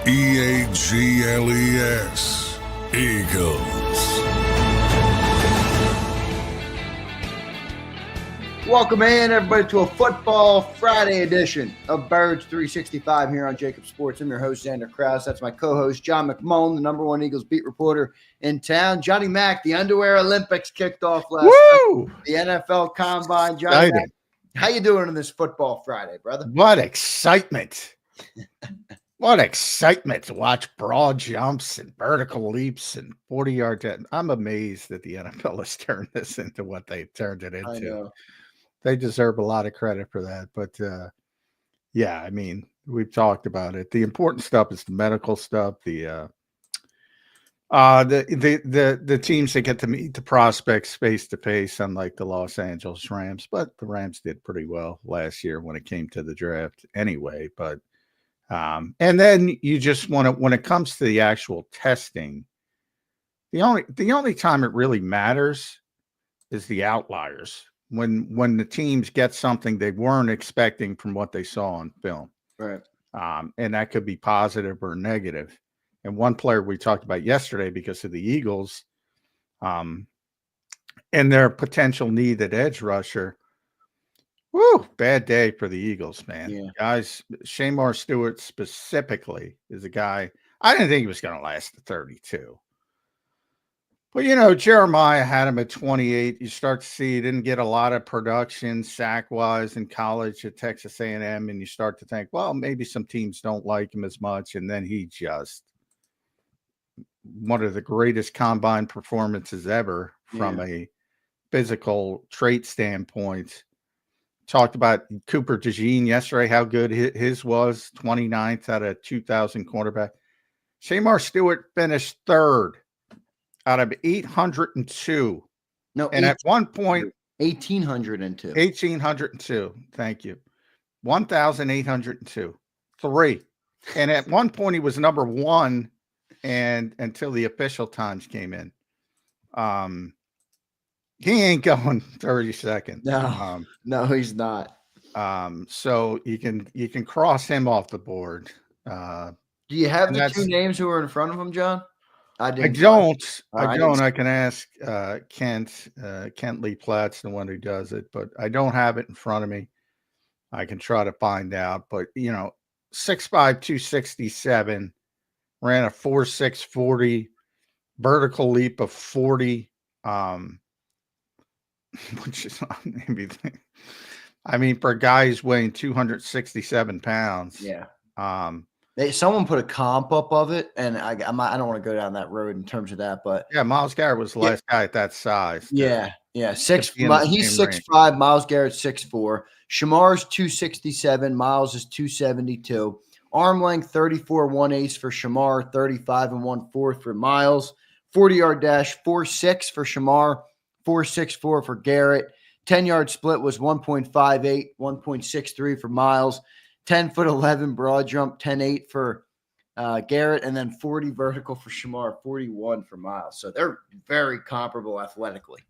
Eagles. Eagles. Welcome in, everybody, to a Football Friday edition of Birds 365 here on JAKIB Sports. I'm your host, Zander, Krause. That's my co-host, John McMullen, the #1 Eagles beat reporter in town. Johnny Mack, the Underwear Olympics kicked off last night. The NFL Combine. Johnny Mack, how you doing on this Football Friday, brother? What excitement. What excitement to watch broad jumps and vertical leaps and 40-yard. I'm amazed that the NFL has turned this into what they've turned it into. I know. They deserve a lot of credit for that. But, yeah, I mean, we've talked about it. The important stuff is the medical stuff, the teams that get to meet the prospects face-to-face, unlike the Los Angeles Rams. But the Rams did pretty well last year when it came to the draft anyway. But and then you just want to, when it comes to the actual testing, the only time it really matters is the outliers. When the teams get something they weren't expecting from what they saw on film. Right. And that could be positive or negative. And one player we talked about yesterday because of the Eagles and their potential need at edge rusher. Woo, bad day for the Eagles, man. Yeah. Guys, Shamar Stewart specifically is a guy, I didn't think he was going to last the 32. But, you know, Jeremiah had him at 28. You start to see he didn't get a lot of production sack-wise in college at Texas A&M, and you start to think, well, maybe some teams don't like him as much, and then he just one of the greatest combine performances ever from a physical trait standpoint. Talked about Cooper DeJean yesterday, how good his was, 29th out of 2,000 quarterback. Shamar Stewart finished third out of 802. No, and at one point, 1,802. 1,802. Thank you. 1,802. 3. And at one point, he was number 1, and until the official times came in. He ain't going 32nd. No, no, he's not. So you can cross him off the board. Do you have the two names who are in front of him, John? I don't. I can ask Kent Lee Platt's the one who does it, but I don't have it in front of me. I can try to find out. But, you know, 6'5", 267, ran a 4.6 40, vertical leap of 40, which is maybe, I mean, for a guy who's weighing 267 pounds. Yeah. Someone put a comp up of it, and I don't want to go down that road in terms of that, but yeah, Miles Garrett was the last guy at that size. Yeah. He's 6'5", Miles Garrett's 6'4", Shamar's 267, Miles is 272. Arm length 34 1/8 for Shamar, 35 1/4 for Miles. 40-yard dash 4.6 for Shamar, 4.64 for Garrett. 10-yard split was 1.58, 1.63 for Miles. 10'11" broad jump, 10.8 for Garrett, and then 40 vertical for Shamar, 41 for Miles. So they're very comparable athletically.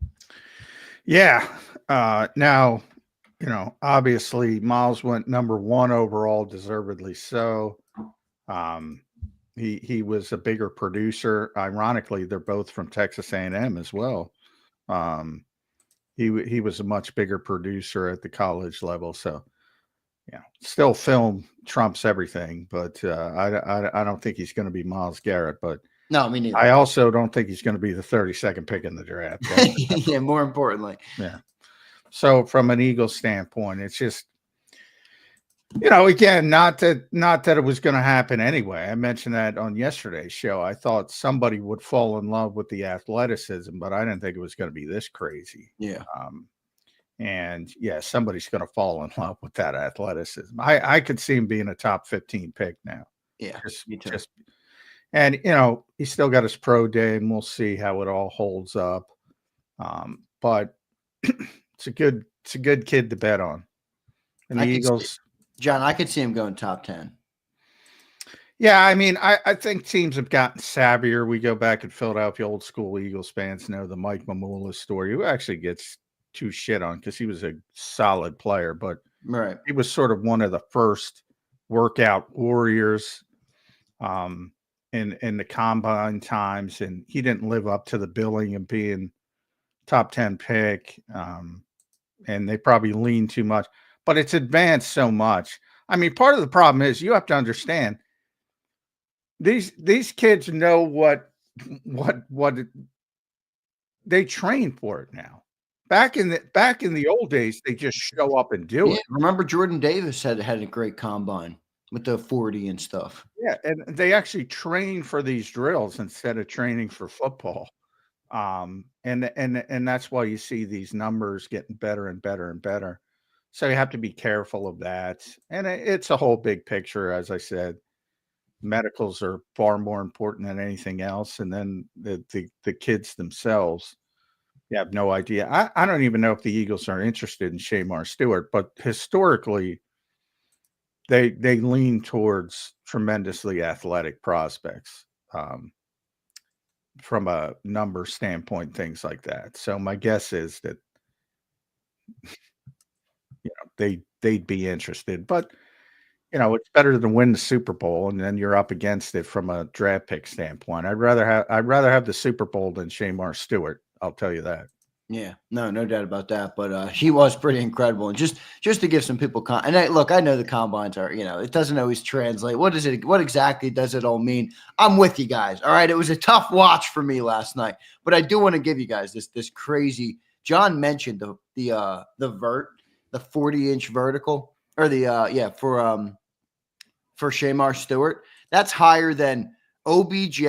Yeah. Now, you know, obviously Miles went number 1 overall, deservedly so. He was a bigger producer. Ironically, they're both from Texas A&M as well. He was a much bigger producer at the college level. So, yeah, still film trumps everything, but I don't think he's going to be Miles Garrett. But no, me neither. I also don't think he's going to be the 32nd pick in the draft. Yeah, more importantly. Yeah. So from an Eagles standpoint, it's just, you know, again, not that it was going to happen anyway. I mentioned that on yesterday's show. I thought somebody would fall in love with the athleticism, but I didn't think it was going to be this crazy. Yeah. And yeah, somebody's going to fall in love with that athleticism. I could see him being a top 15 pick now. Yeah. And you know, he's still got his pro day, and we'll see how it all holds up. But it's a good kid to bet on. And the Eagles, John, I could see him going top 10. Yeah, I mean, I think teams have gotten savvier. We go back in Philadelphia, old school Eagles fans know the Mike McMullen story, who actually gets too shit on because he was a solid player, but right, he was sort of one of the first workout warriors. in the combine times, and he didn't live up to the billing of being top 10 pick. And they probably lean too much, but it's advanced so much. I mean, part of the problem is you have to understand these kids know what they train for it now. Back in the old days, they just show up and do it. Remember Jordan Davis had a great combine with the 40 and stuff. Yeah, and they actually train for these drills instead of training for football. And that's why you see these numbers getting better and better and better. So you have to be careful of that. And it's a whole big picture, as I said. Medicals are far more important than anything else. And then the kids themselves, you have no idea. I don't even know if the Eagles are interested in Shamar Stewart, but historically, they lean towards tremendously athletic prospects. From a number standpoint, things like that. So my guess is that they'd be interested, but it's better than win the Super Bowl and then you're up against it from a draft pick standpoint. I'd rather have the Super Bowl than Shamar Stewart. I'll tell you that. Yeah, no doubt about that. But he was pretty incredible. And just to give some people and I know the combines are, it doesn't always translate. What exactly does it all mean? I'm with you guys. All right. It was a tough watch for me last night, but I do want to give you guys this crazy. John mentioned the 40-inch vertical or for Shamar Stewart. That's higher than OBJ,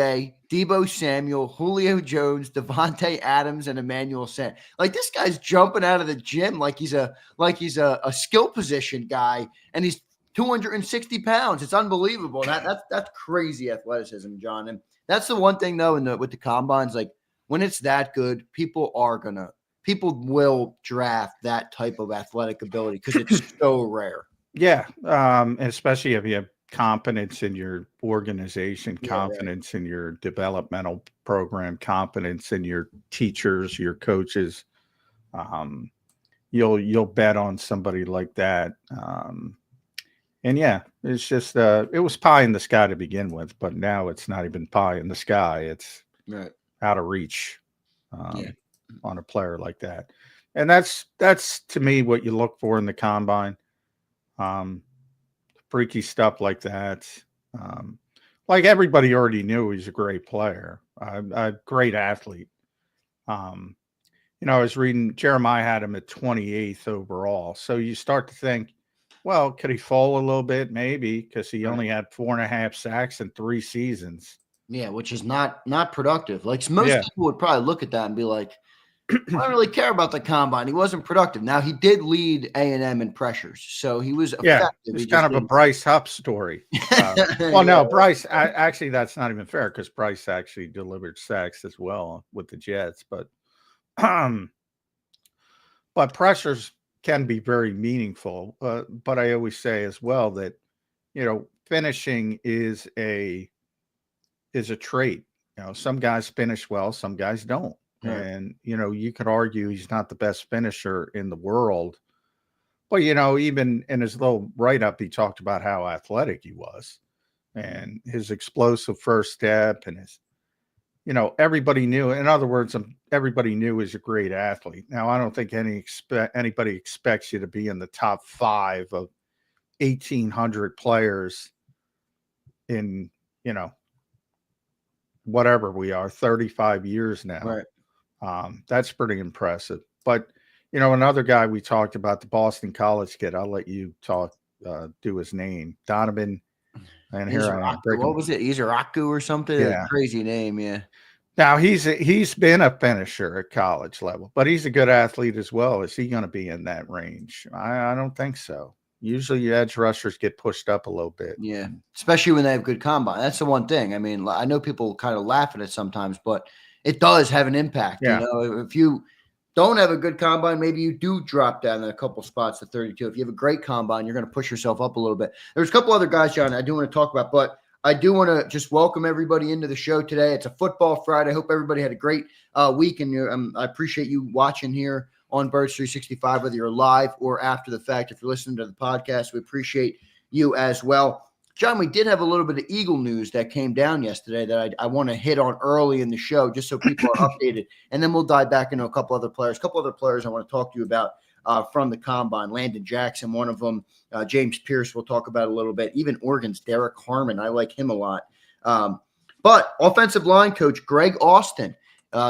Deebo Samuel, Julio Jones, Devontae Adams, and Emmanuel Sanders. Like, this guy's jumping out of the gym like he's a skill position guy, and he's 260 pounds. It's unbelievable. That's crazy athleticism, John. And that's the one thing though with the combines, like when it's that good, people will draft that type of athletic ability because it's so rare. Yeah, especially if you have confidence in your organization, confidence in your developmental program, confidence in your teachers, your coaches. You'll bet on somebody like that. And yeah, it's just it was pie in the sky to begin with, but now it's not even pie in the sky. It's out of reach on a player like that. And that's to me what you look for in the combine. Freaky stuff like that. Like everybody already knew he's a great player, a great athlete. I was reading Jeremiah had him at 28th overall. So you start to think, well, could he fall a little bit? Maybe, because he only had 4.5 sacks in 3 seasons. Yeah, which is not productive. Like most people would probably look at that and be like, I don't really care about the combine. He wasn't productive. Now, he did lead A&M in pressures, so he was effective. It's kind of a Bryce Huff story. Well, no, Bryce, actually, that's not even fair because Bryce actually delivered sacks as well with the Jets. But pressures can be very meaningful. But I always say as well that, finishing is a trait. Some guys finish well, some guys don't. And, you could argue he's not the best finisher in the world. But, even in his little write-up, he talked about how athletic he was and his explosive first step and his, everybody knew. In other words, everybody knew he's a great athlete. Now, I don't think anybody expects you to be in the top 5 of 1,800 players in, whatever we are, 35 years now. Right. That's pretty impressive. But, another guy we talked about, the Boston College kid, I'll let you do his name, Donovan. And here I am. What was it? Izaraku or something? Yeah. Crazy name. Yeah. Now he's been a finisher at college level, but he's a good athlete as well. Is he going to be in that range? I don't think so. Usually edge rushers get pushed up a little bit. Yeah. Especially when they have good combine. That's the one thing. I mean, I know people kind of laugh at it sometimes, but it does have an impact. Yeah. If you don't have a good combine, maybe you do drop down in a couple spots to 32. If you have a great combine, you're going to push yourself up a little bit. There's a couple other guys, John, I do want to talk about, but I do want to just welcome everybody into the show today. It's a football Friday. I hope everybody had a great week, and I appreciate you watching here on Birds 365, whether you're live or after the fact. If you're listening to the podcast, we appreciate you as well. John, we did have a little bit of Eagle news that came down yesterday that I want to hit on early in the show, just so people are updated. And then we'll dive back into a couple other players. A couple other players I want to talk to you about from the combine. Landon Jackson, one of them. James Pierce, we'll talk about a little bit. Even Oregon's Derek Harmon. I like him a lot. But offensive line coach Greg Austin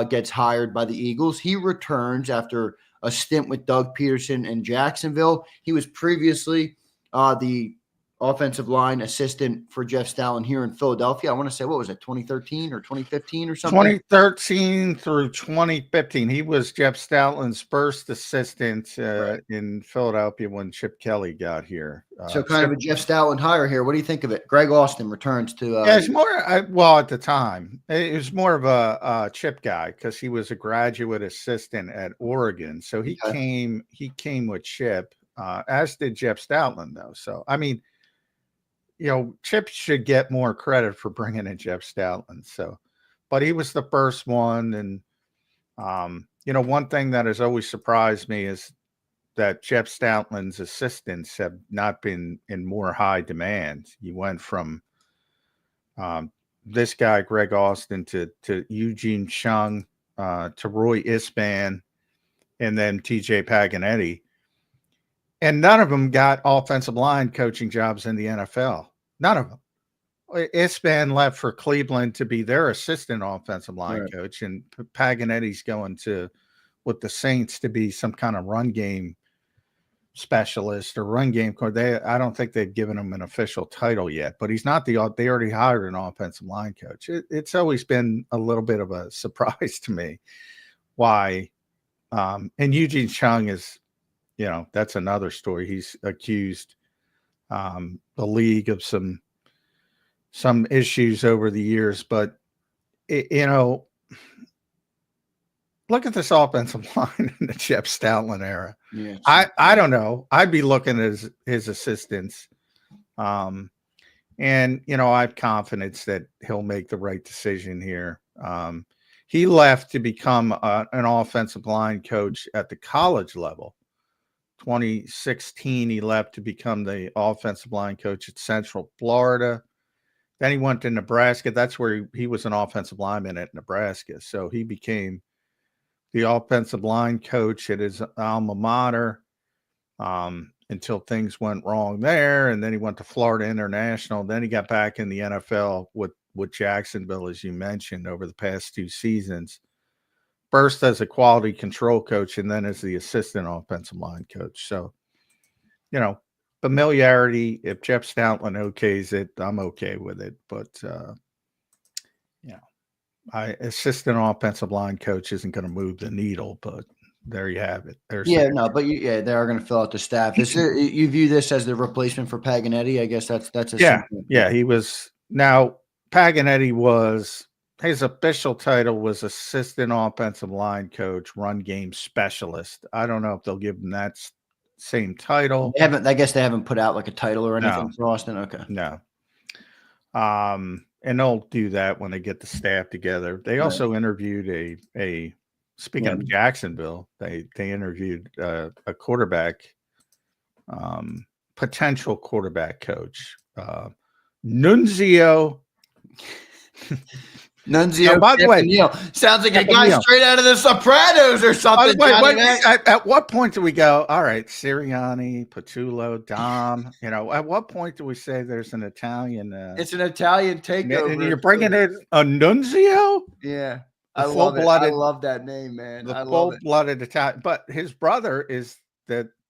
gets hired by the Eagles. He returns after a stint with Doug Peterson in Jacksonville. He was previously the offensive line assistant for Jeff Stoutland here in Philadelphia. I want to say, what was it, 2013 or 2015 or something? 2013 through 2015. He was Jeff Stoutland's first assistant in Philadelphia when Chip Kelly got here. So kind of a Jeff Stoutland hire here. What do you think of it? Greg Austin returns to yeah, it's more well, at the time, it was more of a Chip guy because he was a graduate assistant at Oregon. So he came with Chip, as did Jeff Stoutland, though. So, I mean, you know, Chip should get more credit for bringing in Jeff Stoutland. So, but he was the first one. And, you know, one thing that has always surprised me is that Jeff Stoutland's assistants have not been in more high demand. He went from this guy, Greg Austin, to Eugene Chung, to Roy Isban, and then TJ Paganetti. And none of them got offensive line coaching jobs in the NFL. None of them. Isban left for Cleveland to be their assistant offensive line coach, and Paganetti's going with the Saints to be some kind of run game specialist or run game coach. I don't think they've given him an official title yet, but he's not they already hired an offensive line coach. It's always been a little bit of a surprise to me why. And Eugene Chung is, you know, that's another story. He's accused the league of some issues over the years, but you know, look at this offensive line in the Jeff Stoutland era. Yeah, I don't know. I'd be looking at his assistants, and you know, I have confidence that he'll make the right decision here. He left to become an offensive line coach at the college level. 2016, he left to become the offensive line coach at Central Florida. Then he went to Nebraska. That's where he was an offensive lineman at Nebraska. So he became the offensive line coach at his alma mater until things went wrong there. And then he went to Florida International. Then he got back in the NFL with Jacksonville, as you mentioned, over the past 2 seasons. First as a quality control coach and then as the assistant offensive line coach. So, you know, familiarity. If Jeff Stoutland okays it, I'm okay with it. But, you know, assistant offensive line coach isn't going to move the needle, but there you have it. They are going to fill out the staff. You view this as the replacement for Paganetti? I guess that's yeah. He was now Paganetti was. His official title was assistant offensive line coach, run game specialist. I don't know if they'll give him that same title. I guess they haven't put out like a title or anything for Austin. Okay. No. And they'll do that when they get the staff together. They also interviewed speaking of Jacksonville, they interviewed a quarterback, potential quarterback coach, Nunzio. Nunzio. By the way, sounds like a guy straight out of the Sopranos or something. At what point do we go, all right, Sirianni, Patullo, Dom, you know, at what point do we say there's an Italian? It's an Italian takeover. And you're bringing in a Nunzio? Yeah. I love it. I love that name, man. The full-blooded Italian. But his brother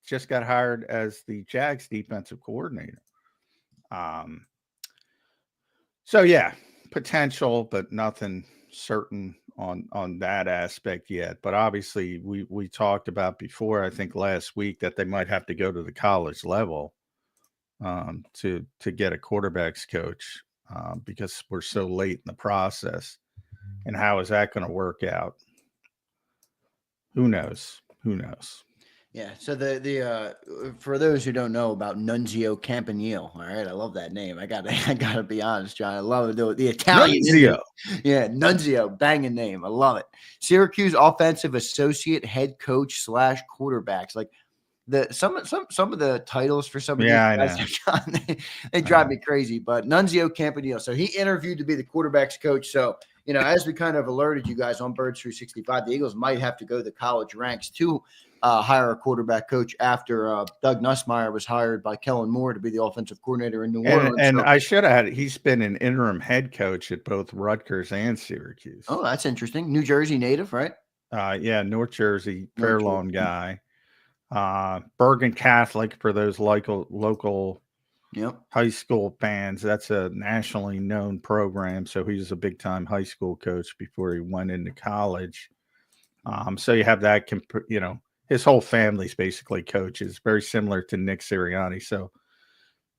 just got hired as the Jags defensive coordinator. So, yeah. Potential, but nothing certain on that aspect yet. But obviously, we talked about before, I think last week, that they might have to go to the college level to get a quarterback's coach because we're so late in the process. And how is that going to work out? Who knows? Yeah. So the for those who don't know about Nunzio Campanile, all right, I love that name. I gotta be honest, John. I love it. The Italian Nunzio. Yeah, Nunzio, banging name. I love it. Syracuse offensive associate head coach / quarterbacks. Like some of the titles for some of these Yeah, guys I know. have gotten, they drive me crazy. But Nunzio Campanile, so he interviewed to be the quarterback's coach. So, as we kind of alerted you guys on Birds 365, the Eagles might have to go to the college ranks to hire a quarterback coach after Doug Nussmeier was hired by Kellen Moore to be the offensive coordinator in New Orleans. And I should have he's been an interim head coach at both Rutgers and Syracuse. Oh, that's interesting. New Jersey native, right? Yeah, North Jersey, Fair Lawn guy. Bergen Catholic for those local high school fans. That's a nationally known program. So he was a big time high school coach before he went into college. So you have that, his whole family's basically coaches, very similar to Nick Sirianni. So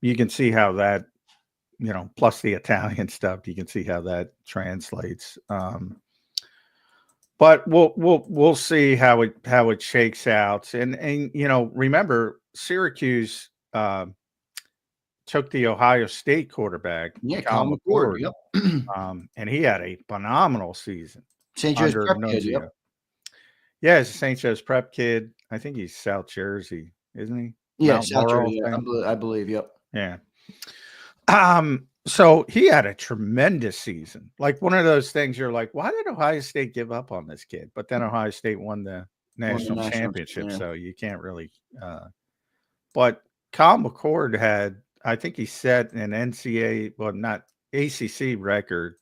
you can see how that, plus the Italian stuff, you can see how that translates. But we'll see how it shakes out. And remember Syracuse took the Ohio State quarterback, Colin McCord, and he had a phenomenal season. St. Joe's Prep kid, Yeah, he's a St. Joe's Prep kid. I think he's South Jersey, isn't he? Yeah, South Jersey. I believe. Yep. Yeah. So he had a tremendous season. Like one of those things you're like, why did Ohio State give up on this kid? But then Ohio State won the national championship. So you can't really but Kyle McCord had, I think he set an NCAA, well, not ACC record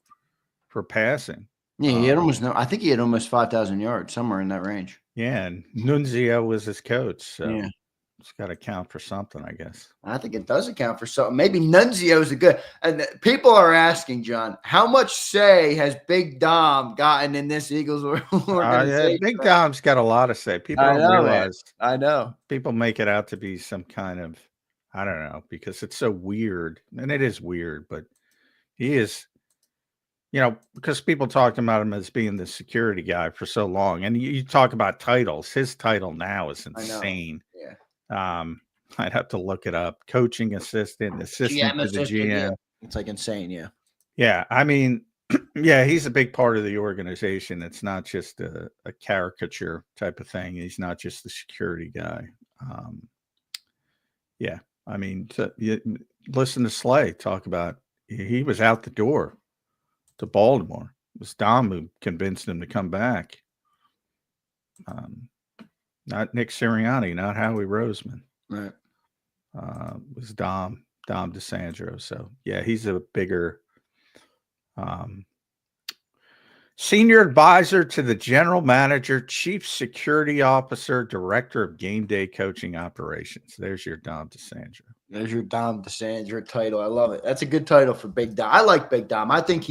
for passing. Yeah, he had I think he had almost 5,000 yards, somewhere in that range. Yeah, and Nunzio was his coach. So yeah. It's got to count for something, I guess. I think it does account for something. Maybe Nunzio is a good. And people are asking, John, how much say has Big Dom gotten in this Eagles organization? Big Dom's got a lot of say. People don't realize. Man. I know. People make it out to be some kind of, I don't know, because it's so weird. And it is weird, but he is, because people talked about him as being the security guy for so long. And you talk about titles. His title now is insane. Yeah. I'd have to look it up. Coaching assistant to the GM. Yeah. It's like insane. Yeah. Yeah. I mean, yeah, he's a big part of the organization. It's not just a caricature type of thing. He's not just the security guy. Yeah. I mean, you listen to Slay talk about, he was out the door to Baltimore. It was Dom who convinced him to come back. Not Nick Sirianni, not Howie Roseman. Right. It was Dom DeSandro. So, yeah, he's a bigger senior advisor to the general manager, chief security officer, director of game day coaching operations. There's your Dom DeSandro. There's your Dom DeSandro title. I love it. That's a good title for Big Dom. I like Big Dom. I think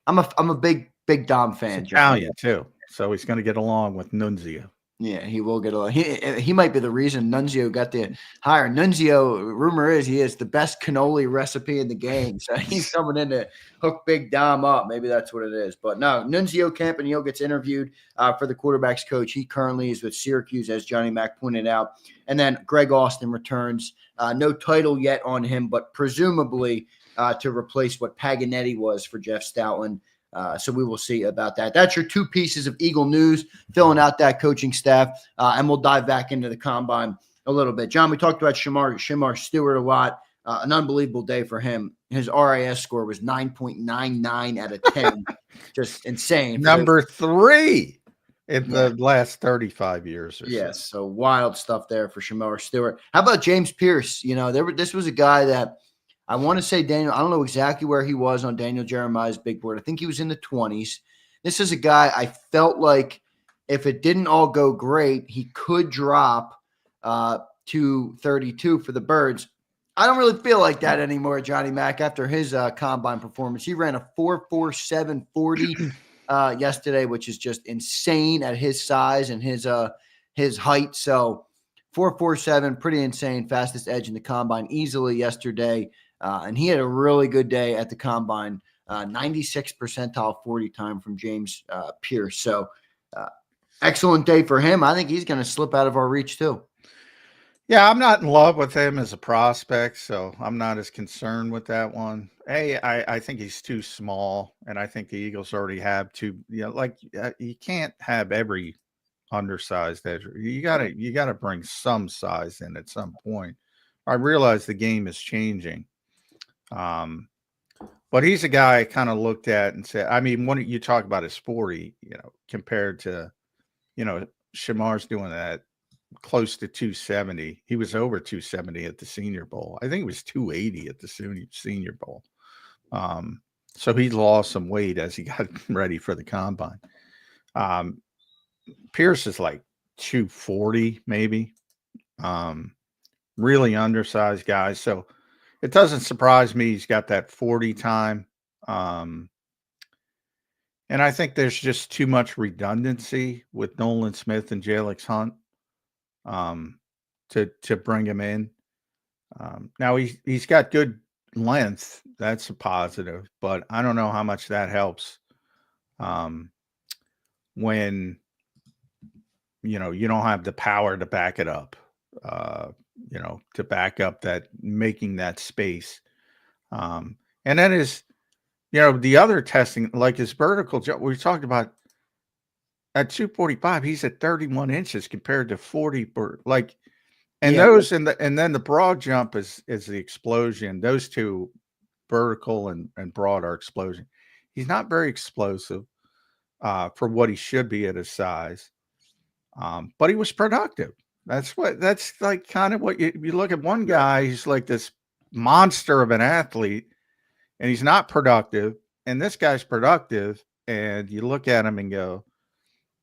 I'm a big Dom fan. Italian too. So he's going to get along with Nunzio. Yeah, he will get along. He might be the reason Nunzio got the hire. Nunzio, rumor is he is the best cannoli recipe in the game. So he's coming in to hook Big Dom up. Maybe that's what it is. But no, Nunzio Campanile gets interviewed for the quarterback's coach. He currently is with Syracuse, as Johnny Mac pointed out. And then Greg Austin returns. No title yet on him, but presumably to replace what Paganetti was for Jeff Stoutland. So we will see about that. That's your two pieces of Eagle news, filling out that coaching staff, and we'll dive back into the combine a little bit. John, we talked about Shemar Stewart a lot. An unbelievable day for him. His RAS score was 9.99 out of 10. Just insane. Number 3 in the last 35 years or so. Yes, so wild stuff there for Shemar Stewart. How about James Pierce? This was a guy that I want to say Daniel, I don't know exactly where he was on Daniel Jeremiah's big board. I think he was in the 20s. This is a guy I felt like if it didn't all go great, he could drop to 32 for the Birds. I don't really feel like that anymore, Johnny Mac, after his combine performance. He ran a 4.4740 yesterday, which is just insane at his size and his height. So 4.47, pretty insane, fastest edge in the combine easily yesterday. And he had a really good day at the combine, 96 percentile 40 time from James Pierce. So excellent day for him. I think he's going to slip out of our reach too. Yeah, I'm not in love with him as a prospect, so I'm not as concerned with that one. I think he's too small, and I think the Eagles already have you can't have every undersized edge. You gotta bring some size in at some point. I realize the game is changing. But he's a guy I kind of looked at and said, I mean, when you talk about his 40, compared to, Shamar's doing that close to 270. He was over 270 at the Senior Bowl. I think it was 280 at the Senior Bowl. So he lost some weight as he got ready for the combine. Pierce is like 240, maybe. Really undersized guy. So it doesn't surprise me he's got that 40 time. And I think there's just too much redundancy with Nolan Smith and Jalix Hunt to bring him in. Now he's got good length. That's a positive, but I don't know how much that helps when you don't have the power to back it up. To back up that, making that space. And then the other testing, like his vertical jump, we talked about at 245, he's at 31 inches compared to 40. And then the broad jump is the explosion. Those two, vertical and broad, are explosion. He's not very explosive for what he should be at his size. But he was productive. That's like kind of what you look at one guy, he's like this monster of an athlete, and he's not productive. And this guy's productive, and you look at him and go,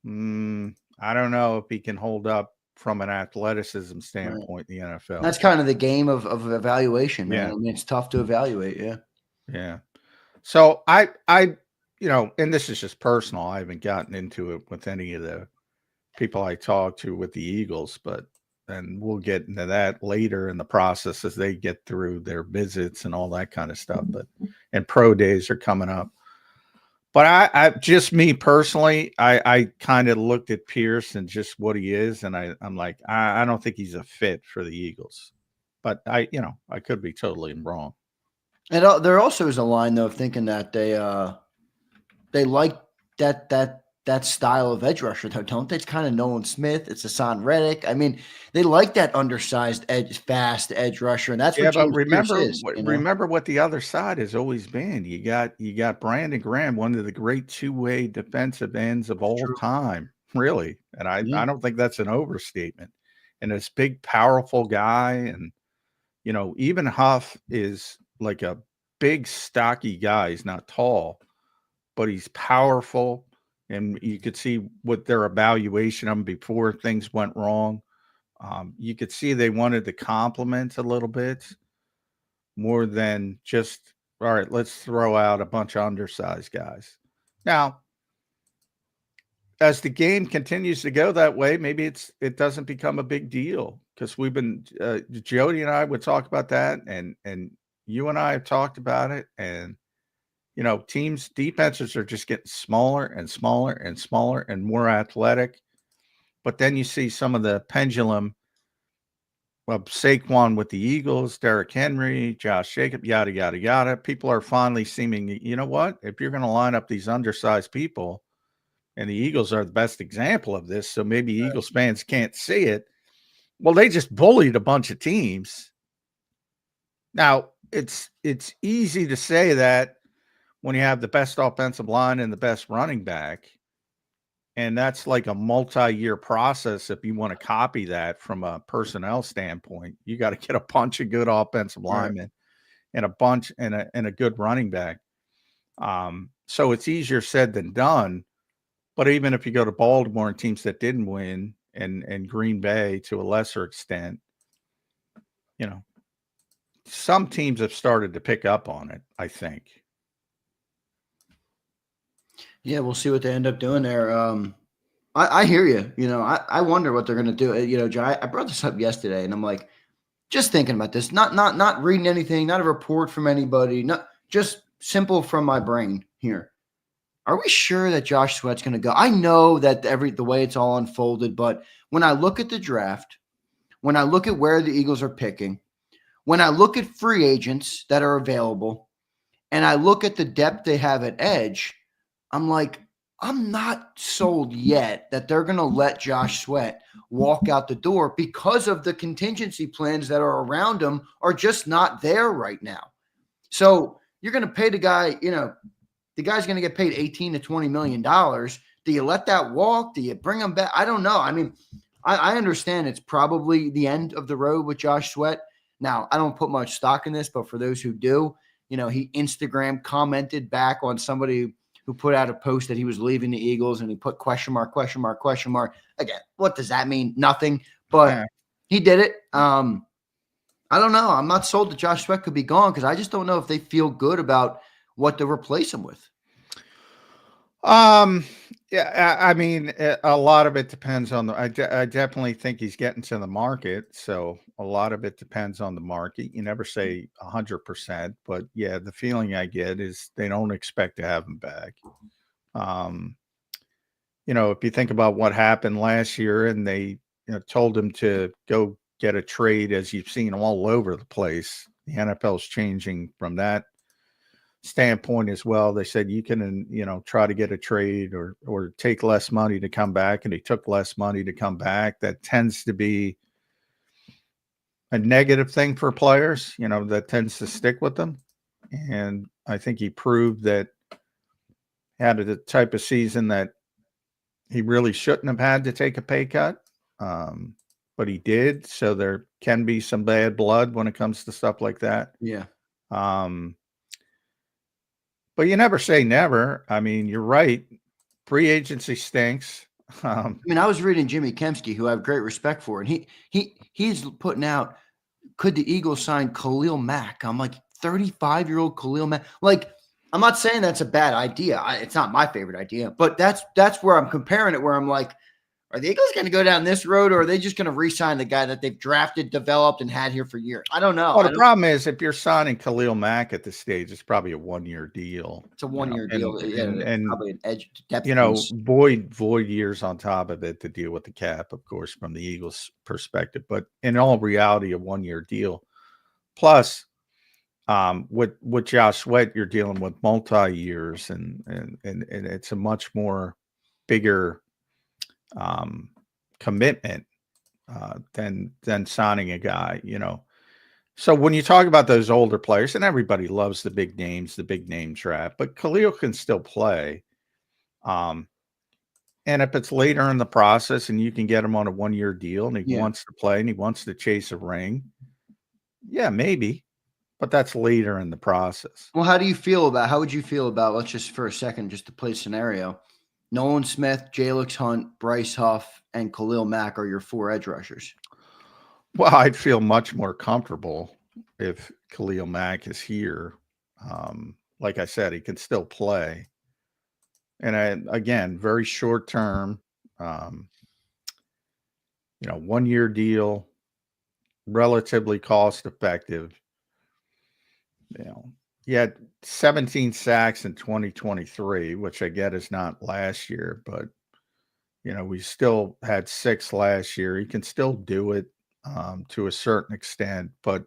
I don't know if he can hold up from an athleticism standpoint in the NFL. That's kind of the game of evaluation, man. Yeah. I mean, it's tough to evaluate. Yeah. Yeah. So I and this is just personal. I haven't gotten into it with any of the people I talk to with the Eagles, and we'll get into that later in the process as they get through their visits and all that kind of stuff. And pro days are coming up. But I just me personally, I kind of looked at Pierce and just what he is, and I'm like, I don't think he's a fit for the Eagles. But I could be totally wrong. And there also is a line though of thinking that they like that style of edge rusher, though, don't they? It's kind of Nolan Smith. It's Hassan Reddick. I mean, they like that undersized fast edge rusher, and that's what James Pierce is. Remember what the other side has always been. You got Brandon Graham, one of the great two-way defensive ends of all time, really. And I don't think that's an overstatement. And this big, powerful guy, and even Huff is like a big, stocky guy. He's not tall, but he's powerful. And you could see what their evaluation of him before things went wrong. You could see they wanted to compliment a little bit more than just, all right, let's throw out a bunch of undersized guys. Now, as the game continues to go that way, maybe it doesn't become a big deal, because we've been Jody and I would talk about that, and you and I have talked about it, and teams' defenses are just getting smaller and smaller and smaller and more athletic. But then you see some of the pendulum of Saquon with the Eagles, Derrick Henry, Josh Jacobs, yada, yada, yada. People are finally seeming, you know what? If you're going to line up these undersized people, and the Eagles are the best example of this, so maybe Eagles fans can't see it. Well, they just bullied a bunch of teams. Now, it's easy to say that when you have the best offensive line and the best running back, and that's like a multi-year process. If you want to copy that from a personnel standpoint, you got to get a bunch of good offensive linemen and a bunch and a good running back. So it's easier said than done. But even if you go to Baltimore and teams that didn't win, and Green Bay to a lesser extent, some teams have started to pick up on it, I think. Yeah, we'll see what they end up doing there. I hear you. I wonder what they're going to do. Joe, I brought this up yesterday, and I'm like, just thinking about this, not reading anything, not a report from anybody, not just simple from my brain here. Are we sure that Josh Sweat's going to go? I know that the way it's all unfolded, but when I look at the draft, when I look at where the Eagles are picking, when I look at free agents that are available, and I look at the depth they have at edge, I'm like, I'm not sold yet that they're going to let Josh Sweat walk out the door because of the contingency plans that are around him are just not there right now. So you're going to pay the guy, the guy's going to get paid $18 to $20 million. Do you let that walk? Do you bring him back? I don't know. I mean, I understand it's probably the end of the road with Josh Sweat. Now, I don't put much stock in this, but for those who do, he Instagram commented back on somebody who put out a post that he was leaving the Eagles, and he put question mark, question mark, question mark. Again, what does that mean? Nothing. But he did it. I don't know. I'm not sold that Josh Sweat could be gone because I just don't know if they feel good about what to replace him with. Yeah, I mean, a lot of it depends on I definitely think he's getting to the market. So a lot of it depends on the market. You never say 100%, but yeah, the feeling I get is they don't expect to have him back. If you think about what happened last year and they told him to go get a trade, as you've seen all over the place, the NFL's changing from that standpoint as well. They said you can try to get a trade or take less money to come back, and he took less money to come back. That tends to be a negative thing for players, that tends to stick with them. And I think he proved that had the type of season that he really shouldn't have had to take a pay cut, but he did. So there can be some bad blood when it comes to stuff like that. Yeah. But you never say never. I mean, you're right. Free agency stinks. I was reading Jimmy Kempski, who I have great respect for, and he's putting out, could the Eagles sign Khalil Mack? I'm like, 35-year-old Khalil Mack. Like, I'm not saying that's a bad idea. It's not my favorite idea, but that's where I'm comparing it, where I'm like, are the Eagles going to go down this road, or are they just going to re-sign the guy that they've drafted, developed, and had here for years? I don't know. Well, the problem is if you're signing Khalil Mack at this stage, it's probably a one-year deal. It's a one-year deal, and probably an edge depth. Void years on top of it to deal with the cap, of course, from the Eagles' perspective. But in all reality, a one-year deal. Plus, with Josh Sweat, you're dealing with multi-years, and it's a much more bigger commitment than signing a guy, So when you talk about those older players, and everybody loves the big names, the big name trap, but Khalil can still play. And if it's later in the process and you can get him on a one-year deal and he wants to play and he wants to chase a ring, yeah, maybe. But that's later in the process. Well, how would you feel about, let's just for a second, just to play scenario, Nolan Smith, Jalix Hunt, Bryce Huff, and Khalil Mack are your 4 edge rushers? Well, I'd feel much more comfortable if Khalil Mack is here. Like I said, he can still play. And again, very short term, 1-year deal, relatively cost effective. He had 17 sacks in 2023, which I get is not last year, but we still had 6 last year. He can still do it to a certain extent, but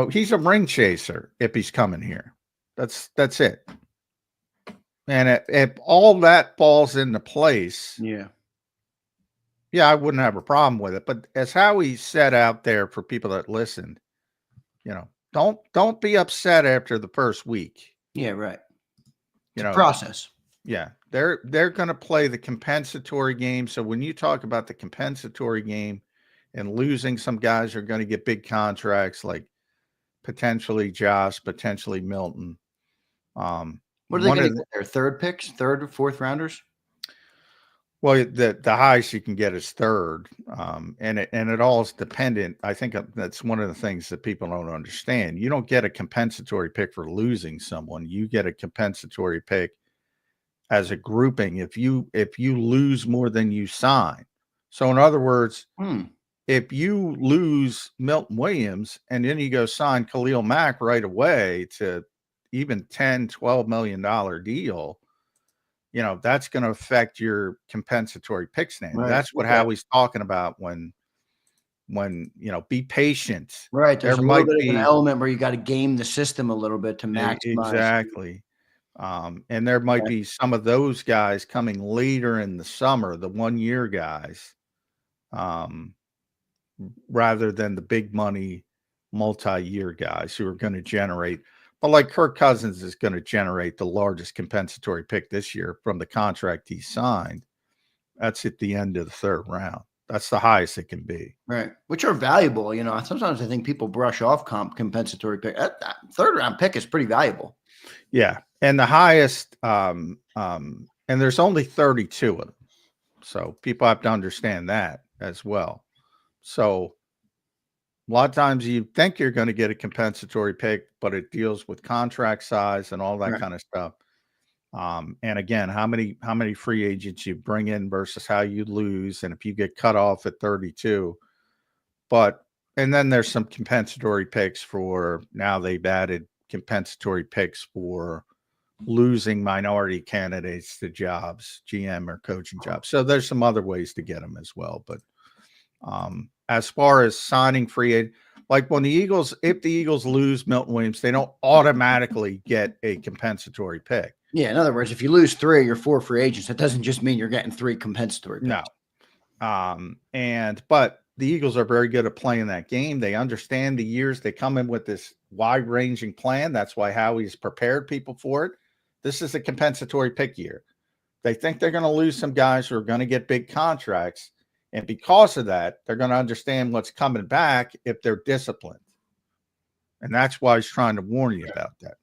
he's a ring chaser if he's coming here. That's it. And if all that falls into place, I wouldn't have a problem with it. But as Howie said out there for people that listened, don't be upset after the first week. Yeah, right. It's a process. Yeah, they're going to play the compensatory game. So when you talk about the compensatory game and losing some guys who are going to get big contracts, like potentially Josh, potentially Milton. What are they going to get? Their third picks, 3rd or 4th rounders? Well, the highest you can get is 3rd, and it all is dependent. I think that's one of the things that people don't understand. You don't get a compensatory pick for losing someone. You get a compensatory pick as a grouping if you lose more than you sign. So in other words, if you lose Milton Williams and then you go sign Khalil Mack right away to even $10-12 million deal, that's going to affect your compensatory pick stand. Right. That's what Howie's talking about when be patient. Right. There's a little bit of an element where you got to game the system a little bit to maximize. Exactly. And there might be some of those guys coming later in the summer, the 1-year guys, rather than the big money multi-year guys who are going to generate. But like Kirk Cousins is going to generate the largest compensatory pick this year from the contract he signed. That's at the end of the 3rd round. That's the highest it can be. Right. Which are valuable. You know, sometimes I think people brush off compensatory pick. That 3rd round pick is pretty valuable. Yeah. And the highest, and there's only 32 of them. So people have to understand that as well. So a lot of times you think you're going to get a compensatory pick, but it deals with contract size and all that kind of stuff. And again, how many free agents you bring in versus how you lose. And if you get cut off at 32, and then there's some compensatory picks for, now they've added compensatory picks for losing minority candidates to jobs, GM or coaching jobs. So there's some other ways to get them as well. But as far as signing free agent, like when if the Eagles lose Milton Williams, they don't automatically get a compensatory pick. Yeah. In other words, if you lose 3 of your 4 free agents, that doesn't just mean you're getting 3 compensatory picks. No. But the Eagles are very good at playing that game. They understand the years. They come in with this wide-ranging plan. That's why Howie's prepared people for it. This is a compensatory pick year. They think they're going to lose some guys who are going to get big contracts. And because of that, they're going to understand what's coming back if they're disciplined. And that's why he's trying to warn you about that.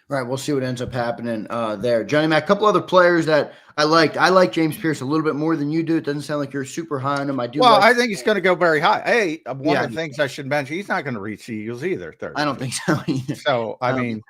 Right. We'll see what ends up happening there. Johnny Mac, a couple other players that I liked. I like James Pierce a little bit more than you do. It doesn't sound like you're super high on him. I do. Well, I think he's going to go very high. Hey, one of the things I should mention, he's not going to reach the Eagles either. I don't think so either. So, I mean,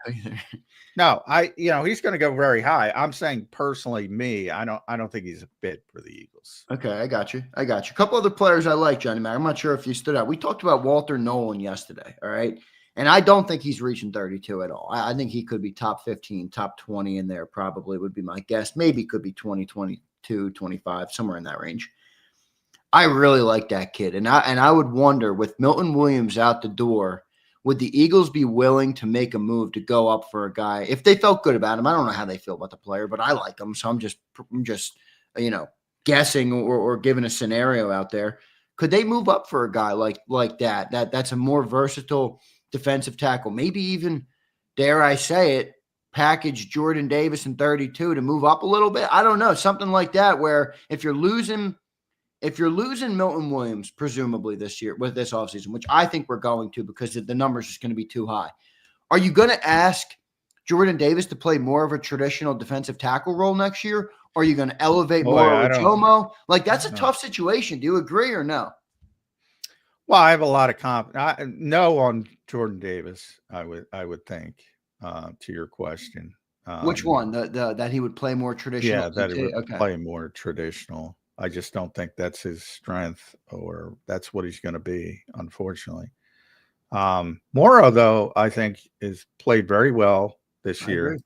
no, he's going to go very high. I'm saying personally, I don't think he's a fit for the Eagles. Okay. I got you. A couple other players I like, Johnny Mac. I'm not sure if you stood out. We talked about Walter Nolan yesterday. All right. And I don't think he's reaching 32 at all. I think he could be top 15, top 20 in there probably would be my guess. Maybe could be 20, 22, 25, somewhere in that range. I really like that kid. And I would wonder, with Milton Williams out the door, would the Eagles be willing to make a move to go up for a guy if they felt good about him? I don't know how they feel about the player, but I like him. So I'm just guessing or giving a scenario out there. Could they move up for a guy like that? That's a more versatile defensive tackle, maybe even, dare I say it, package Jordan Davis and 32 to move up a little bit. I don't know, something like that, where if you're losing Milton Williams, presumably this year with this offseason, which I think we're going to because the numbers is going to be too high, are you going to ask Jordan Davis to play more of a traditional defensive tackle role next year? Or are you going to elevate more of Jomo? Like, that's a tough situation. Do you agree or no? Well, I have a lot of confidence. No on Jordan Davis, I would think, to your question. Which one? That he would play more traditional? Yeah, that he would play more traditional. I just don't think that's his strength or that's what he's going to be, unfortunately. Morrow, though, I think is played very well this year.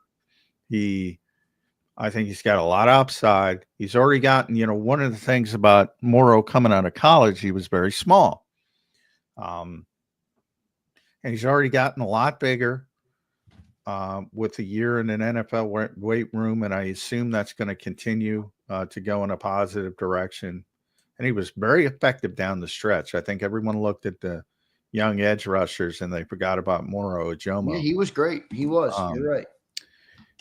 I think he's got a lot of upside. He's already gotten, one of the things about Morrow coming out of college, he was very small. And he's already gotten a lot bigger with a year in an NFL weight room, and I assume that's going to continue to go in a positive direction. And he was very effective down the stretch. I think everyone looked at the young edge rushers and they forgot about Morrow Jomo. Yeah, he was great. He was. You're right.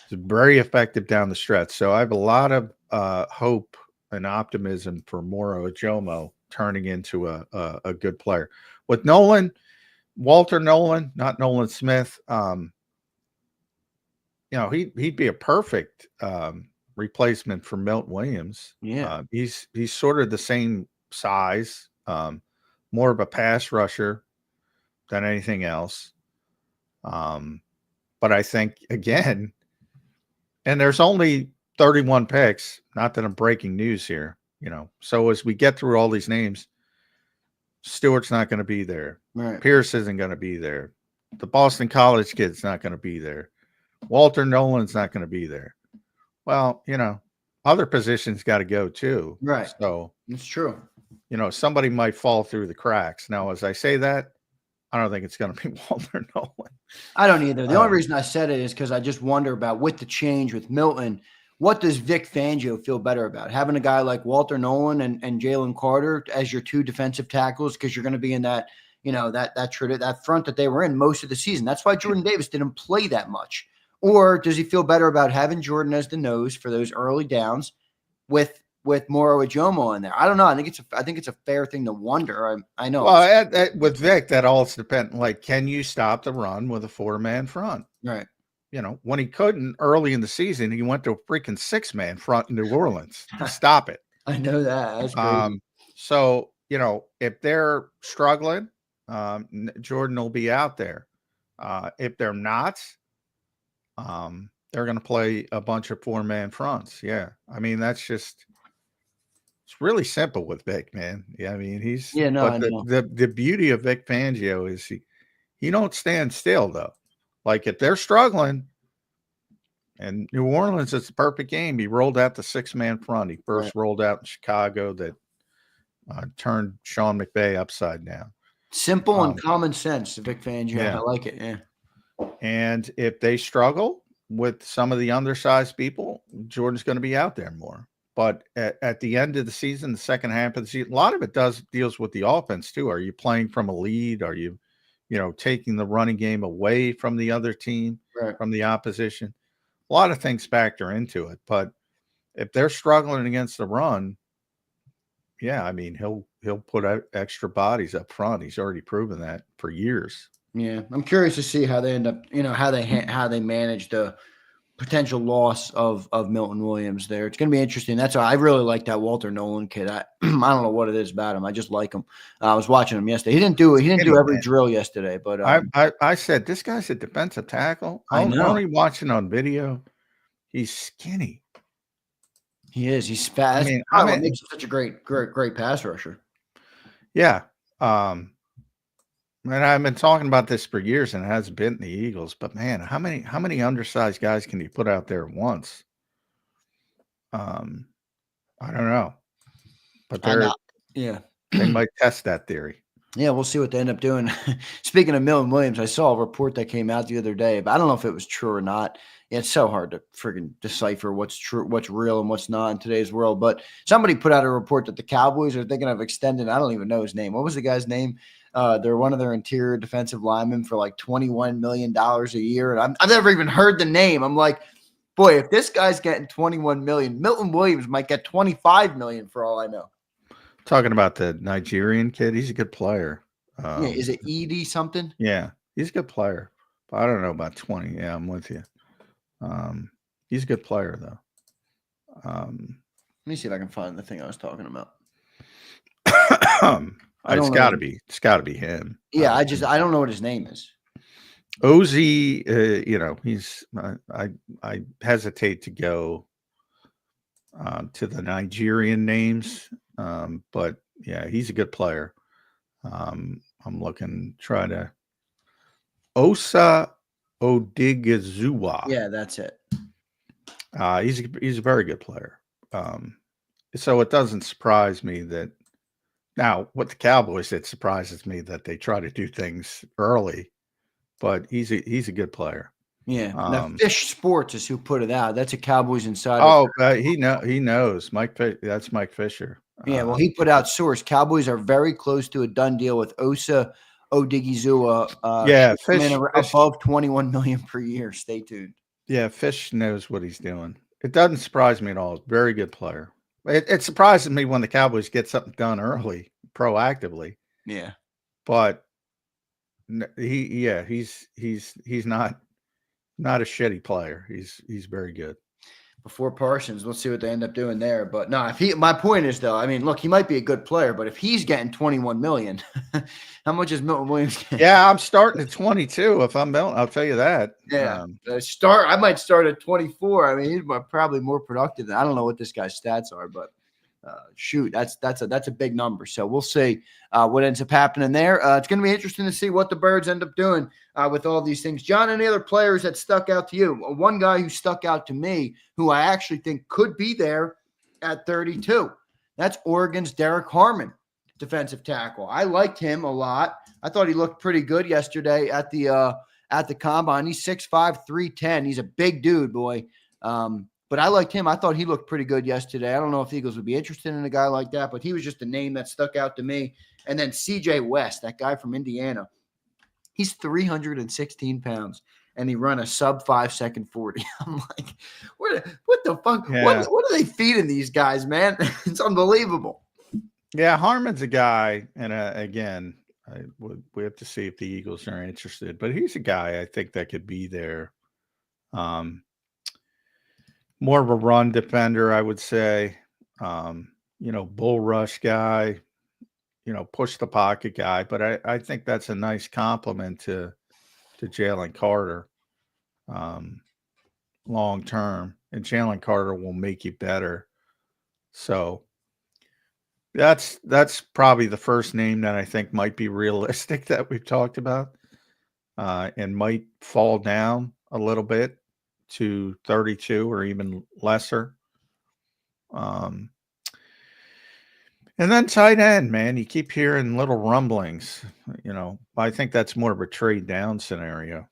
He's very effective down the stretch. So I have a lot of hope and optimism for Morrow Jomo turning into a good player. With Nolan, Walter Nolan, not Nolan Smith, he'd be a perfect replacement for Milton Williams. Yeah. He's sort of the same size, more of a pass rusher than anything else. But I think, again, and there's only 31 picks, not that I'm breaking news here, so as we get through all these names, Stewart's not going to be there. Right. Pierce isn't going to be there. The Boston College kid's not going to be there. Walter Nolan's not going to be there. Well, other positions got to go too. Right. So it's true. Somebody might fall through the cracks. Now, as I say that, I don't think it's going to be Walter Nolan. I don't either. The only reason I said it is because I just wonder about, with the change with Milton, what does Vic Fangio feel better about? Having a guy like Walter Nolan and Jalen Carter as your two defensive tackles, because you're going to be in that, that front that they were in most of the season. That's why Jordan Davis didn't play that much. Or does he feel better about having Jordan as the nose for those early downs with Moro Ajomo in there? I don't know. I think it's a fair thing to wonder. I know. Well, with Vic, that also depends. Like, can you stop the run with a 4-man front? Right. When he couldn't early in the season, he went to a freaking 6-man front in New Orleans to stop it. I know that. That's crazy. So, if they're struggling, Jordan will be out there. If they're not, they're going to play a bunch of 4-man fronts. Yeah. I mean, it's really simple with Vic, man. Yeah. I mean, the beauty of Vic Fangio is he don't stand still though. Like if they're struggling, and New Orleans, it's the perfect game. He rolled out the 6-man front. He first rolled out in Chicago that turned Sean McVay upside down. Simple and common sense, Vic Fangio. Yeah. I like it. Yeah. And if they struggle with some of the undersized people, Jordan's going to be out there more. But at the end of the season, the second half of the season, a lot of it deals with the offense too. Are you playing from a lead? Are you, taking the running game away from the other team, from the opposition? A lot of things factor into it. But if they're struggling against the run, yeah, I mean, he'll put out extra bodies up front. He's already proven that for years. Yeah, I'm curious to see how they end up, how they manage the potential loss of Milton Williams there. It's going to be interesting. That's why I really like that Walter Nolan kid. I don't know what it is about him. I just like him. I was watching him yesterday. He didn't do every drill yesterday, but I said this guy's a defensive tackle. I know. Only watching on video. He's skinny. He is. He's fast. I mean, makes him such a great pass rusher. Yeah. And I've been talking about this for years, and it hasn't been the Eagles. But man, how many undersized guys can you put out there at once? I don't know, but they might test that theory. Yeah, we'll see what they end up doing. Speaking of Milton Williams, I saw a report that came out the other day, but I don't know if it was true or not. It's so hard to friggin' decipher what's true, what's real, and what's not in today's world. But somebody put out a report that the Cowboys are thinking of extending. I don't even know his name. What was the guy's name? They're one of their interior defensive linemen for like $21 million a year. And I've never even heard the name. I'm like, boy, if this guy's getting $21 million, Milton Williams might get $25 million for all I know. Talking about the Nigerian kid, he's a good player. Is it Edie something? Yeah, he's a good player. But I don't know about 20. Yeah, I'm with you. He's a good player though. Let me see if I can find the thing I was talking about. It's got to be him. Yeah, I don't know what his name is. Ozzy, he's I hesitate to go to the Nigerian names, but yeah, he's a good player. I'm looking try to Osa Odigizua. Yeah, that's it. He's a very good player. So it doesn't surprise me that. Now, what the Cowboys, it surprises me that they try to do things early, but he's a good player. Yeah. Now, Fish Sports is who put it out. That's a Cowboys insider. Oh, he knows. That's Mike Fisher. Yeah, well, he put out source. Cowboys are very close to a done deal with Osa Odigizua. Fish above $21 million per year. Stay tuned. Yeah, Fish knows what he's doing. It doesn't surprise me at all. Very good player. It surprises me when the Cowboys get something done early, proactively. Yeah, but he's not a shitty player. He's very good. Before Parsons, we'll see what they end up doing there. But no, my point is though, I mean, look, he might be a good player, but if he's getting $21 million, how much is Milton Williams getting? Yeah, I'm starting at 22. If I'm Milton, I'll tell you that. Yeah, I might start at 24. I mean, he's probably more productive than I don't know what this guy's stats are, but shoot, that's a big number. So we'll see what ends up happening there. It's going to be interesting to see what the Birds end up doing with all these things. John, any other players that stuck out to you? One guy who stuck out to me, who I actually think could be there at 32. That's Oregon's Derek Harmon. defensive tackle. I liked him a lot. I thought he looked pretty good yesterday at the combine. He's 6'5", 310. He's a big dude, boy. But I liked him. I thought he looked pretty good yesterday. I don't know if the Eagles would be interested in a guy like that, but he was just a name that stuck out to me. And then C.J. West, that guy from Indiana, he's 316 pounds, and he run a sub 5-second 40. I'm like, what the fuck? Yeah. What are they feeding these guys, man? It's unbelievable. Yeah, Harmon's a guy, and again, we have to see if the Eagles are interested. But he's a guy I think that could be there. More of a run defender, I would say. Bull rush guy. Push the pocket guy. But I think that's a nice compliment to Jalen Carter, long term, and Jalen Carter will make you better. So. That's probably the first name that I think might be realistic that we've talked about, and might fall down a little bit to 32 or even lesser. And then tight end, man, you keep hearing little rumblings. I think that's more of a trade down scenario,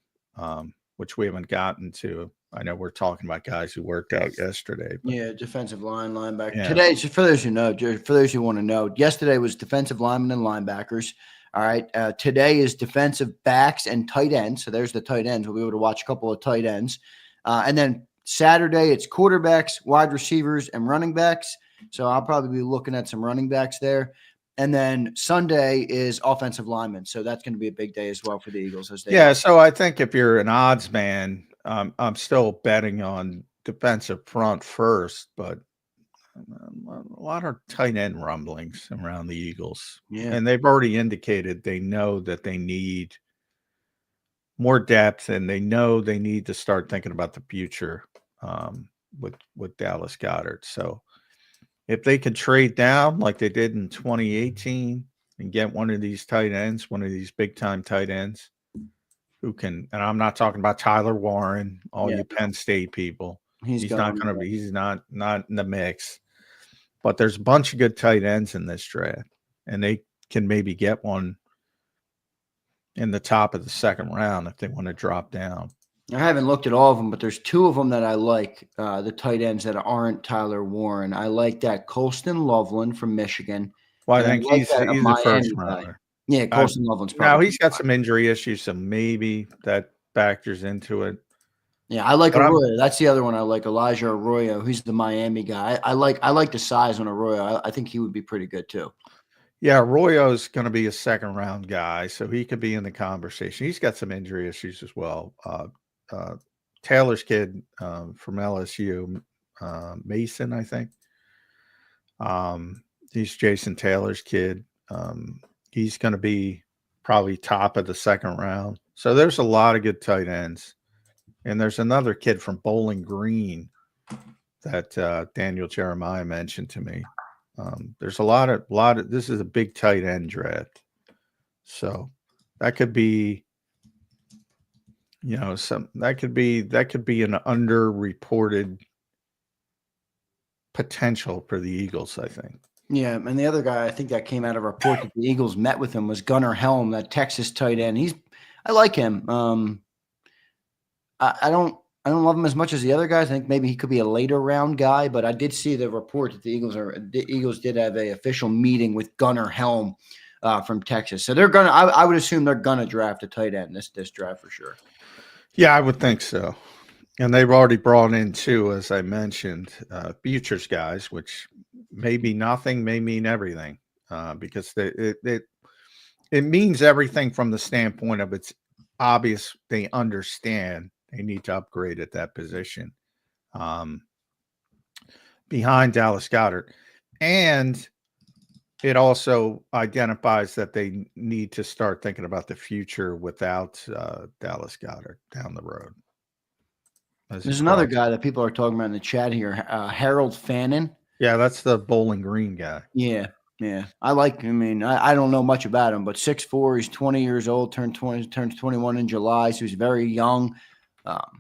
which we haven't gotten to. I know we're talking about guys who worked out yesterday. Yeah, defensive line, linebacker. Yeah. Today, so for those who want to know, yesterday was defensive linemen and linebackers. All right. Today is defensive backs and tight ends. So there's the tight ends. We'll be able to watch a couple of tight ends. And then Saturday, it's quarterbacks, wide receivers, and running backs. So I'll probably be looking at some running backs there. And then Sunday is offensive linemen. So that's going to be a big day as well for the Eagles. So I think if you're an odds man, I'm still betting on defensive front first, but a lot of tight end rumblings around the Eagles. Yeah. And they've already indicated they know that they need more depth, and they know they need to start thinking about the future with Dallas Goedert. So if they could trade down like they did in 2018 and get one of these tight ends, one of these big-time tight ends, who can, and I'm not talking about Tyler Warren, you Penn State people. He's not going to be. He's not in the mix. But there's a bunch of good tight ends in this draft, and they can maybe get one in the top of the second round if they want to drop down. I haven't looked at all of them, but there's two of them that I like, the tight ends that aren't Tyler Warren. I like that Colston Loveland from Michigan. Well, I think he's the first rounder. Yeah, Colston Loveland's probably. Now, he's got some injury issues, so maybe that factors into it. Yeah, I like Arroyo. That's the other one I like, Elijah Arroyo. He's the Miami guy. I like the size on Arroyo. I think he would be pretty good too. Yeah, Arroyo's going to be a second-round guy, so he could be in the conversation. He's got some injury issues as well. Taylor's kid from LSU, Mason, I think. He's Jason Taylor's kid. He's going to be probably top of the second round. So there's a lot of good tight ends. And there's another kid from Bowling Green that Daniel Jeremiah mentioned to me. There's a lot of this is a big tight end draft. So that could be, that could be an underreported potential for the Eagles, I think. Yeah, and the other guy I think that came out of a report that the Eagles met with him was Gunnar Helm, that Texas tight end. I like him. I don't love him as much as the other guys. I think maybe he could be a later round guy, but I did see the report that the Eagles did have an official meeting with Gunnar Helm from Texas. So they're gonna. I would assume they're gonna draft a tight end this draft for sure. Yeah, I would think so. And they've already brought in two, as I mentioned, futures guys, which may be nothing, may mean everything, because it means everything from the standpoint of it's obvious they understand they need to upgrade at that position behind Dallas Goedert. And it also identifies that they need to start thinking about the future without Dallas Goedert down the road. There's another guy that people are talking about in the chat here, Harold Fannin. Yeah, that's the Bowling Green guy. Yeah. I like him. I mean, I don't know much about him, but 6'4", he's 20 years old, turns 21 in July, so he's very young. 6'4",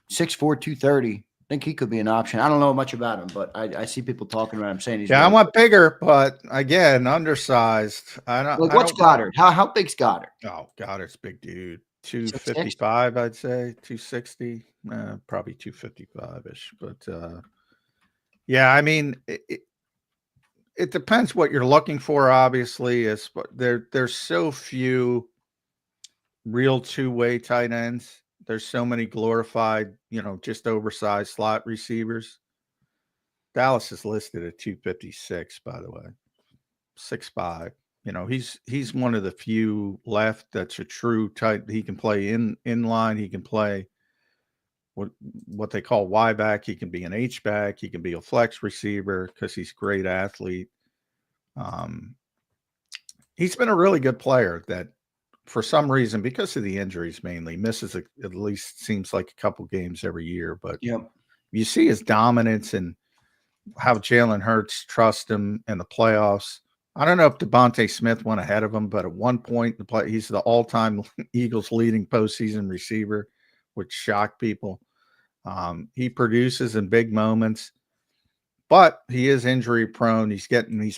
230. think he could be an option. I don't know much about him, but I see people talking about him saying he's. Yeah, I want bigger, but again, undersized. I don't. Like, what's Goddard? How big's Goddard? Oh, Goddard's big dude. 255, I'd say 260, probably 255 ish. But yeah, I mean, it depends what you're looking for. Obviously, is there's so few real two-way tight ends. There's so many glorified, just oversized slot receivers. Dallas is listed at 256, by the way, 6'5". He's one of the few left that's a true tight. He can play in line. He can play what they call Y back. He can be an H back. He can be a flex receiver because he's a great athlete. He's been a really good player that, for some reason, because of the injuries mainly, misses at least seems like a couple games every year. But you see his dominance and how Jalen Hurts trusts him in the playoffs. I don't know if Devontae Smith went ahead of him, but at one point in the play, he's the all-time Eagles leading postseason receiver, which shocked people. He produces in big moments, but he is injury prone. He's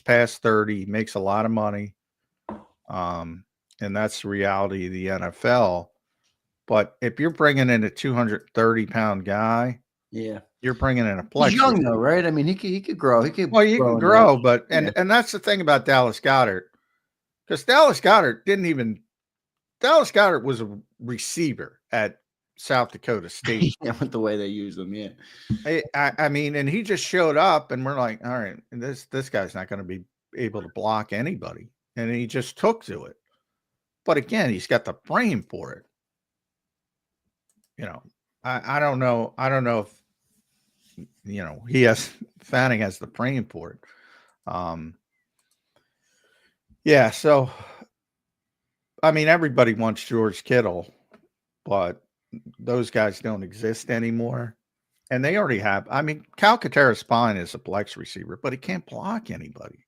past 30, he makes a lot of money. And that's the reality of the NFL. But if you're bringing in a 230-pound guy, you're bringing in a flex. He's young though, right? I mean, he could grow. He can grow, but and that's the thing about Dallas Goedert, because Dallas Goedert was a receiver at South Dakota State. With the way they use them, I mean, and he just showed up, and we're like, all right, this guy's not going to be able to block anybody, and he just took to it. But again, he's got the frame for it. I don't know. I don't know if Fanning has the frame for it. Yeah. So, I mean, everybody wants George Kittle, but those guys don't exist anymore, and they already have. I mean, Calcaterra's fine as a flex receiver, but he can't block anybody.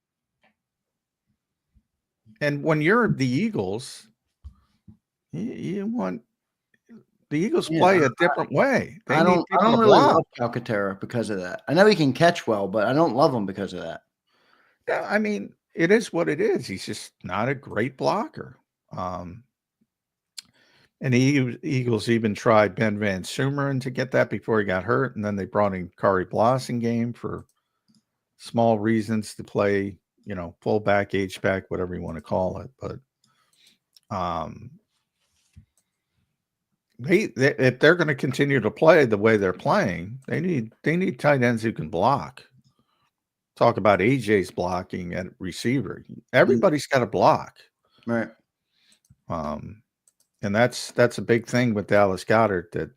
And when you're the Eagles, you want the Eagles play a different way. I don't really love Calcaterra because of that. I know he can catch well, but I don't love him because of that. Yeah, I mean, it is what it is. He's just not a great blocker. And the Eagles even tried Ben Van Sumeren to get that before he got hurt, and then they brought in Kari Blossingame for small reasons to play, fullback, H-back, whatever you want to call it. But if they're going to continue to play the way they're playing, they need tight ends who can block. Talk about AJ's blocking at receiver. Everybody's got to block, right? And that's a big thing with Dallas Goedert that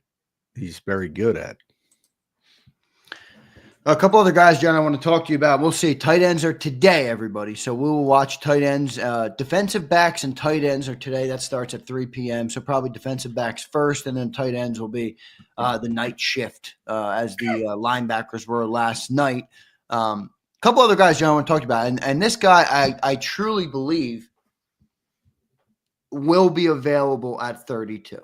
he's very good at. A couple other guys, John, I want to talk to you about. We'll see. Tight ends are today, everybody. So we will watch tight ends. Defensive backs and tight ends are today. That starts at 3 p.m. So probably defensive backs first, and then tight ends will be the night shift as the linebackers were last night. A couple other guys, John, I want to talk to you about. And this guy, I truly believe, will be available at 32.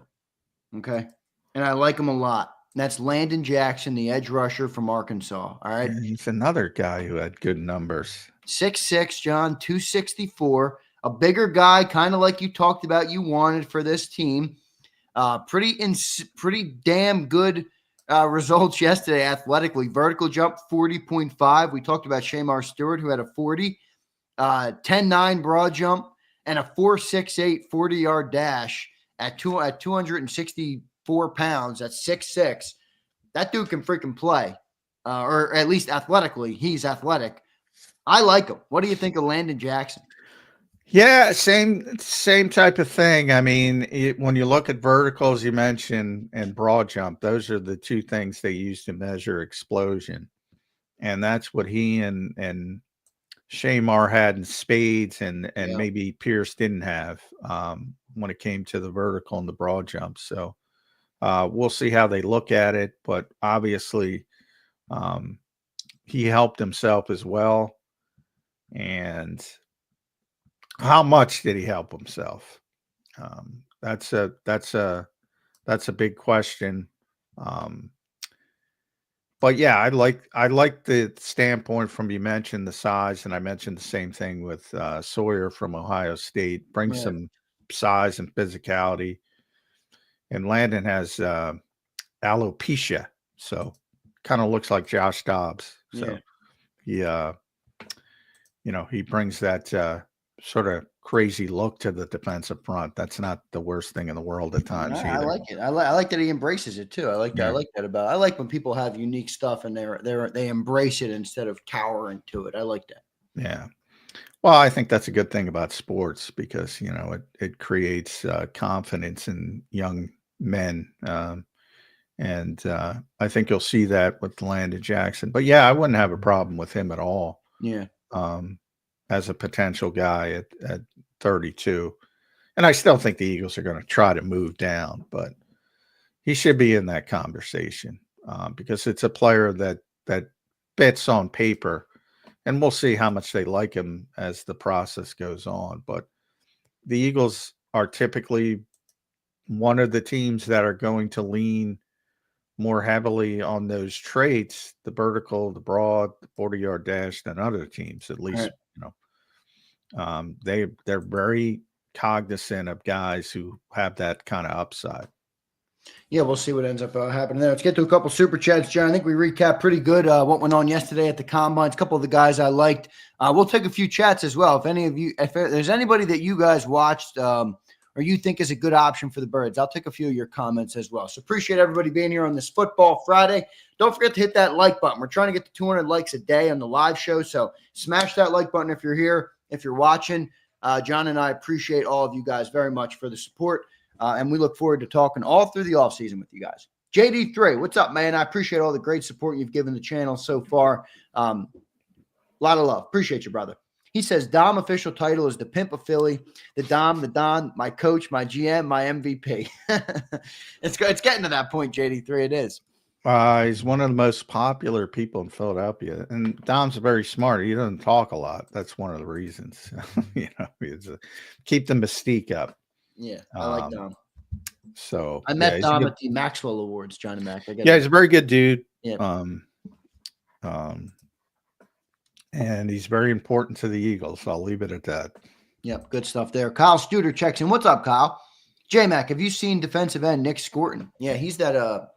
Okay? And I like him a lot. That's Landon Jackson, the edge rusher from Arkansas. All right. Yeah, he's another guy who had good numbers. 6'6", John, 264. A bigger guy, kind of like you talked about you wanted for this team. Pretty damn good results yesterday athletically. Vertical jump, 40.5. We talked about Shamar Stewart, who had a 40. 10.9 broad jump, and a 4.68 40-yard dash at 264 pounds. That's 6'6". That dude can freaking play, or at least athletically, he's athletic. I like him. What do you think of Landon Jackson? Yeah, same type of thing. I mean, when you look at verticals, you mentioned, and broad jump, those are the two things they use to measure explosion. And that's what he and Shamar had in spades, and maybe Pierce didn't have when it came to the vertical and the broad jump. So we'll see how they look at it. But obviously, he helped himself as well. And how much did he help himself? That's a big question. But yeah, I like the standpoint from you mentioned the size, and I mentioned the same thing with Sawyer from Ohio State. Brings Right. some size and physicality, and Landon has alopecia, so kind of looks like Josh Dobbs. So he he brings that sort of crazy look to the defensive front. That's not the worst thing in the world at times I either. like it. I like that he embraces it too. I like that. Yeah. I like that about. I like when people have unique stuff and they embrace it instead of cowering to it. I like that. Yeah. Well, I think that's a good thing about sports because it creates confidence in young men, and I think you'll see that with Landon Jackson. But yeah, I wouldn't have a problem with him at all. Yeah. As a potential guy at 32, and I still think the Eagles are going to try to move down, but he should be in that conversation because it's a player that fits on paper. And we'll see how much they like him as the process goes on. But the Eagles are typically one of the teams that are going to lean more heavily on those traits, the vertical, the broad, the 40-yard dash, than other teams. At least, they're very cognizant of guys who have that kind of upside. Yeah, we'll see what ends up happening there. Let's get to a couple super chats, John. I think we recapped pretty good what went on yesterday at the Combines. A couple of the guys I liked. We'll take a few chats as well. If there's anybody that you guys watched or you think is a good option for the Birds, I'll take a few of your comments as well. So appreciate everybody being here on this Football Friday. Don't forget to hit that like button. We're trying to get to 200 likes a day on the live show. So smash that like button if you're here, if you're watching. John and I appreciate all of you guys very much for the support. And we look forward to talking all through the offseason with you guys. JD3, what's up, man? I appreciate all the great support you've given the channel so far. A lot of love. Appreciate you, brother. He says, Dom official title is the Pimp of Philly. The Don, my coach, my GM, my MVP. It's getting to that point, JD3. It is. He's one of the most popular people in Philadelphia. And Dom's very smart. He doesn't talk a lot. That's one of the reasons. Keep the mystique up. Yeah, I like Dom. So I met Dom at the Maxwell Awards, Johnny Mac. He's a very good dude. Yeah. And he's very important to the Eagles. So I'll leave it at that. Yep, good stuff there. Kyle Studer checks in. What's up, Kyle? J-Mac, have you seen defensive end Nick Scorton? Yeah, he's that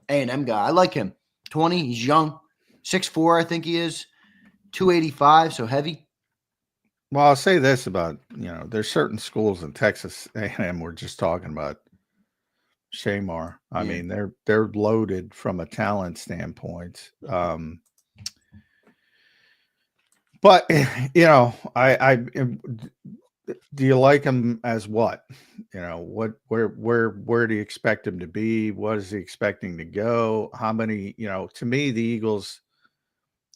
A&M guy. I like him. 20, he's young. 6'4", I think he is. 285, so heavy. Well, I'll say this about, there's certain schools in Texas A&M we're just talking about. Shamar. I mean, they're loaded from a talent standpoint. But I do you like him as what? Where do you expect him to be? What is he expecting to go? How many, to me, the Eagles,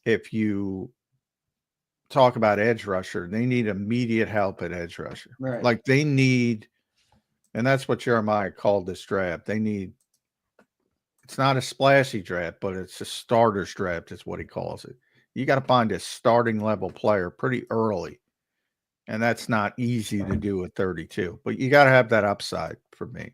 if you talk about edge rusher, they need immediate help at edge rusher. Right. Like they need, and that's what Jeremiah called this draft. They need, it's not a splashy draft, but it's a starter's draft is what he calls it. You got to find a starting level player pretty early. And that's not easy to do at 32, but you got to have that upside for me.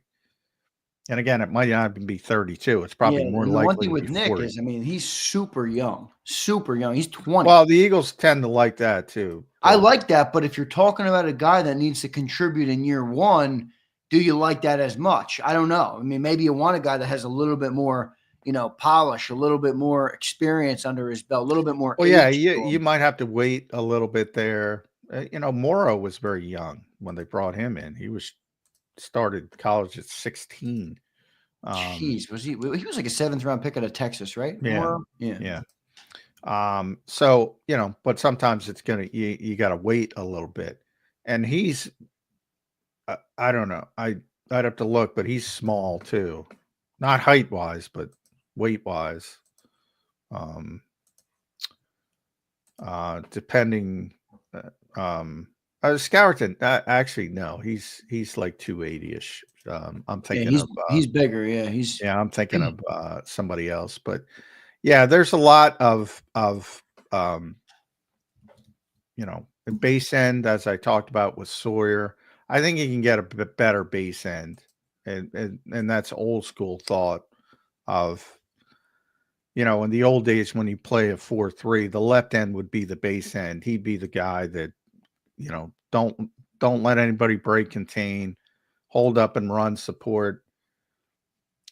And again, it might not even be 32. It's probably more likely. One thing with Nick 40. is, he's super young. Super young. He's 20. Well, the Eagles tend to like that too. I like that, but if you're talking about a guy that needs to contribute in year one, do you like that as much? I don't know. Maybe you want a guy that has a little bit more, polish, a little bit more experience under his belt, a little bit more. Well, yeah, you might have to wait a little bit there. Morrow was very young when they brought him in. He started college at 16. Jeez, was he was like a 7th round pick out of Texas, right? Yeah. Morrow? Yeah. So, but sometimes it's you got to wait a little bit. And he's, I don't know. I'd have to look, but he's small too. Not height wise, but weight wise. Depending, Scourton, actually, no, he's like 280-ish. I'm thinking he's bigger. Yeah. I'm thinking of somebody else, but yeah, there's a lot of base end, as I talked about with Sawyer. I think you can get a bit better base end, and that's old school thought of in the old days when you play a 4-3, the left end would be the base end. He'd be the guy that, don't let anybody break contain, hold up and run support.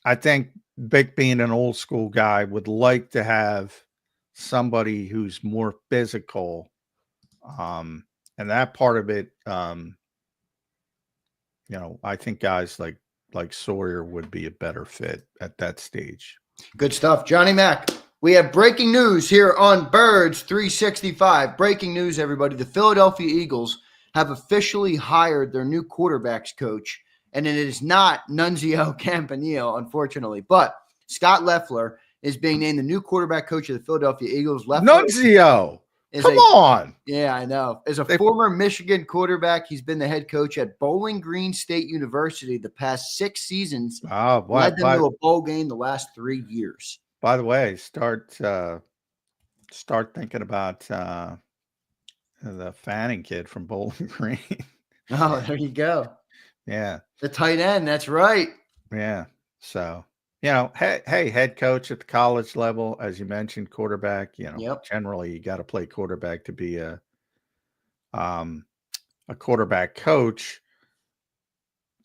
I think Vic, being an old school guy, would like to have somebody who's more physical. And that part of it, I think guys like Sawyer would be a better fit at that stage. Good stuff. Johnny Mac, we have breaking news here on Birds 365. Breaking news, everybody. The Philadelphia Eagles have officially hired their new quarterbacks coach, and it is not Nunzio Campanile, unfortunately, but Scott Loeffler is being named the new quarterback coach of the Philadelphia Eagles. Nunzio! Come on. Yeah, I know. As a former Michigan quarterback, he's been the head coach at Bowling Green State University the past 6 seasons. Led them to a bowl game the last 3 years. By the way, start thinking about the Fanning kid from Bowling Green. Oh, there you go. Yeah. The tight end. That's right. Yeah. So, hey, head coach at the college level, as you mentioned, quarterback, generally you got to play quarterback to be a quarterback coach.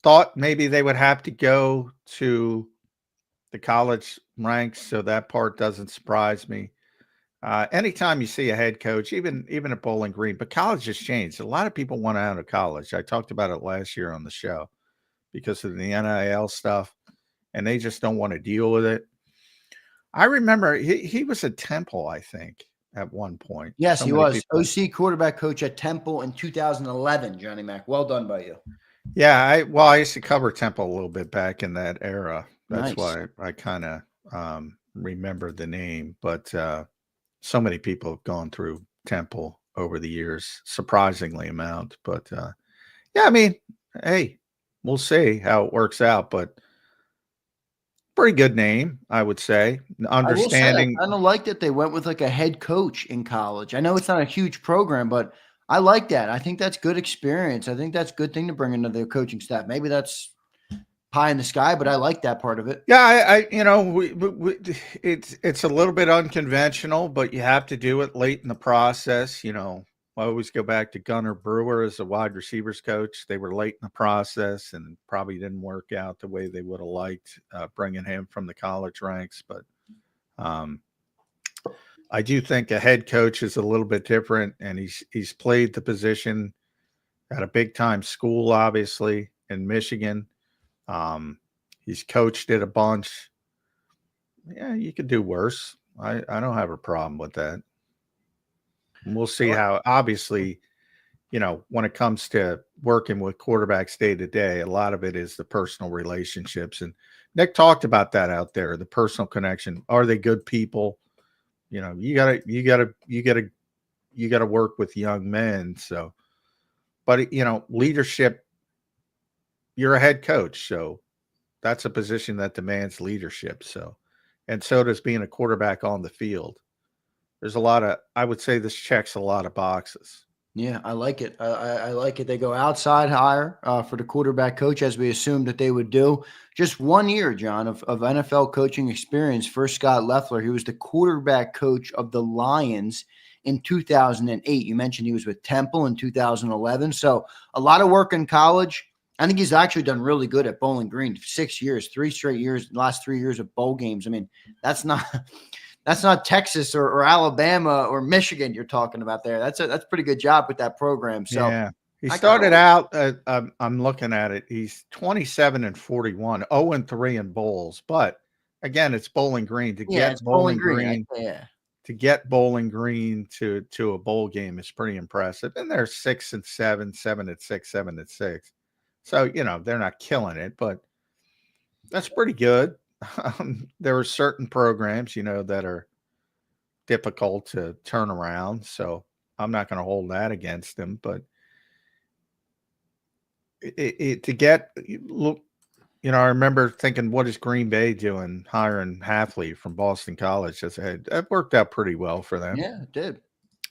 Thought maybe they would have to go to the college ranks, so that part doesn't surprise me. Anytime you see a head coach, even at Bowling Green, but college has changed. A lot of people want out of college. I talked about it last year on the show because of the NIL stuff, and they just don't want to deal with it. I remember he was at Temple, I think, at one point. Yes, he was. OC quarterback coach at Temple in 2011, Johnny Mac. Well done by you. Yeah, I used to cover Temple a little bit back in that era. That's why I kind of remember the name. But so many people have gone through Temple over the years, surprisingly amount. But yeah, I mean, hey, we'll see how it works out. But pretty good name, I would say. Understanding. I kind of like that they went with like a head coach in college. I know it's not a huge program, but I like that. I think that's good experience. I think that's a good thing to bring into their coaching staff. Maybe that's pie in the sky, but I like that part of it. Yeah, it's a little bit unconventional, but you have to do it late in the process. I always go back to Gunnar Brewer as a wide receivers coach. They were late in the process and probably didn't work out the way they would have liked, bringing him from the college ranks. But I do think a head coach is a little bit different, and he's played the position at a big time school, obviously in Michigan. He's coached it a bunch. Yeah, you could do worse. I don't have a problem with that. And we'll see how, obviously, when it comes to working with quarterbacks day to day, a lot of it is the personal relationships. And Nick talked about that out there, the personal connection. Are they good people? You gotta work with young men. So, but leadership, you're a head coach. So that's a position that demands leadership. So, and so does being a quarterback on the field. There's I would say this checks a lot of boxes. Yeah, I like it. I like it. They go outside hire for the quarterback coach, as we assumed that they would do. Just 1 year, John, of NFL coaching experience for Scott Loeffler. He was the quarterback coach of the Lions in 2008. You mentioned he was with Temple in 2011. So a lot of work in college. I think he's actually done really good at Bowling Green. 6 years, 3 straight years, last 3 years of bowl games. I mean, that's not Texas or Alabama or Michigan you're talking about there. That's a pretty good job with that program. So yeah, he started out. I'm looking at it. He's 27-41, 0-3 in bowls. But again, it's Bowling Green to get Bowling Green. To get Bowling Green to a bowl game is pretty impressive. And they're 6-7, 7-6, 7-6. So they're not killing it, but that's pretty good. There are certain programs, that are difficult to turn around. So I'm not going to hold that against them. But I remember thinking, what is Green Bay doing hiring Halfley from Boston College? That worked out pretty well for them. Yeah, it did.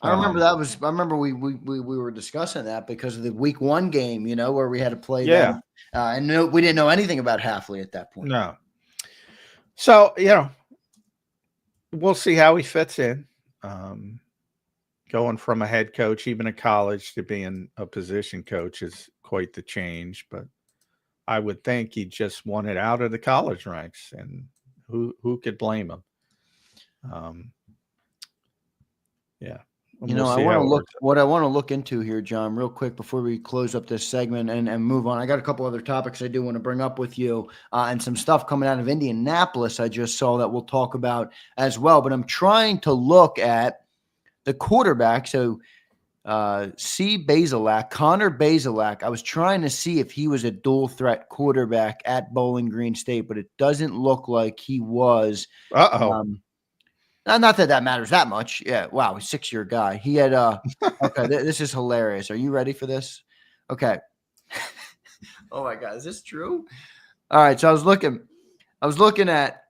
I remember I remember we were discussing that because of the week 1 game, where we had to play them. And we didn't know anything about Halfley at that point. No. So, we'll see how he fits in. Going from a head coach, even at college, to being a position coach is quite the change. But I would think he just wanted out of the college ranks, and who could blame him? Yeah. You know, I want to look what I want to look into here, John, real quick before we close up this segment and move on. I got a couple other topics I do want to bring up with you, and some stuff coming out of Indianapolis I just saw that we'll talk about as well. But I'm trying to look at the quarterback. So Connor Bazelak. I was trying to see if he was a dual threat quarterback at Bowling Green State, but it doesn't look like he was. Not that that matters that much. Yeah. Wow. He's a 6-year guy. He had, okay. This is hilarious. Are you ready for this? Okay. Oh my God. Is this true? All right. So I was looking at,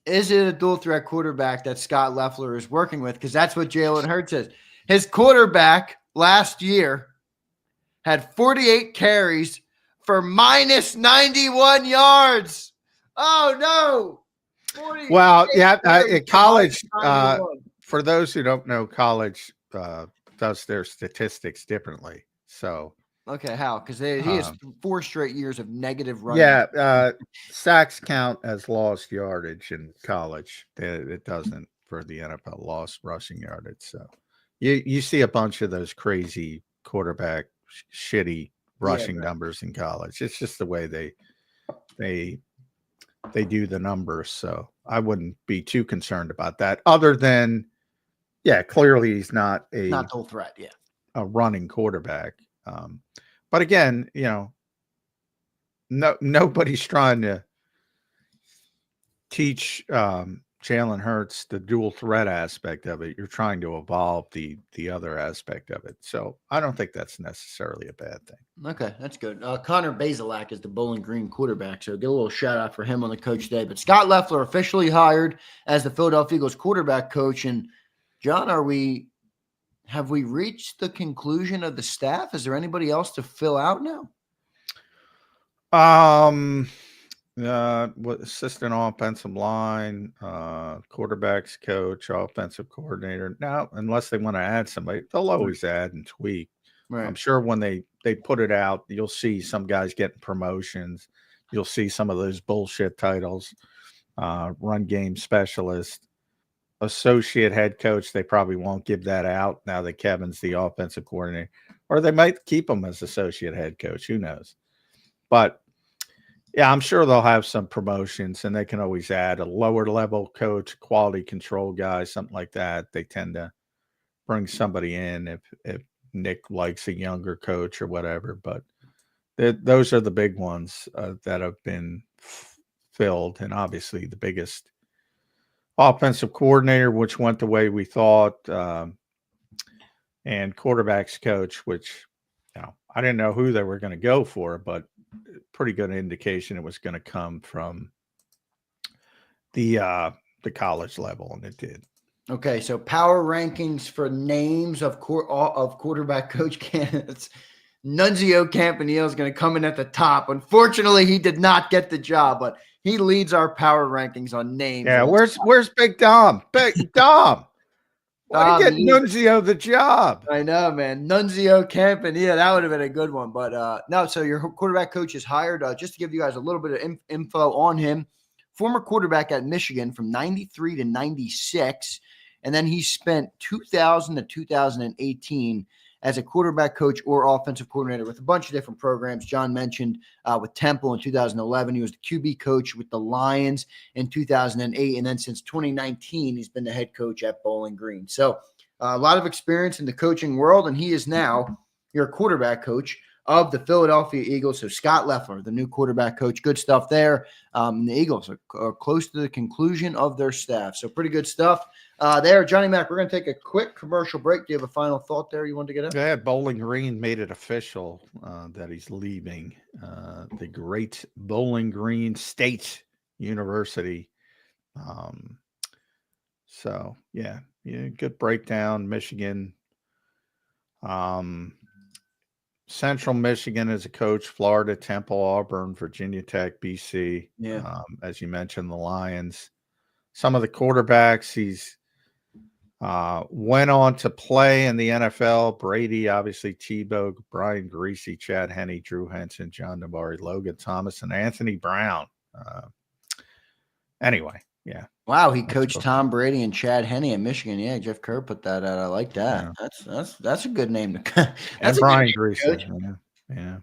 is it a dual threat quarterback that Scott Loeffler is working with? Because that's what Jalen Hurts says. His quarterback last year had 48 carries for minus 91 yards. Oh no. Well, yeah, at college, for those who don't know, college does their statistics differently. So, okay, how? Because he has 4 straight years of negative running. Yeah, sacks count as lost yardage in college. It doesn't for the NFL, lost rushing yardage. So, you see a bunch of those crazy quarterback shitty rushing numbers in college. It's just the way they do the numbers. So I wouldn't be too concerned about that, other than, clearly he's not dual threat. Yeah. A running quarterback. But again, nobody's trying to teach Jalen Hurts the dual threat aspect of it. You're trying to evolve the other aspect of it. So I don't think that's necessarily a bad thing. Okay, that's good. Connor Bazelak is the Bowling Green quarterback, so get a little shout out for him on the coach day. But Scott Loeffler officially hired as the Philadelphia Eagles quarterback coach. And John, have we reached the conclusion of the staff? Is there anybody else to fill out now? Assistant offensive line, quarterbacks coach, offensive coordinator. Now, unless they want to add somebody, they'll always add and tweak. Right. I'm sure when they put it out, you'll see some guys getting promotions. You'll see some of those bullshit titles, run game specialist, associate head coach. They probably won't give that out now that Kevin's the offensive coordinator, or they might keep him as associate head coach. Who knows? But yeah, I'm sure they'll have some promotions, and they can always add a lower level coach, quality control guy, something like that. They tend to bring somebody in if Nick likes a younger coach or whatever. But those are the big ones that have been filled. And obviously the biggest offensive coordinator, which went the way we thought, and quarterbacks coach, which I didn't know who they were going to go for, but pretty good indication it was going to come from the college level, and it did. Okay, so power rankings for names of quarterback coach candidates. Nunzio Campanile is going to come in at the top. Unfortunately, he did not get the job, but he leads our power rankings on names. Yeah, where's Big Dom? Big Dom. Why did you get Nunzio the job? I know, man. Nunzio Campanile, that would have been a good one. But no, so your quarterback coach is hired. Just to give you guys a little bit of info on him, former quarterback at Michigan from 93 to 96. And then he spent 2000 to 2018 as a quarterback coach or offensive coordinator with a bunch of different programs. John mentioned with Temple in 2011. He was the QB coach with the Lions in 2008. And then since 2019, he's been the head coach at Bowling Green. So a lot of experience in the coaching world, and he is now your quarterback coach of the Philadelphia Eagles. So Scott Loeffler, the new quarterback coach. Good stuff there. The Eagles are close to the conclusion of their staff. So pretty good stuff there. Johnny Mac, we're going to take a quick commercial break. Do you have a final thought there you want to get out? Yeah, Bowling Green made it official that he's leaving the great Bowling Green State University. So, yeah, good breakdown. Michigan. Central Michigan as a coach, Florida, Temple, Auburn, Virginia Tech, BC. Yeah. As you mentioned, the Lions. some of the quarterbacks he's went on to play in the NFL. Brady, obviously, Tebow, Brian Greasy, Chad Henne, Drew Henson, John Nabari, Logan Thomas, and Anthony Brown. Anyway, yeah. Wow, he coached Tom Brady and Chad Henne at Michigan. Yeah, Jeff Kerr put that out. I like that. Yeah. That's a good name to. And Brian Greasy. Yeah.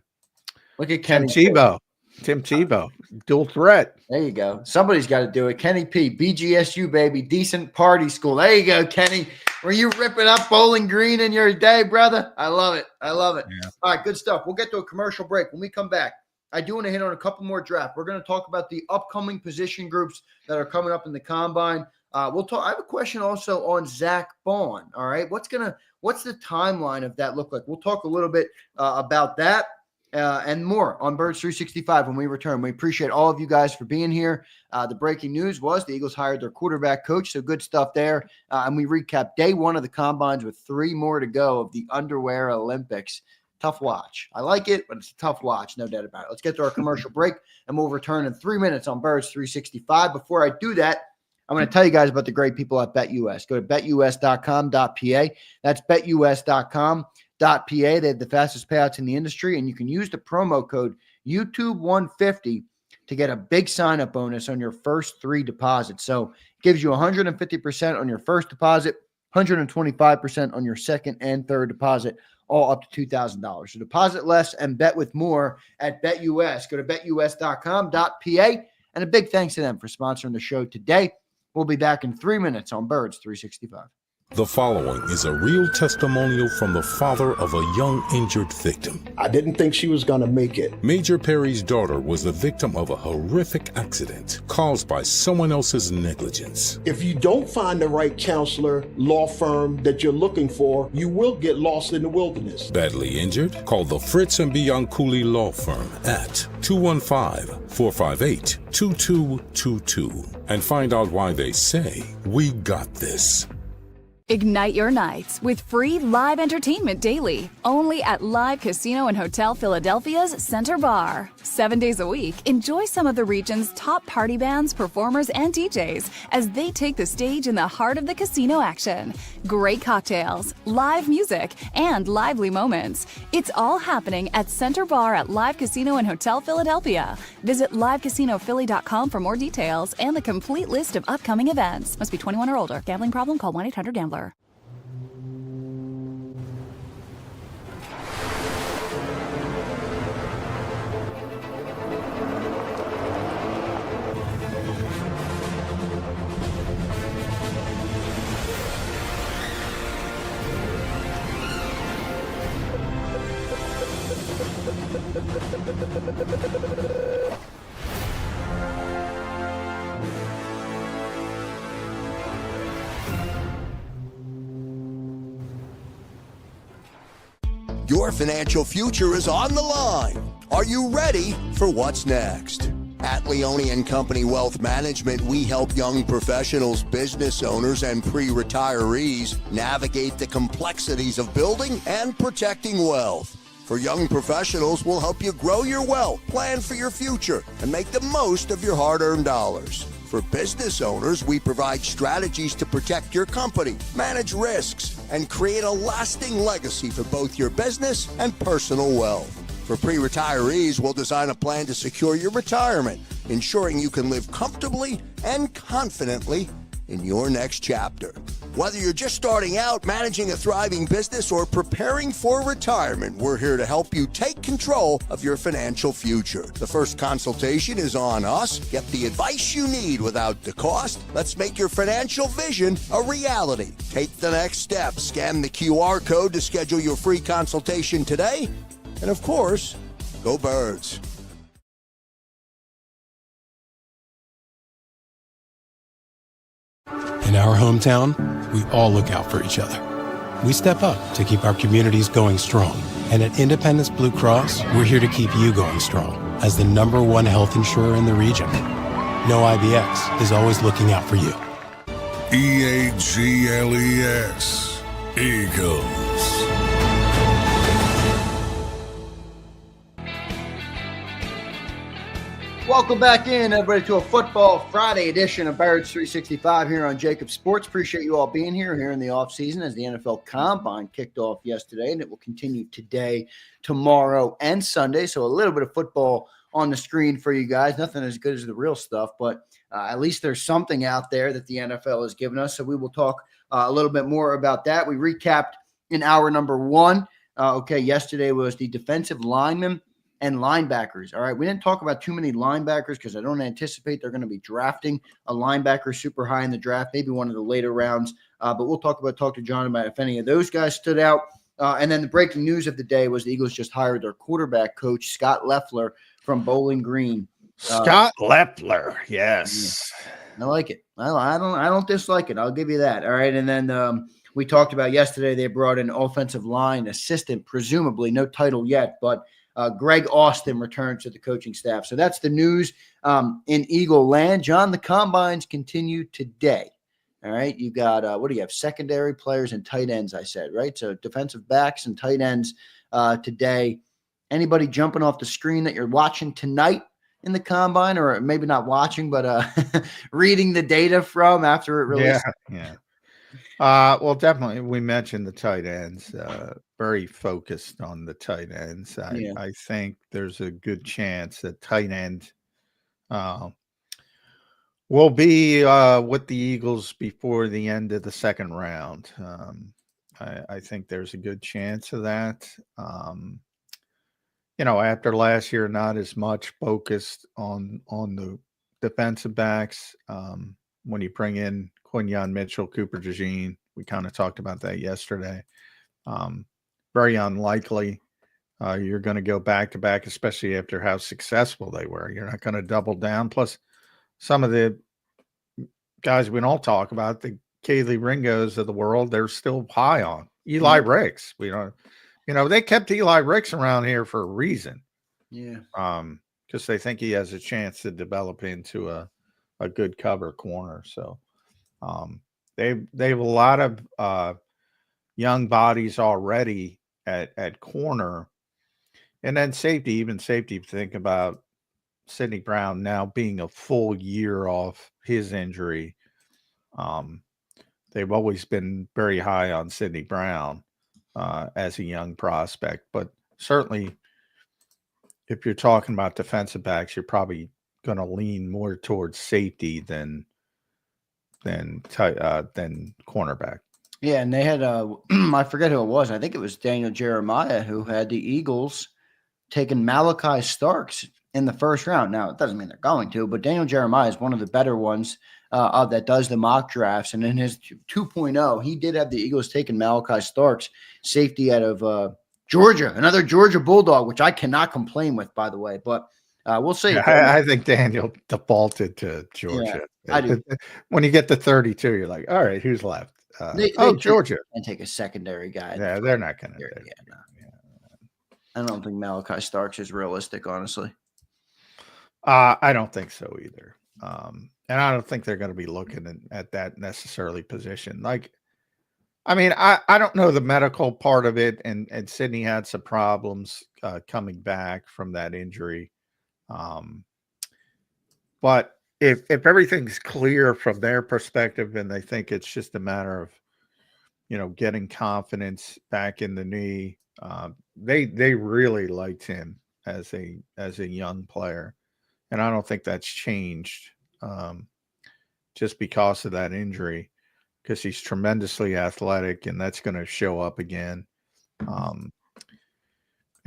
Look at Kenny Tebow. Tim Tebow, dual threat. There you go. Somebody's got to do it. Kenny P, BGSU, baby. Decent party school. There you go, Kenny. Were you ripping up Bowling Green in your day, brother? I love it. I love it. Yeah. All right, good stuff. We'll get to a commercial break. When we come back, I do want to hit on a couple more drafts. We're going to talk about the upcoming position groups that are coming up in the combine. We'll talk. I have a question also on Zack Baun. All right, what's the timeline of that look like? We'll talk a little bit about that. And more on Birds 365 when we return. We appreciate all of you guys for being here. The breaking news was the Eagles hired their quarterback coach, so good stuff there. And we recap day one of the combines with 3 more to go of the Underwear Olympics. Tough watch. I like it, but it's a tough watch, no doubt about it. Let's get to our commercial break, and we'll return in 3 minutes on Birds 365. Before I do that, I'm going to tell you guys about the great people at BetUS. Go to betus.com.pa. That's betus.com.pa. They have the fastest payouts in the industry, and you can use the promo code YouTube150 to get a big sign-up bonus on your first 3 deposits. So it gives you 150% on your first deposit, 125% on your second and third deposit, all up to $2,000. So deposit less and bet with more at BetUS. Go to betus.com.pa, and a big thanks to them for sponsoring the show today. We'll be back in 3 minutes on Birds 365. The following is a real testimonial from the father of a young injured victim. I didn't think she was going to make it. Major Perry's daughter was the victim of a horrific accident caused by someone else's negligence. If you don't find the right counselor, law firm that you're looking for, you will get lost in the wilderness. Badly injured? Call the Fritz and Bianculli Law Firm at 215-458-2222 and find out why they say, "We got this." Ignite your nights with free live entertainment daily, only at Live Casino and Hotel Philadelphia's Center Bar. 7 days a week, enjoy some of the region's top party bands, performers, and DJs as they take the stage in the heart of the casino action. Great cocktails, live music, and lively moments. It's all happening at Center Bar at Live Casino and Hotel Philadelphia. Visit livecasinophilly.com for more details and the complete list of upcoming events. Must be 21 or older. Gambling problem? Call 1-800-GAMBLER. Your financial future is on the line. Are you ready for what's next? At Leone & Company Wealth Management, we help young professionals, business owners, and pre-retirees navigate the complexities of building and protecting wealth. For young professionals, we'll help you grow your wealth, plan for your future, and make the most of your hard-earned dollars. For business owners, we provide strategies to protect your company, manage risks, and create a lasting legacy for both your business and personal wealth. For pre-retirees, we'll design a plan to secure your retirement, ensuring you can live comfortably and confidently in your next chapter. Whether you're just starting out, managing a thriving business, or preparing for retirement, we're here to help you take control of your financial future. The first consultation is on us. Get the advice you need without the cost. Let's make your financial vision a reality. Take the next step. Scan the QR code to schedule your free consultation today. And of course, go Birds. In our hometown, we all look out for each other. We step up to keep our communities going strong. And at Independence Blue Cross, we're here to keep you going strong as the #1 health insurer in the region. No IBX is always looking out for you. EAGLES, Eagles. Welcome back in, everybody, to a Football Friday edition of Barrett's 365 here on JAKIB Sports. Appreciate you all being here in the offseason as the NFL Combine kicked off yesterday, and it will continue today, tomorrow, and Sunday. So a little bit of football on the screen for you guys. Nothing as good as the real stuff, but at least there's something out there that the NFL has given us. So we will talk a little bit more about that. We recapped in hour number one. Yesterday was the defensive linemen and linebackers. All right, we didn't talk about too many linebackers because I don't anticipate they're going to be drafting a linebacker super high in the draft, maybe one of the later rounds. But we'll talk to John about if any of those guys stood out. And then the breaking news of the day was the Eagles just hired their quarterback coach, Scott Loeffler from Bowling Green. Scott Loeffler, yes. I like it. I don't dislike it. I'll give you that. All right, and then we talked about yesterday they brought in offensive line assistant, presumably no title yet, but Greg Austin returns to the coaching staff. So that's the news in Eagle land. John, the combines continue today. All right. You got, what do you have? Secondary players and tight ends, I said, right? So defensive backs and tight ends today. Anybody jumping off the screen that you're watching tonight in the combine, or maybe not watching, but reading the data from after it released? Yeah. Well, definitely, we mentioned the tight ends. Very focused on the tight ends. I think there's a good chance that tight end will be with the Eagles before the end of the second round. I think there's a good chance of that. After last year, not as much focused on the defensive backs. When you bring in Quinyon Mitchell, Cooper DeJean, we kind of talked about that yesterday. Very unlikely you're going to go back to back, especially after how successful they were. You're not going to double down. Plus, some of the guys we don't talk about, the Kaylee Ringos of the world, they're still high on. Eli Ricks. They kept Eli Ricks around here for a reason. Yeah. Because they think he has a chance to develop into a good cover corner. So they have a lot of young bodies already at corner. And then safety, think about Sidney Brown now being a full year off his injury. They've always been very high on Sidney Brown as a young prospect. But certainly, if you're talking about defensive backs, you're probably going to lean more towards safety than cornerback. Yeah, and they had I forget who it was. I think it was Daniel Jeremiah who had the Eagles taking Malachi Starks in the first round. Now, it doesn't mean they're going to, but Daniel Jeremiah is one of the better ones that does the mock drafts. And in his 2.0, he did have the Eagles taking Malachi Starks, safety out of Georgia, another Georgia Bulldog, which I cannot complain with, by the way. But we'll see. Yeah, I think Daniel defaulted to Georgia. Yeah, I do. When you get to 32, you're like, all right, who's left? Georgia. And take a secondary guy. Yeah, they're not going to. I don't think Malachi Starks is realistic, honestly. I don't think so either. And I don't think they're going to be looking at that necessarily position. I don't know the medical part of it, and Sidney had some problems coming back from that injury. But if everything's clear from their perspective and they think it's just a matter of, getting confidence back in the knee, they really liked him as a young player. And I don't think that's changed just because of that injury, because he's tremendously athletic and that's going to show up again.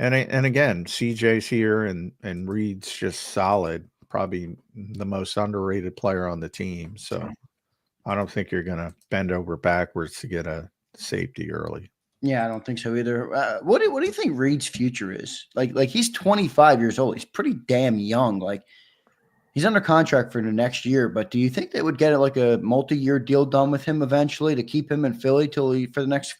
And again, CJ's here and Reed's just solid, probably the most underrated player on the team. So I don't think you're going to bend over backwards to get a safety early. Yeah, I don't think so either. What do you think Reed's future is? Like he's 25 years old. He's pretty damn young. He's under contract for the next year, but do you think they would get like a multi-year deal done with him eventually to keep him in Philly for the next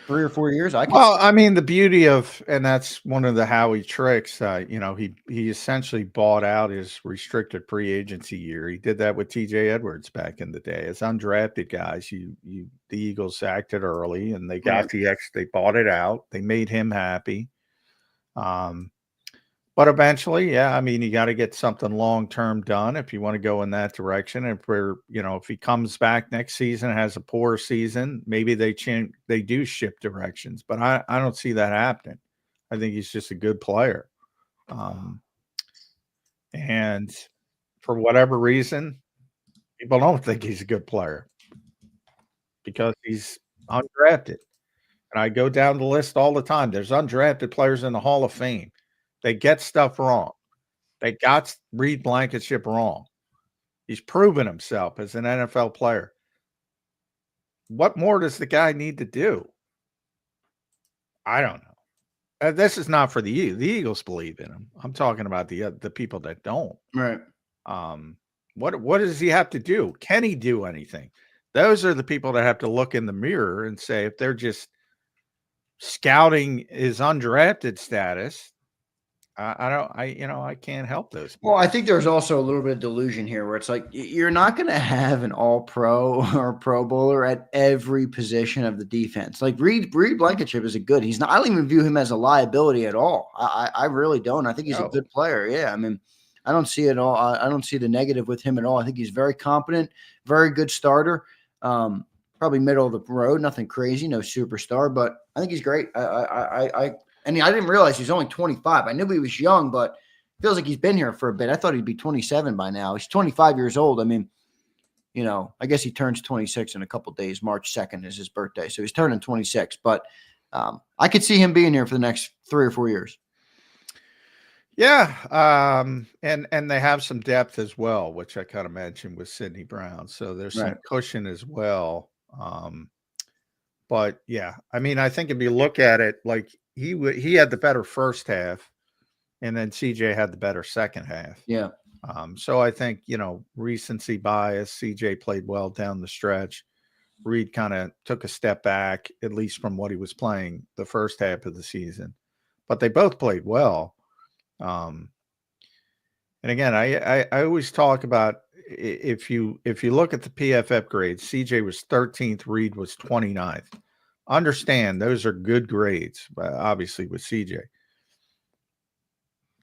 3 or 4 years? The beauty of, and that's one of the Howie tricks, he essentially bought out his restricted free agency year. He did that with TJ Edwards back in the day. As undrafted guys, the Eagles acted early and they got they bought it out. They made him happy. But But eventually, yeah, I mean, you got to get something long-term done if you want to go in that direction. If if he comes back next season, has a poor season, maybe they do shift directions. But I don't see that happening. I think he's just a good player. And for whatever reason, people don't think he's a good player because he's undrafted. And I go down the list all the time. There's undrafted players in the Hall of Fame. They get stuff wrong. They got Reed Blankenship wrong. He's proven himself as an NFL player. What more does the guy need to do? I don't know. This is not for the Eagles. The Eagles believe in him. I'm talking about the people that don't. Right. What does he have to do? Can he do anything? Those are the people that have to look in the mirror and say, if they're just scouting his undrafted status, I can't help those people. Well, I think there's also a little bit of delusion here where it's like you're not going to have an all-pro or pro bowler at every position of the defense. Like Reed Blankenship is I don't even view him as a liability at all. I really don't. I think he's a good player. Yeah. I mean, I don't see it all. I don't see the negative with him at all. I think he's very competent, very good starter. Probably middle of the road, nothing crazy, no superstar, but I think he's great. I didn't realize he's only 25. I knew he was young, but it feels like he's been here for a bit. I thought he'd be 27 by now. He's 25 years old. I mean, I guess he turns 26 in a couple of days. March 2nd is his birthday. So he's turning 26, but I could see him being here for the next 3 or 4 years. Yeah. And they have some depth as well, which I kind of mentioned with Sidney Brown. So there's some cushion as well. But yeah, I mean, I think if you look at it, like he had the better first half, and then CJ had the better second half. Yeah. So I think, recency bias, CJ played well down the stretch. Reed kind of took a step back, at least from what he was playing the first half of the season, but they both played well. And again, I always talk about, if you look at the PFF grades, CJ was 13th, Reed was 29th. Understand those are good grades, obviously with CJ.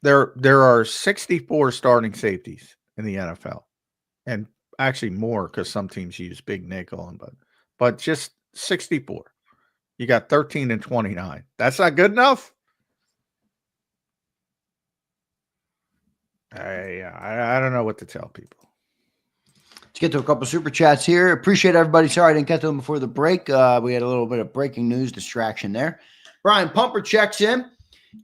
There are 64 starting safeties in the NFL, and actually more because some teams use big nickel, but just 64. You got 13 and 29. That's not good enough. I don't know what to tell people. Let's get to a couple of super chats here. Appreciate everybody. Sorry I didn't get to them before the break. We had a little bit of breaking news distraction there. Brian Pumper checks in.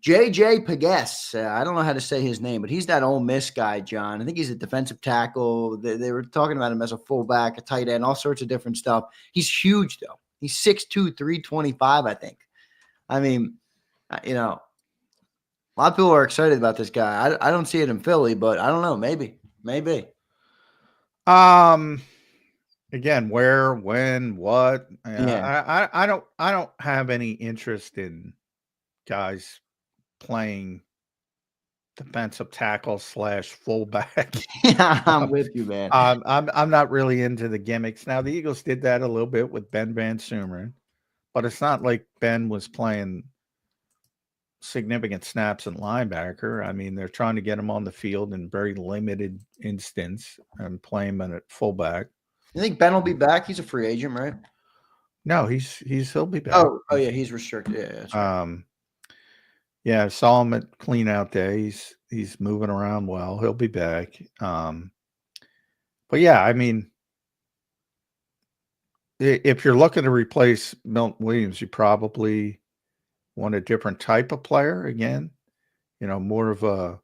JJ Pegues. I don't know how to say his name, but he's that Ole Miss guy, John. I think he's a defensive tackle. They were talking about him as a fullback, a tight end, all sorts of different stuff. He's huge, though. He's 6'2", 325, I think. I mean, a lot of people are excited about this guy. I don't see it in Philly, but I don't know. Maybe. Again, where, when, what? I don't have any interest in guys playing defensive tackle / fullback. Yeah, I'm with you, man. I'm not really into the gimmicks. Now, the Eagles did that a little bit with Ben Van Sumeren, but it's not like Ben was playing significant snaps in linebacker. I mean, they're trying to get him on the field in very limited instance and play him at fullback. You think Ben will be back? He's a free agent, right? No, he'll be back. Oh yeah, he's restricted. Yeah, that's right. Yeah, saw him at clean out day. He's moving around well. He'll be back. But yeah, I mean, if you're looking to replace Milton Williams, you probably want a different type of player again. More of a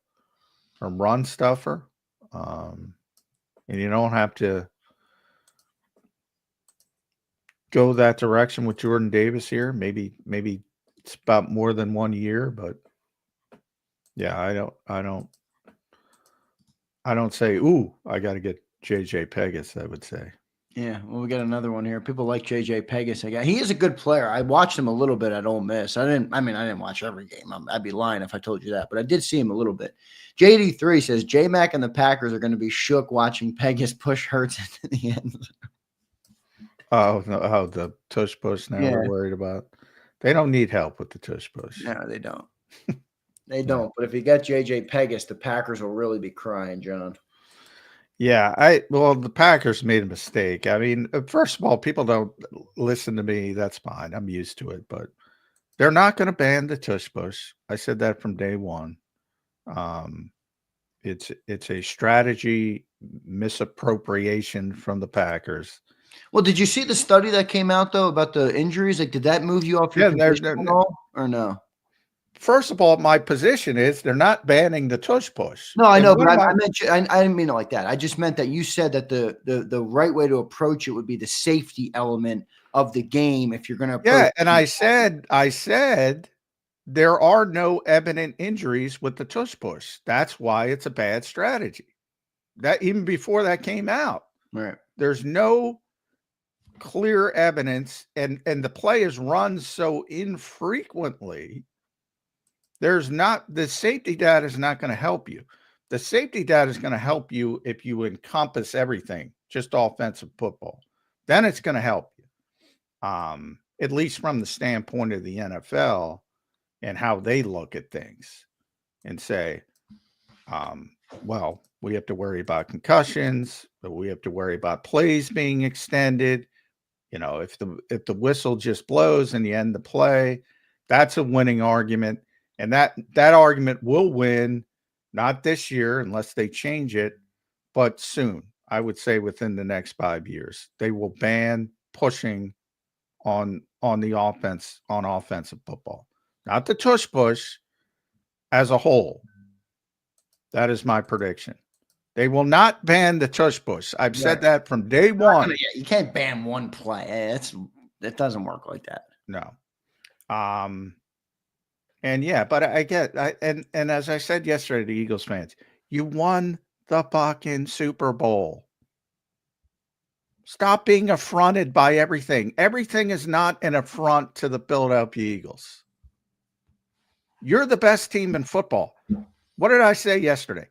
run stuffer. And you don't have to go that direction with Jordan Davis here. Maybe it's about more than 1 year, but yeah, I don't say, ooh, I got to get JJ Pegues, I would say. Yeah, well, we got another one here. People like JJ Pegues. He is a good player. I watched him a little bit at Ole Miss. I didn't watch every game. I'd be lying if I told you that, but I did see him a little bit. JD3 says J-Mac and the Packers are going to be shook watching Pegues push Hurts into the end zone. Oh, no, the tush push now we're worried about. They don't need help with the tush push. No, they don't. They don't. But if you get J.J. Pegas, the Packers will really be crying, John. Yeah, well, the Packers made a mistake. I mean, first of all, people don't listen to me. That's fine. I'm used to it. But they're not going to ban the tush push. I said that from day one. It's a strategy misappropriation from the Packers. Well, did you see the study that came out, though, about the injuries? Like, did that move you off your position at all, or no? First of all, my position is they're not banning the tush push. No, I know, but I meant I didn't mean it like that. I just meant that you said that the right way to approach it would be the safety element of the game if you're going to. Yeah, and I said there are no evident injuries with the tush push. That's why it's a bad strategy. That even before that came out, right? There's no clear evidence, and the play is run so infrequently. There's not, the safety data is not going to help you. The safety data is going to help you if you encompass everything, just offensive football. Then it's going to help you, at least from the standpoint of the NFL and how they look at things and say, well, we have to worry about concussions, but we have to worry about plays being extended. You know, if the whistle just blows and you end the play, that's a winning argument. And that argument will win, not this year unless they change it, but soon. I would say within the next 5 years, they will ban pushing on the offense, on offensive football, not the tush push as a whole. That is my prediction. They will not ban the tush push. I've said that from day one. You can't ban one play. It doesn't work like that. No. And yeah, but I get, and as I said yesterday to Eagles fans, you won the fucking Super Bowl. Stop being affronted by everything. Everything is not an affront to the Philadelphia Eagles. You're the best team in football. What did I say yesterday?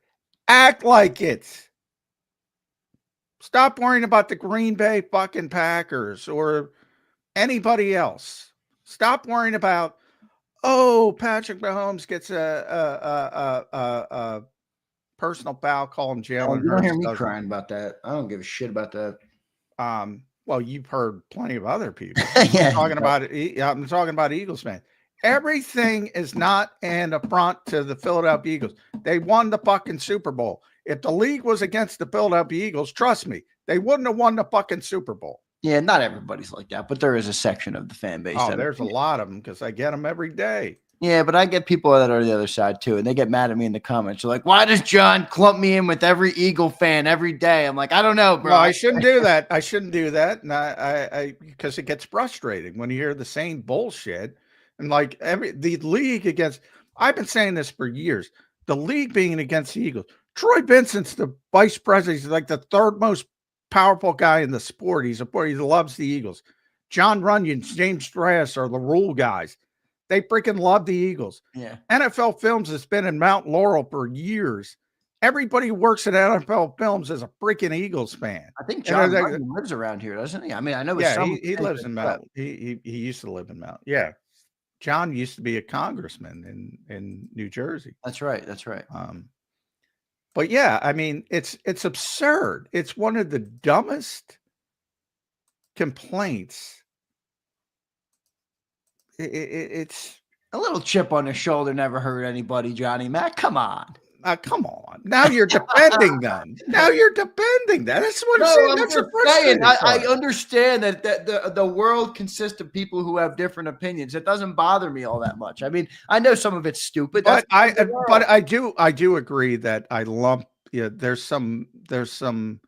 Act like it. Stop worrying about the Green Bay fucking Packers or anybody else. Stop worrying about, oh, Patrick Mahomes gets a personal foul call in jail. You don't hear me crying about that. I don't give a shit about that. Well, you've heard plenty of other people. Yeah, I'm talking about Eagles fans. Everything is not an affront to the Philadelphia Eagles. They won the fucking Super Bowl. If the league was against the Philadelphia Eagles, trust me, they wouldn't have won the fucking Super Bowl. Yeah, not everybody's like that, but there is a section of the fan base. Oh, there's a lot of them because I get them every day. Yeah, but I get people that are the other side too, and they get mad at me in the comments. They're like, why does John clump me in with every Eagle fan every day? I'm like, I don't know, bro. No, I shouldn't do that. I shouldn't do that. And I because it gets frustrating when you hear the same bullshit. And like the league against, I've been saying this for years, the league being against the Eagles. Troy Vincent's the vice president. He's like the third most powerful guy in the sport. He loves the Eagles. John Runyon, James Strauss are the rule guys. They freaking love the Eagles. Yeah. NFL Films has been in Mount Laurel for years. Everybody who works at NFL Films is a freaking Eagles fan. I think John Runyon lives around here, doesn't he? I mean, I know. Yeah, he lives in Mount. He used to live in Mount. Yeah. John used to be a congressman in New Jersey. That's right. That's right. But yeah, I mean, it's absurd. It's one of the dumbest complaints. It's a little chip on the shoulder never hurt anybody, Johnny Mac. Come on. Come on. Now you're defending them. Now you're defending that. That's what I'm saying. That's a frustrating part. I understand that the world consists of people who have different opinions. It doesn't bother me all that much. I mean, I know some of it's stupid. But I do agree that I lump, there's some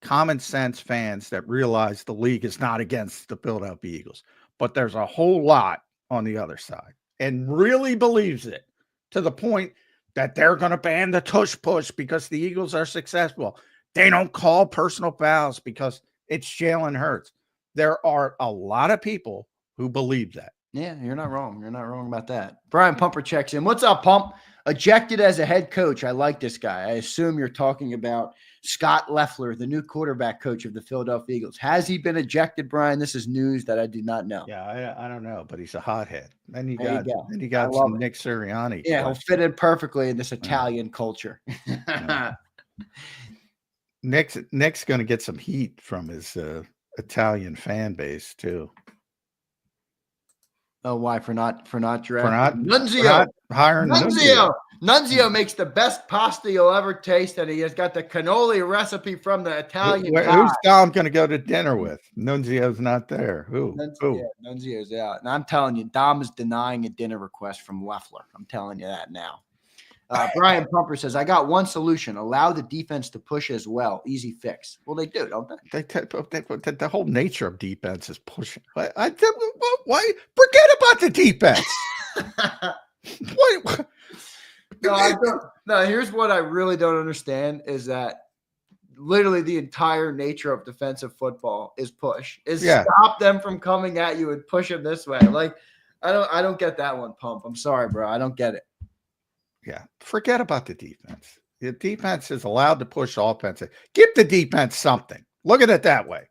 common sense fans that realize the league is not against the Philadelphia Eagles, but there's a whole lot on the other side and really believes it to the point that they're going to ban the tush push because the Eagles are successful. They don't call personal fouls because it's Jalen Hurts. There are a lot of people who believe that. Yeah, you're not wrong. You're not wrong about that. Brian Pumper checks in. What's up, Pump? Ejected as a head coach. I like this guy. I assume you're talking about Scott Loeffler, the new quarterback coach of the Philadelphia Eagles. Has he been ejected, Brian? This is news that I did not know. Yeah, I don't know, but he's a hothead. Then you There got some Nick Sirianni. Yeah, he'll fit in perfectly in this Italian culture. Nick's going to get some heat from his Italian fan base too. Oh, why? For not For drafting not hiring Nunzio. Nunzio makes the best pasta you'll ever taste, and he has got the cannoli recipe from the Italian guy. Who's Dom going to go to dinner with? Nunzio's not there. Who? Nunzio's out. And I'm telling you, Dom is denying a dinner request from Loeffler. I'm telling you that now. Brian Pumper says, I got one solution. Allow the defense to push as well. Easy fix. Well, they do, don't they? The whole nature of defense is pushing. Why? Forget about the defense. What? No, I don't. No, here's what I really don't understand is that literally the entire nature of defensive football is push. Stop them from coming at you and push them this way. Like, I don't get that one, Pump. I'm sorry, bro. I don't get it. Yeah, forget about the defense. The defense is allowed to push offense. Give the defense something. Look at it that way.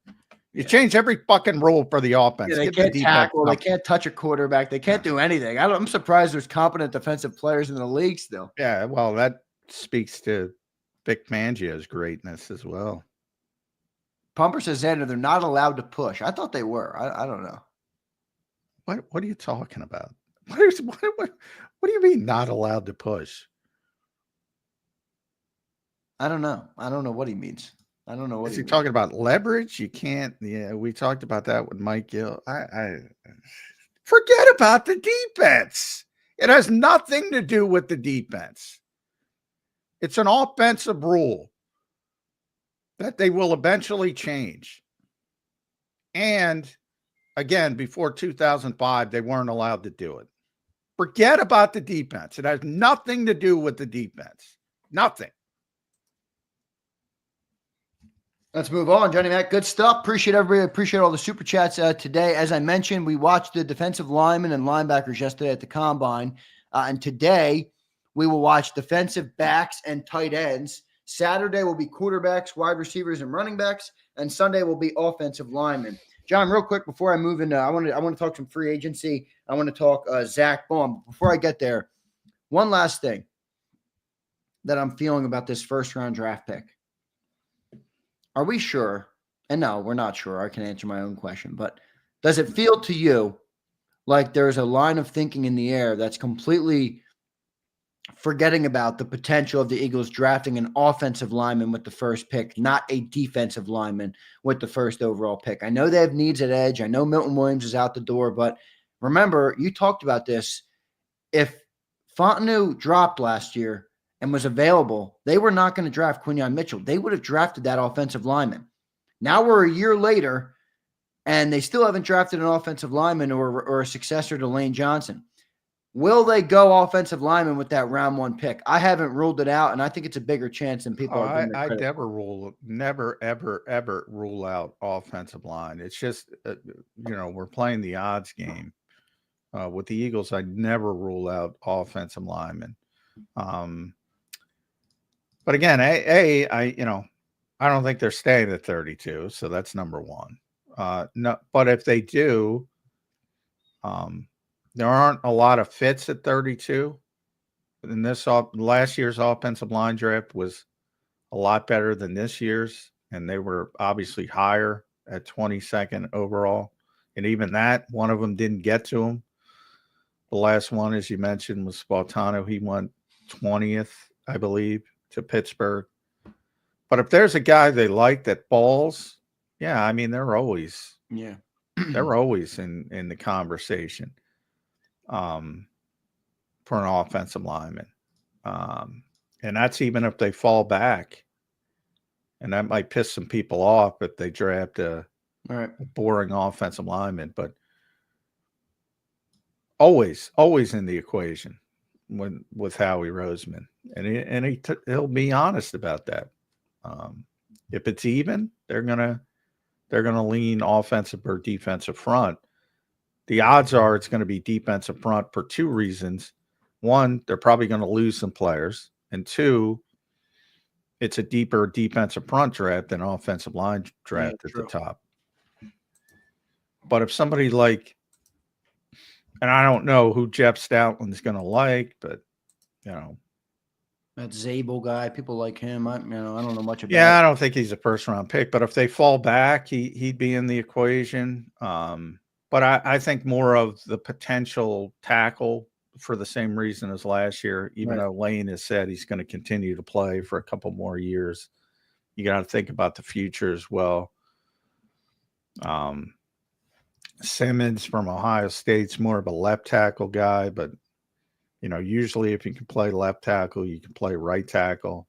You change every fucking rule for the offense. Yeah, they can't tackle. They can't touch a quarterback. They can't do anything. I'm surprised there's competent defensive players in the league still. Yeah, well, that speaks to Vic Fangio's greatness as well. Pumper says, Zander, they're not allowed to push. I thought they were. I don't know. What are you talking about? What do you mean not allowed to push? I don't know. I don't know what he means. I don't know what is he talking about. Leverage? You can't. Yeah, we talked about that with Mike Gill. I forget about the defense. It has nothing to do with the defense. It's an offensive rule that they will eventually change. And again, before 2005, they weren't allowed to do it. Forget about the defense. It has nothing to do with the defense. Nothing. Let's move on, Johnny Mac. Good stuff. Appreciate everybody. Appreciate all the super chats today. As I mentioned, we watched the defensive linemen and linebackers yesterday at the Combine. And today we will watch defensive backs and tight ends. Saturday will be quarterbacks, wide receivers, and running backs. And Sunday will be offensive linemen. John, real quick, before I move into, I want to talk some free agency. I want to talk Zack Baun. Before I get there, one last thing that I'm feeling about this first-round draft pick. Are we sure? And no, we're not sure. I can answer my own question. But does it feel to you like there's a line of thinking in the air that's completely forgetting about the potential of the Eagles drafting an offensive lineman with the first pick, not a defensive lineman with the first overall pick? I know they have needs at edge. I know Milton Williams is out the door, but remember, you talked about this. If Fontenot dropped last year and was available, they were not going to draft Quinyon Mitchell. They would have drafted that offensive lineman. Now we're a year later, and they still haven't drafted an offensive lineman or a successor to Lane Johnson. Will they go offensive lineman with that round one pick? I haven't ruled it out, and I think it's a bigger chance than people are giving it credit. I never, ever rule out offensive line. It's just, we're playing the odds game. With the Eagles, I never rule out offensive linemen. But again, I don't think they're staying at 32, so that's number one. No, but if they do, there aren't a lot of fits at 32. And last year's offensive line draft was a lot better than this year's, and they were obviously higher at 22nd overall. And even that, one of them didn't get to him. The last one, as you mentioned, was Spartano. He went 20th, I believe, to Pittsburgh. But if there's a guy they like that balls, yeah, I mean, they're always in the conversation for an offensive lineman. And that's even if they fall back. And that might piss some people off if they draft a boring offensive lineman. But always in the equation with Howie Roseman. And he'll be honest about that. If it's even, they're gonna lean offensive or defensive front. the odds are it's going to be defensive front for two reasons. One, they're probably going to lose some players. And two, it's a deeper defensive front draft than offensive line draft at the top. But if somebody like, and I don't know who Jeff Stoutland's going to like, but, you know. That Zabel guy, people like him. I don't know much about Yeah, I don't think he's a first-round pick. But if they fall back, he'd be in the equation. But I think more of the potential tackle for the same reason as last year, even though Lane has said he's going to continue to play for a couple more years. You got to think about the future as well. Simmons from Ohio State's more of a left tackle guy, but, you know, usually if you can play left tackle, you can play right tackle.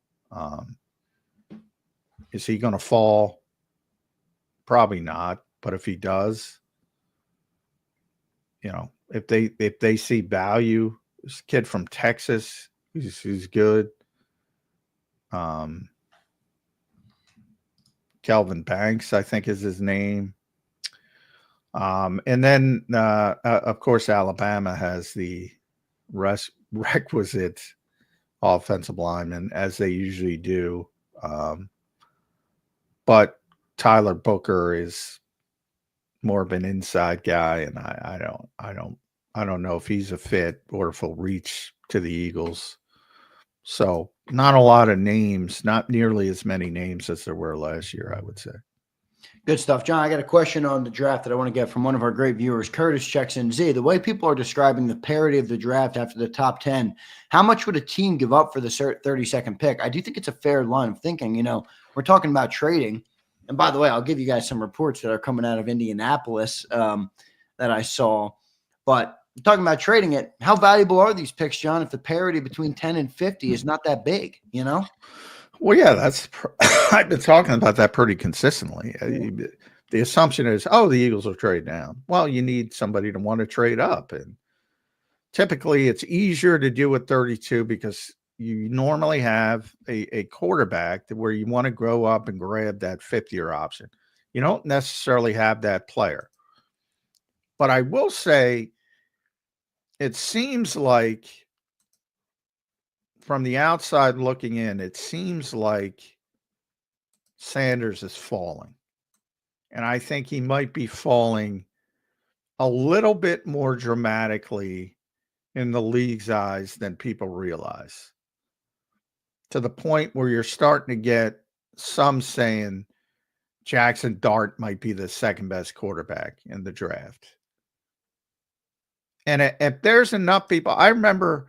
Is he going to fall? Probably not. But if he does, you know, if they see value, this kid from Texas, he's good. Kelvin Banks, I think is his name. And then, of course, Alabama has the requisite offensive linemen, as they usually do. But Tyler Booker is more of an inside guy, and I don't know if he's a fit or if he'll reach to the Eagles. So not a lot of names, not nearly as many names as there were last year, I would say. Good stuff. John, I got a question on the draft that I want to get from one of our great viewers. Curtis checks in. Z, the way people are describing the parity of the draft after the top 10, how much would a team give up for the 32nd pick? I do think it's a fair line of thinking. You know, we're talking about trading. And by the way, I'll give you guys some reports that are coming out of Indianapolis that I saw. But talking about trading it, how valuable are these picks, John, if the parity between 10 and 50 is not that big, you know? Well, yeah, I've been talking about that pretty consistently. The assumption is, the Eagles will trade down. Well, you need somebody to want to trade up. And typically it's easier to do with 32 because you normally have a quarterback where you want to grow up and grab that 50-year option. You don't necessarily have that player. But I will say, it seems like from the outside looking in, it seems like Sanders is falling. And I think he might be falling a little bit more dramatically in the league's eyes than people realize. To the point where you're starting to get some saying Jackson Dart might be the second best quarterback in the draft. And if there's enough people, I remember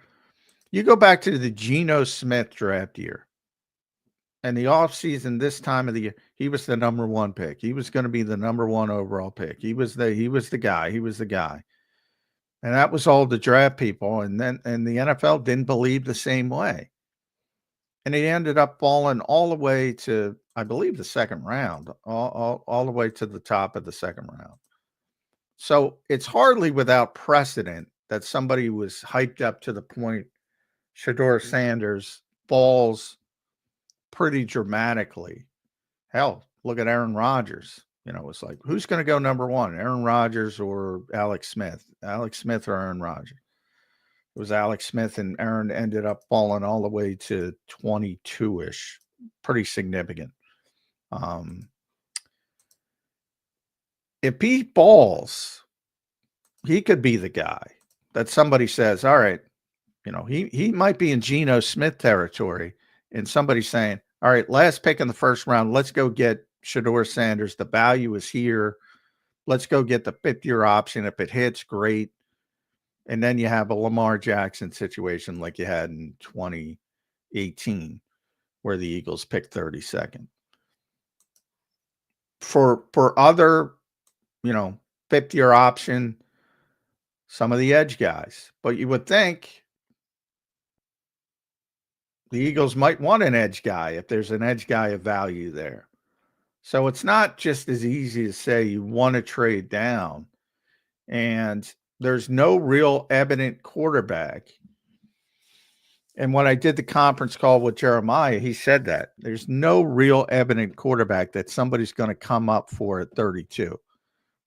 you go back to the Geno Smith draft year and the offseason this time of the year, he was the number one pick. He was going to be the number one overall pick. He was the guy. And that was all the draft people. And the NFL didn't believe the same way. And he ended up falling all the way to, I believe, the second round, all the way to the top of the second round. So it's hardly without precedent that somebody was hyped up to the point Shedeur Sanders falls pretty dramatically. Hell, look at Aaron Rodgers. You know, it's like, who's going to go number one, Aaron Rodgers or Alex Smith? Alex Smith or Aaron Rodgers? It was Alex Smith, and Aaron ended up falling all the way to 22-ish. Pretty significant. If he falls, he could be the guy that somebody says, all right, you know, he might be in Geno Smith territory, and somebody saying, all right, last pick in the first round, let's go get Shedeur Sanders. The value is here. Let's go get the 50-year option. If it hits, great. And then you have a Lamar Jackson situation like you had in 2018, where the Eagles picked 32nd. For other, you know, 50-year option, some of the edge guys. But you would think the Eagles might want an edge guy if there's an edge guy of value there. So it's not just as easy to say you want to trade down. And there's no real evident quarterback. And when I did the conference call with Jeremiah, he said that there's no real evident quarterback that somebody's going to come up for at 32.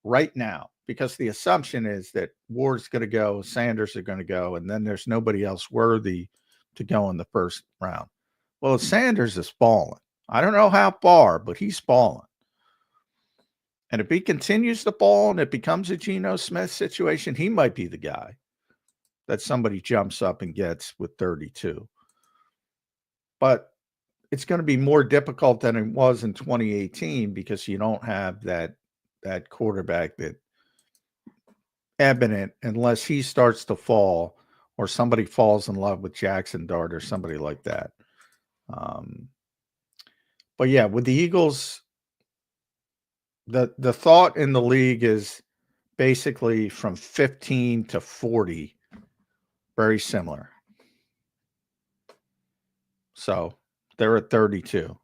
right now, because the assumption is that Ward's going to go, Sanders are going to go, and then there's nobody else worthy to go in the first round. Well, Sanders is falling. I don't know how far, but he's falling. And if he continues to fall and it becomes a Geno Smith situation, he might be the guy that somebody jumps up and gets with 32. But it's going to be more difficult than it was in 2018 because you don't have that quarterback that evident unless he starts to fall or somebody falls in love with Jackson Dart or somebody like that. But yeah, with the Eagles, the thought in the league is basically from 15 to 40, very similar. So they're at 32.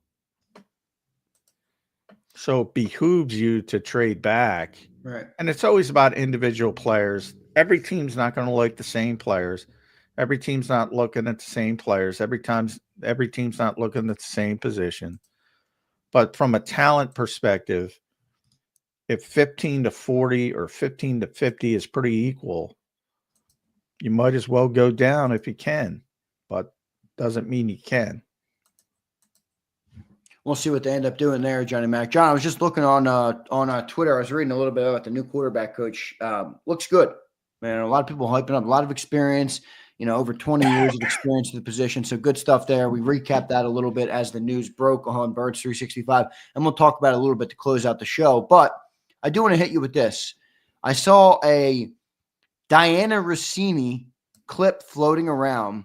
So it behooves you to trade back. Right. And it's always about individual players. Every team's not going to like the same players. Every team's not looking at the same players. Every team's not looking at the same position. But from a talent perspective, if 15 to 40 or 15 to 50 is pretty equal, you might as well go down if you can, but doesn't mean you can. We'll see what they end up doing there, Johnny Mac. John, I was just looking on Twitter. I was reading a little bit about the new quarterback coach. Looks good, man. A lot of people hyping up, a lot of experience, over 20 years of experience in the position. So good stuff there. We recapped that a little bit as the news broke on Birds 365, and we'll talk about it a little bit to close out the show. But I do want to hit you with this. I saw a Diana Rossini clip floating around,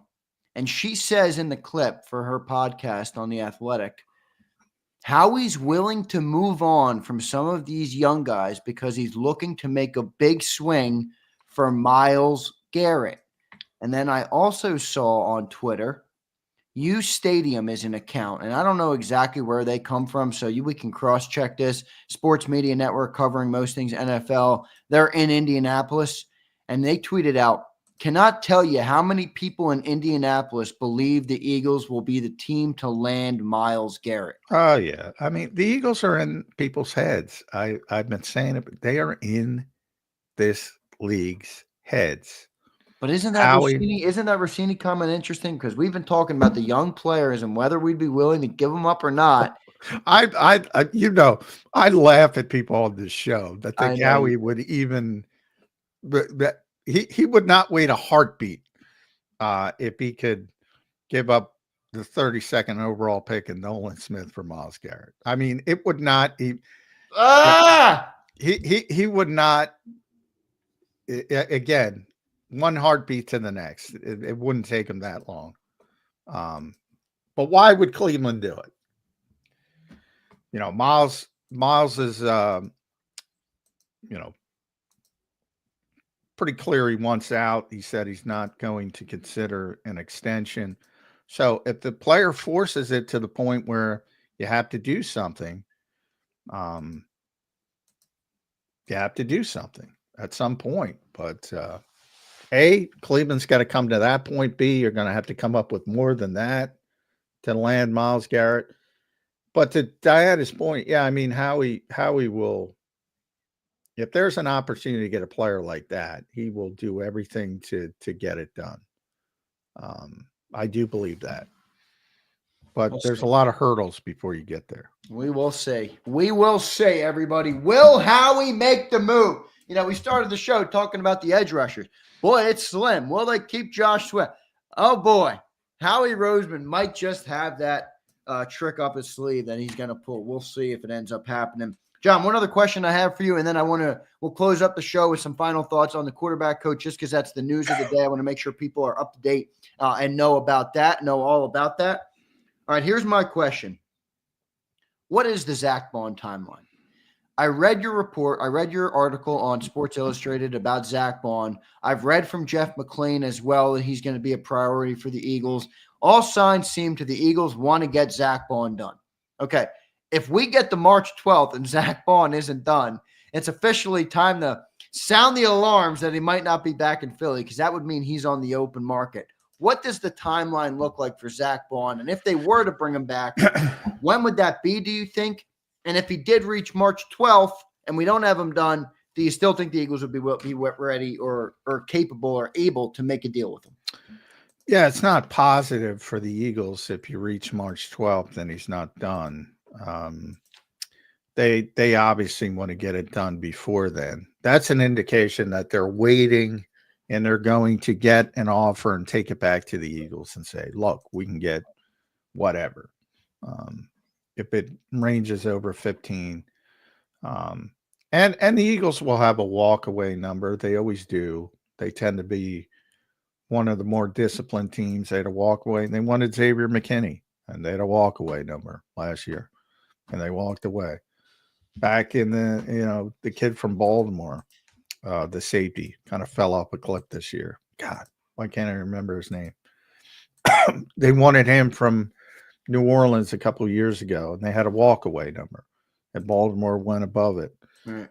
and she says in the clip for her podcast on The Athletic, how he's willing to move on from some of these young guys because he's looking to make a big swing for Miles Garrett. And then I also saw on Twitter, U Stadium is an account, and I don't know exactly where they come from, so we can cross-check this. Sports Media Network covering most things NFL. They're in Indianapolis, and they tweeted out, cannot tell you how many people in Indianapolis believe the Eagles will be the team to land Miles Garrett. Oh, yeah. I mean, the Eagles are in people's heads. I've been saying it, but they are in this league's heads. But isn't that Rossini comment interesting? Because we've been talking about the young players and whether we'd be willing to give them up or not. I laugh at people on this show that think Howie would even that he would not wait a heartbeat if he could give up the 32nd overall pick in Nolan Smith for Miles Garrett. I mean, it would not. He would not. Again, one heartbeat to the next. It wouldn't take him that long. But why would Cleveland do it? Miles is, pretty clear he wants out. He said he's not going to consider an extension. So if the player forces it to the point where you have to do something, you have to do something at some point. But A, Cleveland's got to come to that point. B, you're going to have to come up with more than that to land Miles Garrett. But to Diana's point, yeah, I mean, Howie will, if there's an opportunity to get a player like that, he will do everything to get it done. I do believe that. But there's a lot of hurdles before you get there. We will see. We will see, everybody. Will Howie make the move? We started the show talking about the edge rushers. Boy, it's slim. Will they keep Josh Sweat? Oh, boy. Howie Roseman might just have that trick up his sleeve that he's going to pull. We'll see if it ends up happening. John, one other question I have for you, and then we'll close up the show with some final thoughts on the quarterback coach, just because that's the news of the day. I want to make sure people are up to date and know all about that. All right, here's my question. What is the Zack Baun timeline? I read your report. I read your article on Sports Illustrated about Zack Baun. I've read from Jeff McMullen as well that he's going to be a priority for the Eagles. All signs seem to the Eagles want to get Zack Baun done. Okay, if we get to March 12th and Zack Baun isn't done, it's officially time to sound the alarms that he might not be back in Philly, because that would mean he's on the open market. What does the timeline look like for Zack Baun? And if they were to bring him back, when would that be, do you think? And if he did reach March 12th and we don't have him done, do you still think the Eagles would be ready or capable or able to make a deal with him? Yeah, it's not positive for the Eagles if you reach March 12th and he's not done. They obviously want to get it done before then. That's an indication that they're waiting and they're going to get an offer and take it back to the Eagles and say, look, we can get whatever. If it ranges over 15. And the Eagles will have a walk-away number. They always do. They tend to be one of the more disciplined teams. They had a walk-away. They wanted Xavier McKinney, and they had a walk-away number last year, and they walked away. Back in the kid from Baltimore, the safety, kind of fell off a cliff this year. God, why can't I remember his name? They wanted him from New Orleans a couple of years ago, and they had a walk-away number, and Baltimore went above it. Right.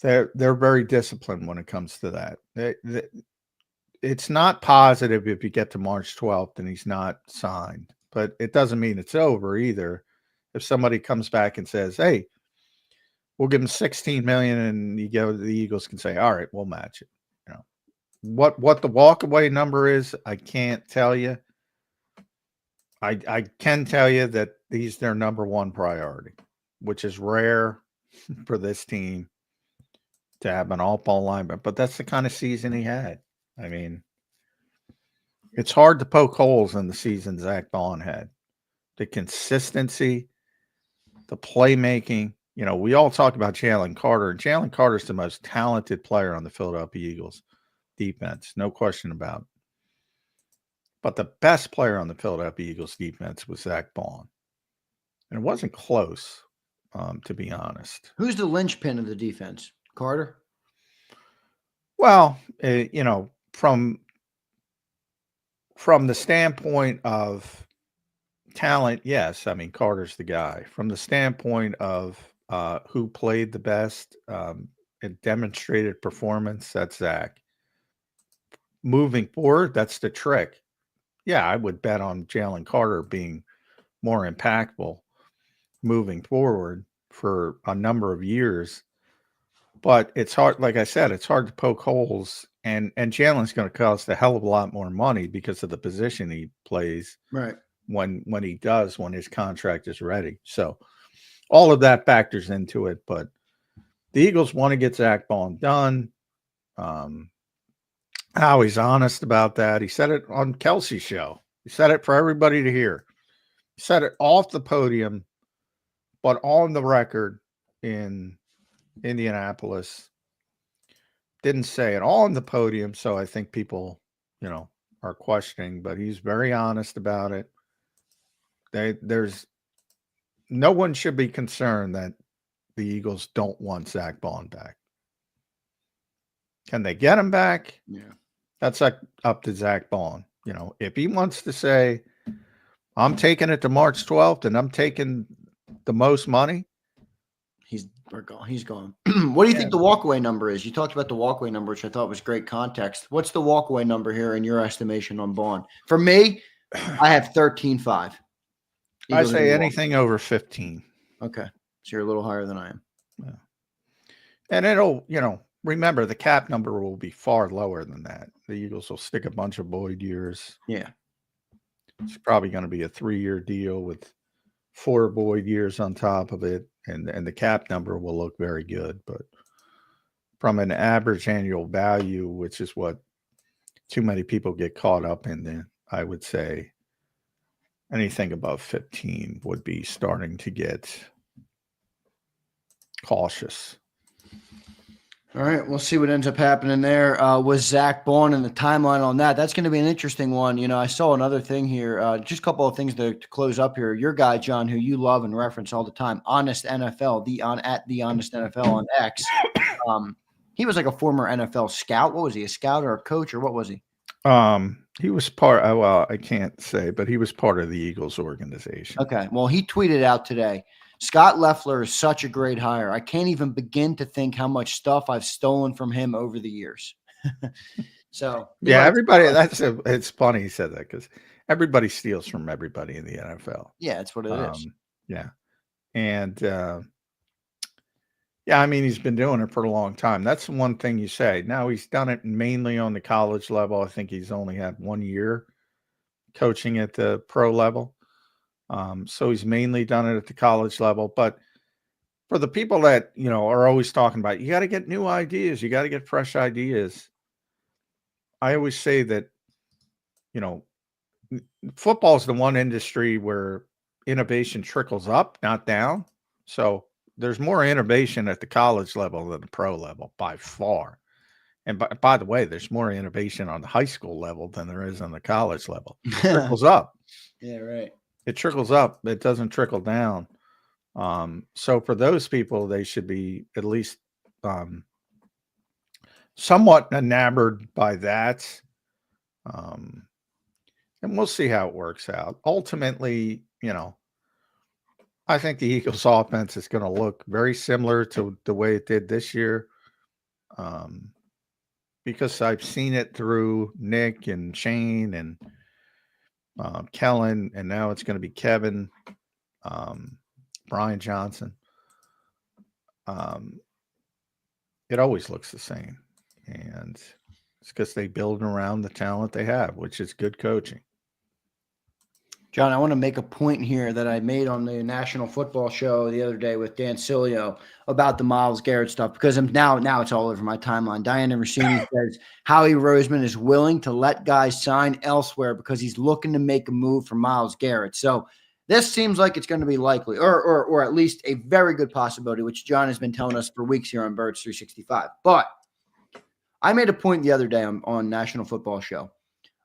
They're very disciplined when it comes to that. It's not positive if you get to March 12th and he's not signed, but it doesn't mean it's over either. If somebody comes back and says, hey, we'll give him $16 million, and the Eagles can say, all right, we'll match it. What the walkaway number is, I can't tell you. I can tell you that he's their number one priority, which is rare for this team to have an all-ball lineman. But that's the kind of season he had. I mean, it's hard to poke holes in the season Zack Baun had. The consistency, the playmaking. We all talk about Jalen Carter, and Jalen Carter is the most talented player on the Philadelphia Eagles defense, no question about it. But the best player on the Philadelphia Eagles defense was Zack Baun. And it wasn't close, to be honest. Who's the linchpin of the defense? Carter? Well, from the standpoint of talent, yes. I mean, Carter's the guy. From the standpoint of who played the best and demonstrated performance, that's Zack. Moving forward, that's the trick. Yeah, I would bet on Jalen Carter being more impactful moving forward for a number of years. But it's hard, like I said, it's hard to poke holes. And Jalen's going to cost a hell of a lot more money because of the position he plays right when his contract is ready. So all of that factors into it. But the Eagles want to get Zack Baun done. How he's honest about that. He said it on Kelsey's show. He said it for everybody to hear. He said it off the podium, but on the record in Indianapolis. Didn't say it on the podium, so I think people, are questioning, but he's very honest about it. There's no one should be concerned that the Eagles don't want Zack Baun back. Can they get him back? Yeah. That's up to Zack Baun. If he wants to say, I'm taking it to March 12th and I'm taking the most money, he's gone. What do you think the walkaway number is? You talked about the walkaway number, which I thought was great context. What's the walkaway number here in your estimation on Baun? For me, I have 13.5. I say anything over 15. Okay. So you're a little higher than I am. Yeah. And it'll, remember, the cap number will be far lower than that. The Eagles will stick a bunch of Boyd years. Yeah. It's probably going to be a 3-year deal with 4 Boyd years on top of it. And the cap number will look very good. But from an average annual value, which is what too many people get caught up in, then I would say anything above 15 would be starting to get cautious. All right, we'll see what ends up happening there with Zack Baun and the timeline on that. That's going to be an interesting one. I saw another thing here, just a couple of things to close up here. Your guy, John, who you love and reference all the time, Honest NFL, at the Honest NFL on X. He was like a former NFL scout. What was he, a scout or a coach, or what was he? He was part. Well, I can't say, but he was part of the Eagles organization. Okay. Well, he tweeted out today, Scott Loeffler is such a great hire. I can't even begin to think how much stuff I've stolen from him over the years. So yeah, everybody. It's funny he said that because everybody steals from everybody in the NFL. Yeah, that's what it is. Yeah, and Yeah, I mean, he's been doing it for a long time. That's the one thing you say. Now he's done it mainly on the college level. I think he's only had 1 year coaching at the pro level. So he's mainly done it at the college level. But for the people that, are always talking about, you got to get new ideas. You got to get fresh ideas. I always say that, football is the one industry where innovation trickles up, not down. So there's more innovation at the college level than the pro level by far. And by the way, there's more innovation on the high school level than there is on the college level. It trickles up. Yeah, right. It trickles up. It doesn't trickle down. So for those people, they should be at least somewhat enamored by that. And we'll see how it works out. Ultimately, I think the Eagles offense is going to look very similar to the way it did this year. Because I've seen it through Nick and Shane and Kellen, and now it's going to be Kevin, Brian Johnson. It always looks the same. And it's because they build around the talent they have, which is good coaching. John, I want to make a point here that I made on the National Football Show the other day with Dan Cilio about the Miles Garrett stuff, because now it's all over my timeline. Diana Rossini says Howie Roseman is willing to let guys sign elsewhere because he's looking to make a move for Miles Garrett. So this seems like it's going to be likely, or at least a very good possibility, which John has been telling us for weeks here on Birds 365. But I made a point the other day on National Football Show.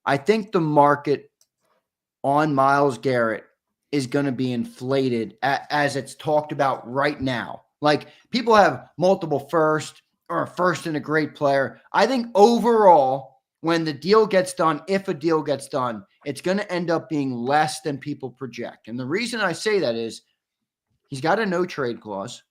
I think the market on Miles Garrett is going to be inflated as it's talked about right now. Like, people have multiple first or a first and a great player. I think overall, when the deal gets done, if a deal gets done, it's going to end up being less than people project. And the reason I say that is he's got a no trade clause.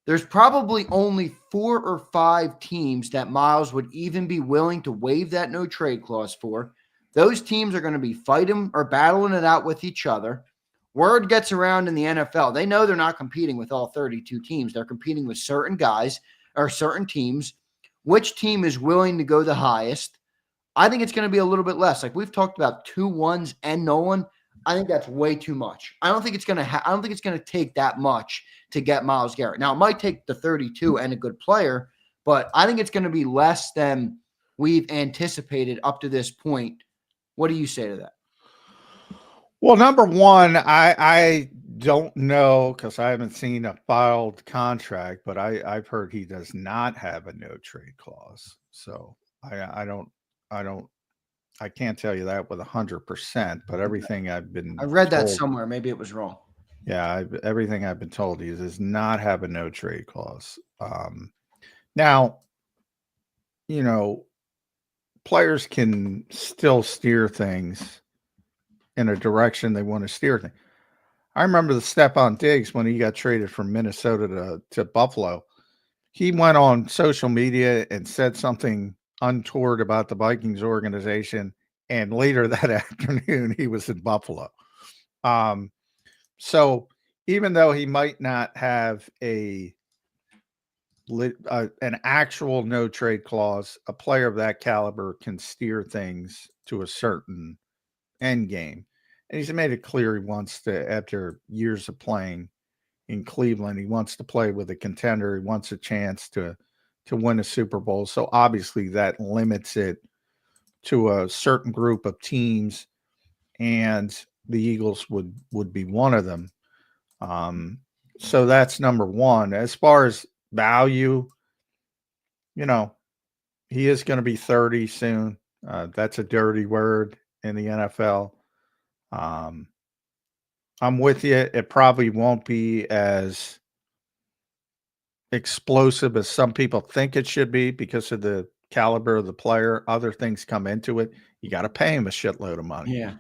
There's probably only 4 or 5 teams that Miles would even be willing to waive that no trade clause for. Those teams are going to be fighting or battling it out with each other. Word gets around in the NFL. They know they're not competing with all 32 teams. They're competing with certain guys or certain teams. Which team is willing to go the highest? I think it's going to be a little bit less. Like, we've talked about 2 1s and Nolan. I think that's way too much. I don't think it's going to take that much to get Miles Garrett. Now, it might take the 32 and a good player, but I think it's going to be less than we've anticipated up to this point. What do you say to that? Well, number one, I don't know, because I haven't seen a filed contract, but I've heard he does not have a no trade clause. So I can't tell you that with 100%, but everything I read that somewhere. Maybe it was wrong. Yeah, everything I've been told, he does not have a no trade clause. Now, players can still steer things in a direction they want to steer things. I remember the Stephon Diggs when he got traded from Minnesota to Buffalo. He went on social media and said something untoward about the Vikings organization, and later that afternoon he was in Buffalo. So even though he might not have an actual no trade clause, a player of that caliber can steer things to a certain end game. And he's made it clear he wants to, after years of playing in Cleveland, he wants to play with a contender. He wants a chance to win a Super Bowl. So obviously that limits it to a certain group of teams, and the Eagles would be one of them. So that's number one. As far as value, he is going to be 30 soon. That's a dirty word in the NFL. I'm with you. It probably won't be as explosive as some people think it should be because of the caliber of the player. Other things come into it. You got to pay him a shitload of money. Yeah.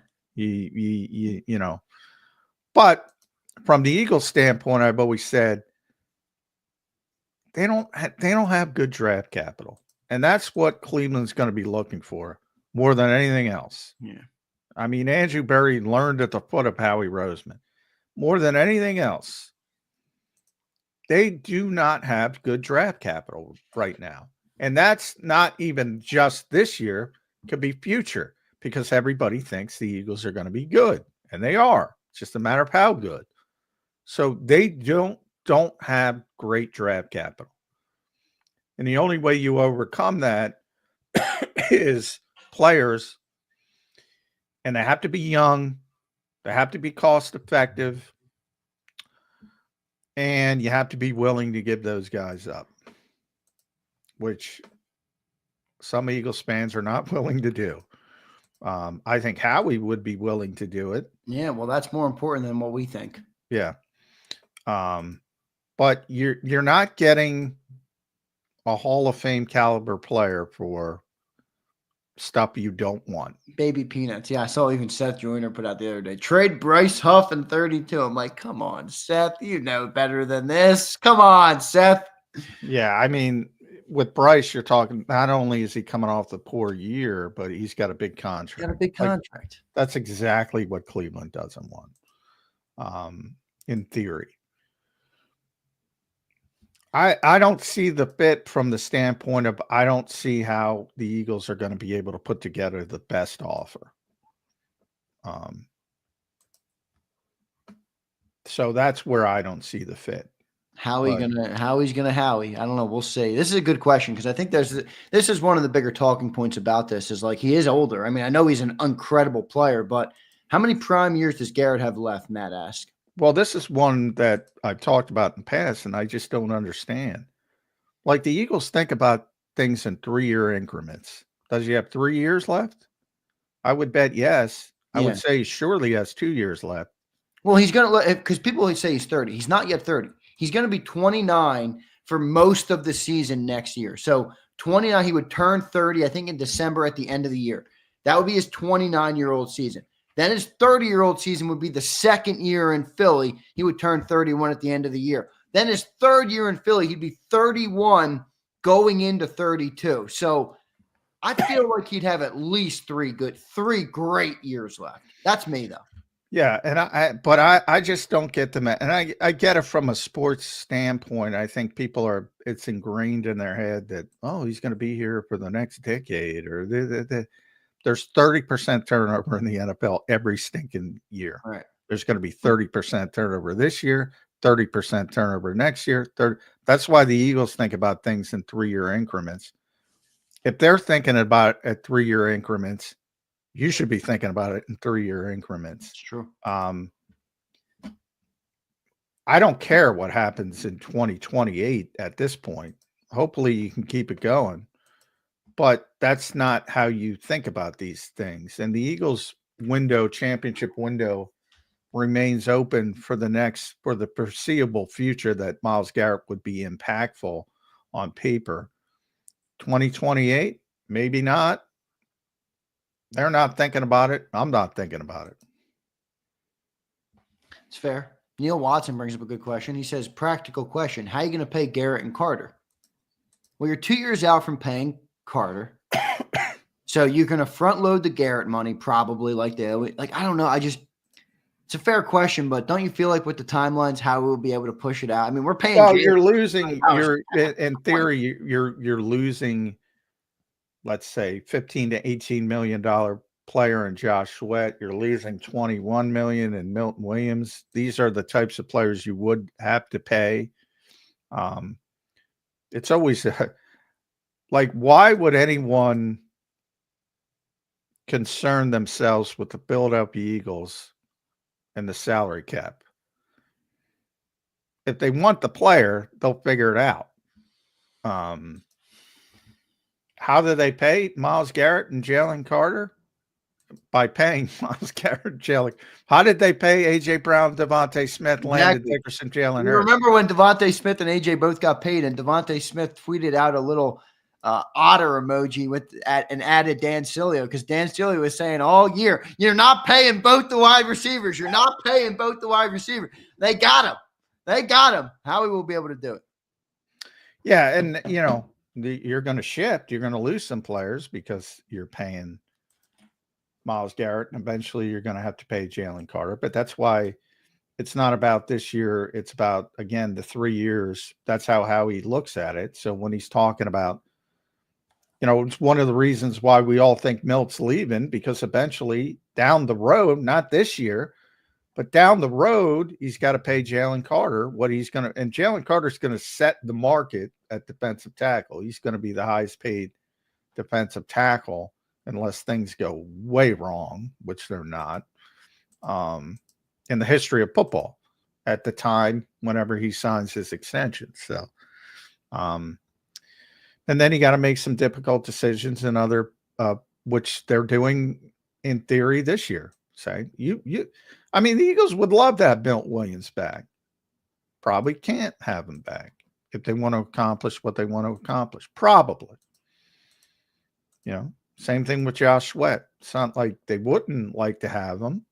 But from the Eagles standpoint, I've always said they don't have good draft capital. And that's what Cleveland's going to be looking for more than anything else. Yeah. I mean, Andrew Berry learned at the foot of Howie Roseman. More than anything else, they do not have good draft capital right now. And that's not even just this year, it could be future, because everybody thinks the Eagles are going to be good, and they are. It's just a matter of how good. So they don't have great draft capital. And the only way you overcome that is players, and they have to be young, they have to be cost effective, and you have to be willing to give those guys up, which some Eagles fans are not willing to do. I think Howie would be willing to do it. Yeah, well, that's more important than what we think. Yeah. But you're not getting a Hall of Fame caliber player for stuff you don't want. Baby peanuts. Yeah, I saw even Seth Joyner put out the other day. Trade Bryce Huff and 32. I'm like, come on, Seth. You know better than this. Come on, Seth. Yeah, I mean, with Bryce, you're talking not only is he coming off the poor year, but he's got a big contract. Got a big contract. Like, that's exactly what Cleveland doesn't want, in theory. I don't see the fit from the standpoint of I don't see how the Eagles are going to be able to put together the best offer. So that's where I don't see the fit. Howie's gonna Howie. I don't know. We'll see. This is a good question because I think this is one of the bigger talking points about this is like he is older. I mean, I know he's an incredible player, but how many prime years does Garrett have left? Matt asked. Well, this is one that I've talked about in the past, and I just don't understand. Like the Eagles think about things in 3-year increments. Does he have 3 years left? I would bet yes. I would say surely he has 2 years left. Well, he's going to – because people say he's 30. He's not yet 30. He's going to be 29 for most of the season next year. So 29, he would turn 30, I think, in December at the end of the year. That would be his 29-year-old season. Then his 30-year-old season would be the second year in Philly. He would turn 31 at the end of the year. Then his third year in Philly, he'd be 31 going into 32. So I feel like he'd have at least three great years left. That's me, though. Yeah, and I just don't get them. And I get it from a sports standpoint. I think it's ingrained in their head that, oh, he's going to be here for the next decade, or there's 30% turnover in the NFL every stinking year. Right. There's going to be 30% turnover this year, 30% turnover next year. That's why the Eagles think about things in 3-year increments. If they're thinking about it at 3-year increments, you should be thinking about it in 3-year increments. It's true. I don't care what happens in 2028 at this point. Hopefully you can keep it going. But that's not how you think about these things. And the Eagles championship window remains open for the foreseeable future that Miles Garrett would be impactful on paper. 2028, maybe not. They're not thinking about it. I'm not thinking about it. It's fair. Neil Watson brings up a good question. He says, practical question. How are you going to pay Garrett and Carter? Well, you're 2 years out from paying Carter. So you're going to front load the Garrett money probably like they always, like, I don't know. It's a fair question, but don't you feel like with the timelines, how we'll be able to push it out? I mean, we're paying. Well, you're losing, in theory, you're losing, let's say $15 to $18 million player in Josh Sweat. You're losing $21 million in Milton Williams. These are the types of players you would have to pay. It's always like, why would anyone concern themselves with the Philadelphia Eagles and the salary cap? If they want the player, they'll figure it out. How do they pay Miles Garrett and Jalen Carter? By paying Miles Garrett and Jalen. How did they pay A.J. Brown, Devontae Smith, Landon Dickerson, Jalen Hurts? Remember when Devontae Smith and A.J. both got paid, and Devontae Smith tweeted out a little otter emoji and added Dan Sileo, because Dan Sileo was saying all year, you're not paying both the wide receivers. You're not paying both the wide receivers. They got him. Howie will be able to do it. Yeah, and you're going to shift. You're going to lose some players because you're paying Miles Garrett, and eventually you're going to have to pay Jalen Carter. But that's why it's not about this year. It's about, again, the 3 years. That's how Howie looks at it. So when he's talking about, it's one of the reasons why we all think Milt's leaving, because eventually down the road, not this year, but down the road, he's got to pay Jalen Carter what he's going to, and Jalen Carter's going to set the market at defensive tackle. He's going to be the highest paid defensive tackle unless things go way wrong, which they're not, in the history of football at the time, whenever he signs his extension. So, and then you got to make some difficult decisions and other, which they're doing in theory this year. Say I mean, the Eagles would love to have Milt Williams back. Probably can't have him back if they want to accomplish what they want to accomplish. Probably. Same thing with Josh Sweat. It's not like they wouldn't like to have him,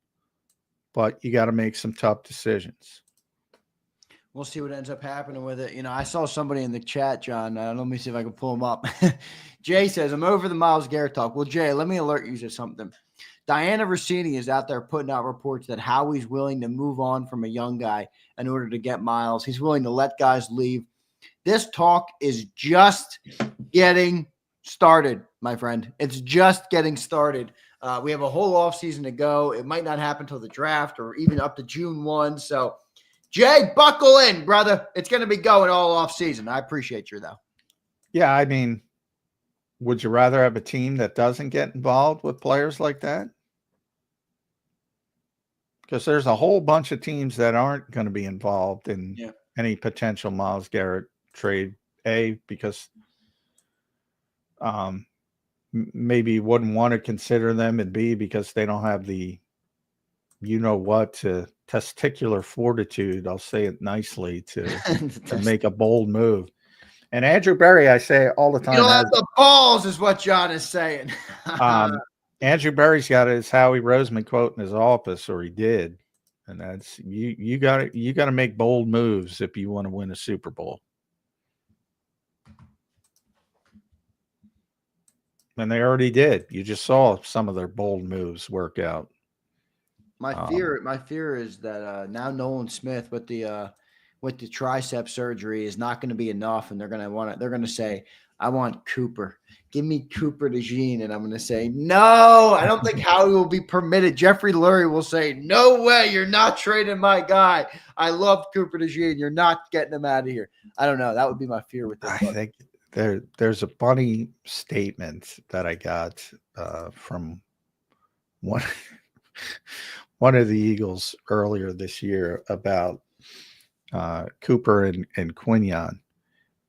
but you got to make some tough decisions. We'll see what ends up happening with it. I saw somebody in the chat, John. Let me see if I can pull him up. Jay says, I'm over the Miles Garrett talk. Well, Jay, let me alert you to something. Diana Rossini is out there putting out reports that Howie's willing to move on from a young guy in order to get Miles. He's willing to let guys leave. This talk is just getting started, my friend. It's just getting started. We have a whole offseason to go. It might not happen till the draft or even up to June 1. So, Jay, buckle in, brother. It's going to be going all offseason. I appreciate you, though. Yeah, I mean, would you rather have a team that doesn't get involved with players like that? Because there's a whole bunch of teams that aren't going to be involved in any potential Miles Garrett trade. Because maybe you wouldn't want to consider them, and B, because they don't have the, testicular fortitude, I'll say it nicely, to make a bold move. And Andrew Berry, I say all the time, you don't have the balls, is what John is saying. Andrew Berry's got his Howie Roseman quote in his office, or he did, and that's you got to make bold moves if you want to win a Super Bowl. And they already did. You just saw some of their bold moves work out. My fear is that now Nolan Smith with the tricep surgery is not going to be enough, and they're going to say, I want Cooper. Give me Cooper DeJean. And I'm going to say, no, I don't think Howie will be permitted. Jeffrey Lurie will say, no way, you're not trading my guy. I love Cooper DeJean. You're not getting him out of here. I don't know. That would be my fear with this. I think there's a funny statement that I got from one of the Eagles earlier this year about Cooper and Quinion.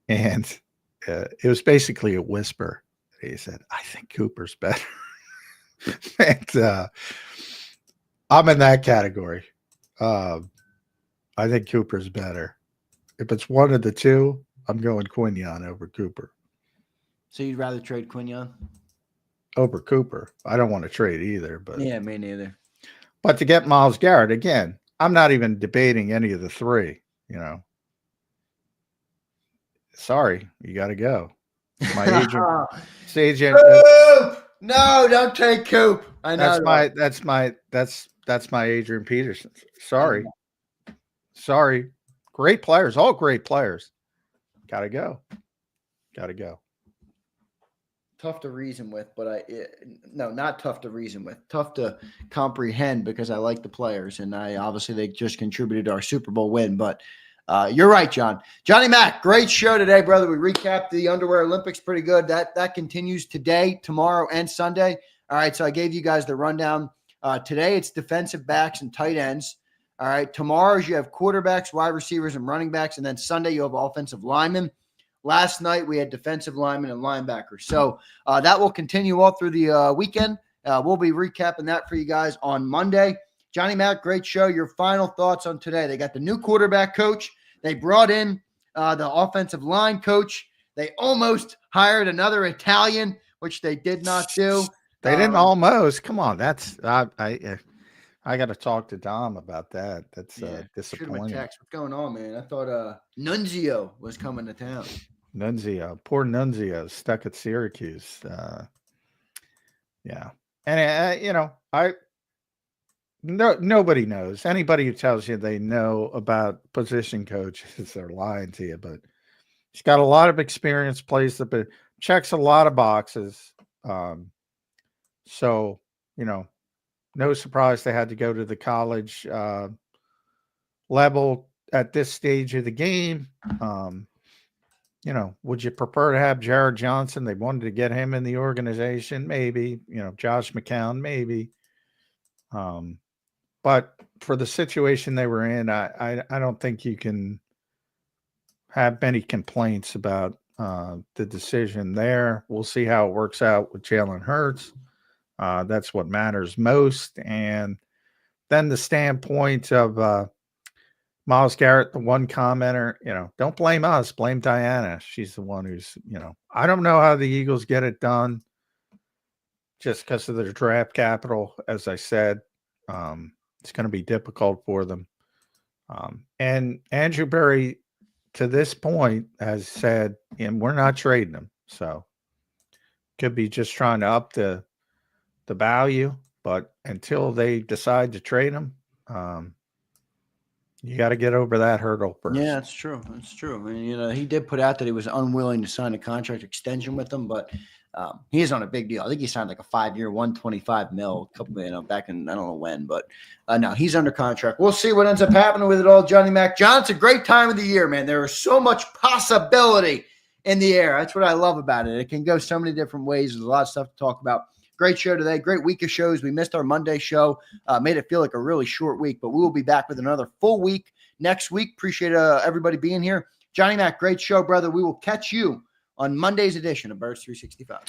And it was basically a whisper. He said, I think Cooper's better. And I'm in that category. I think Cooper's better. If it's one of the two, I'm going Quinion over Cooper. So you'd rather trade Quinion? Over Cooper. I don't want to trade either. But yeah, me neither. But to get Miles Garrett, again, I'm not even debating any of the three, Sorry, you got to go. My agent. No, don't take Coop. I know. That's my Adrian Peterson. Sorry. Great players, all great players. Got to go. Tough to reason with, but not tough to reason with. Tough to comprehend because I like the players, and obviously they just contributed to our Super Bowl win. But you're right, John. Johnny Mac, great show today, brother. We recapped the Underwear Olympics pretty good. That continues today, tomorrow, and Sunday. All right, so I gave you guys the rundown. Today it's defensive backs and tight ends. All right, tomorrow you have quarterbacks, wide receivers, and running backs, and then Sunday you have offensive linemen. Last night we had defensive linemen and linebackers. So that will continue all through the weekend. We'll be recapping that for you guys on Monday. Johnny Mac, great show. Your final thoughts on today. They got the new quarterback coach. They brought in the offensive line coach. They almost hired another Italian, which they did not do. They didn't almost. Come on. That's I got to talk to Dom about that. That's disappointing. Text. What's going on, man? I thought Nunzio was coming to town. Poor Nunzio, stuck at Syracuse. Yeah, and nobody knows. Anybody who tells you they know about position coaches, they're lying to you. But he's got a lot of experience, checks a lot of boxes. So, no surprise they had to go to the college level at this stage of the game. Would you prefer to have Jared Johnson? They wanted to get him in the organization, maybe. Josh McCown, maybe. But for the situation they were in, I don't think you can have many complaints about the decision there. We'll see how it works out with Jalen Hurts. That's what matters most. And then the standpoint of Miles Garrett, the one commenter, don't blame us, blame Diana. She's the one who's, I don't know how the Eagles get it done just because of their draft capital. As I said, it's going to be difficult for them. And Andrew Berry, to this point, has said, we're not trading him. So could be just trying to up the value, but until they decide to trade him, you got to get over that hurdle first. Yeah, that's true. That's true. I mean, he did put out that he was unwilling to sign a contract extension with them, but he is on a big deal. I think he signed like a 5-year, $125 million, a couple, back in, I don't know when, but no, he's under contract. We'll see what ends up happening with it all. Johnny Mac John, it's a great time of the year, man. There is so much possibility in the air. That's what I love about it. It can go so many different ways. There's a lot of stuff to talk about. Great show today. Great week of shows. We missed our Monday show. Made it feel like a really short week, but we will be back with another full week next week. Appreciate everybody being here. Johnny Mac, great show, brother. We will catch you on Monday's edition of Birds 365.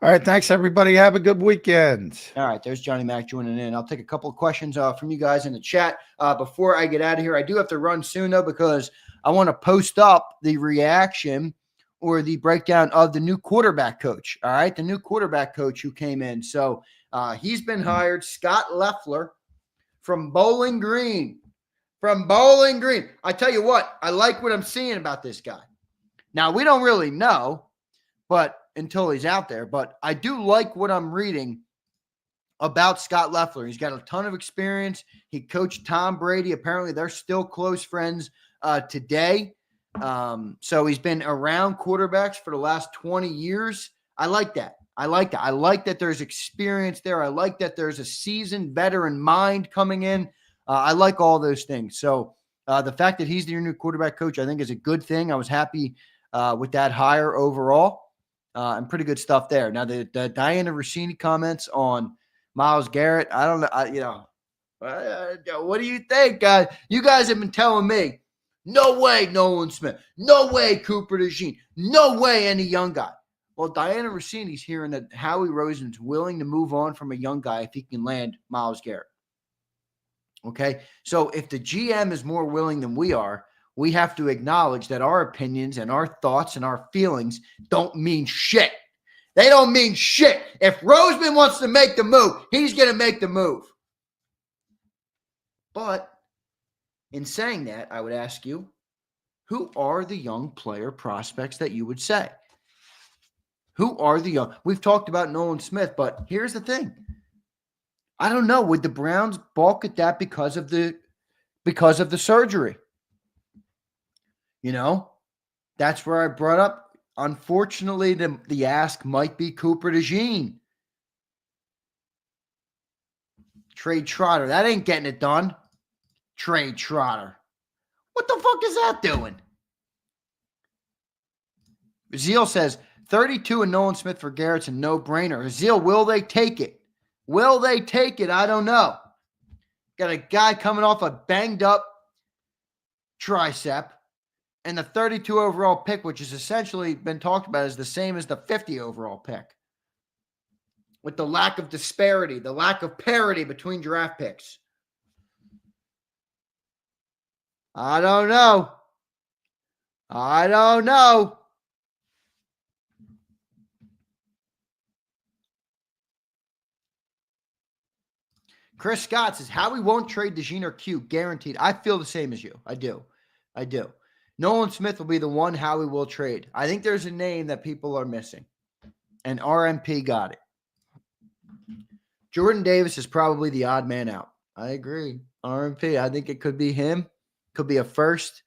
All right. Thanks, everybody. Have a good weekend. All right. There's Johnny Mac joining in. I'll take a couple of questions from you guys in the chat. Before I get out of here, I do have to run soon, though, because I want to post up the reaction or the breakdown of the new quarterback coach. All right. The new quarterback coach who came in. So he's been hired, Scott Loeffler from Bowling Green. I tell you what, I like what I'm seeing about this guy. Now, we don't really know, but until he's out there, but I do like what I'm reading about Scott Loeffler. He's got a ton of experience. He coached Tom Brady. Apparently, they're still close friends today. So he's been around quarterbacks for the last 20 years. I like that. I like that there's experience there. I like that there's a seasoned veteran mind coming in. I like all those things. So the fact that he's your new quarterback coach, I think is a good thing. I was happy with that hire overall, and pretty good stuff there. Now the Diana Rossini comments on Miles Garrett, I don't know. What do you think, guys? You guys have been telling me, no way Nolan Smith, no way Cooper DeJean, no way any young guy. Well, Diana Rossini's hearing that Howie Roseman's willing to move on from a young guy if he can land Miles Garrett. Okay, so if the GM is more willing than we are, we have to acknowledge that our opinions and our thoughts and our feelings don't mean shit. They don't mean shit. If Roseman wants to make the move, he's going to make the move. But in saying that, I would ask you, who are the young player prospects that you would say? Who are the young? We've talked about Nolan Smith, but here's the thing. I don't know. Would the Browns balk at that because of the surgery? That's where I brought up. Unfortunately, the ask might be Cooper DeJean. Trade Trotter. That ain't getting it done. Trade Trotter. What the fuck is that doing? Zeal says 32 and Nolan Smith for Garrett's a no-brainer. Zeal, will they take it? Will they take it? I don't know. Got a guy coming off a banged up tricep, and the 32 overall pick, which has essentially been talked about as the same as the 50 overall pick. With the lack of disparity, the lack of parity between draft picks. I don't know. Chris Scott says, Howie won't trade DeJean or Q, guaranteed. I feel the same as you. I do. Nolan Smith will be the one Howie will trade. I think there's a name that people are missing, and RMP got it. Jordan Davis is probably the odd man out. I agree. RMP. I think it could be him. Could be a first.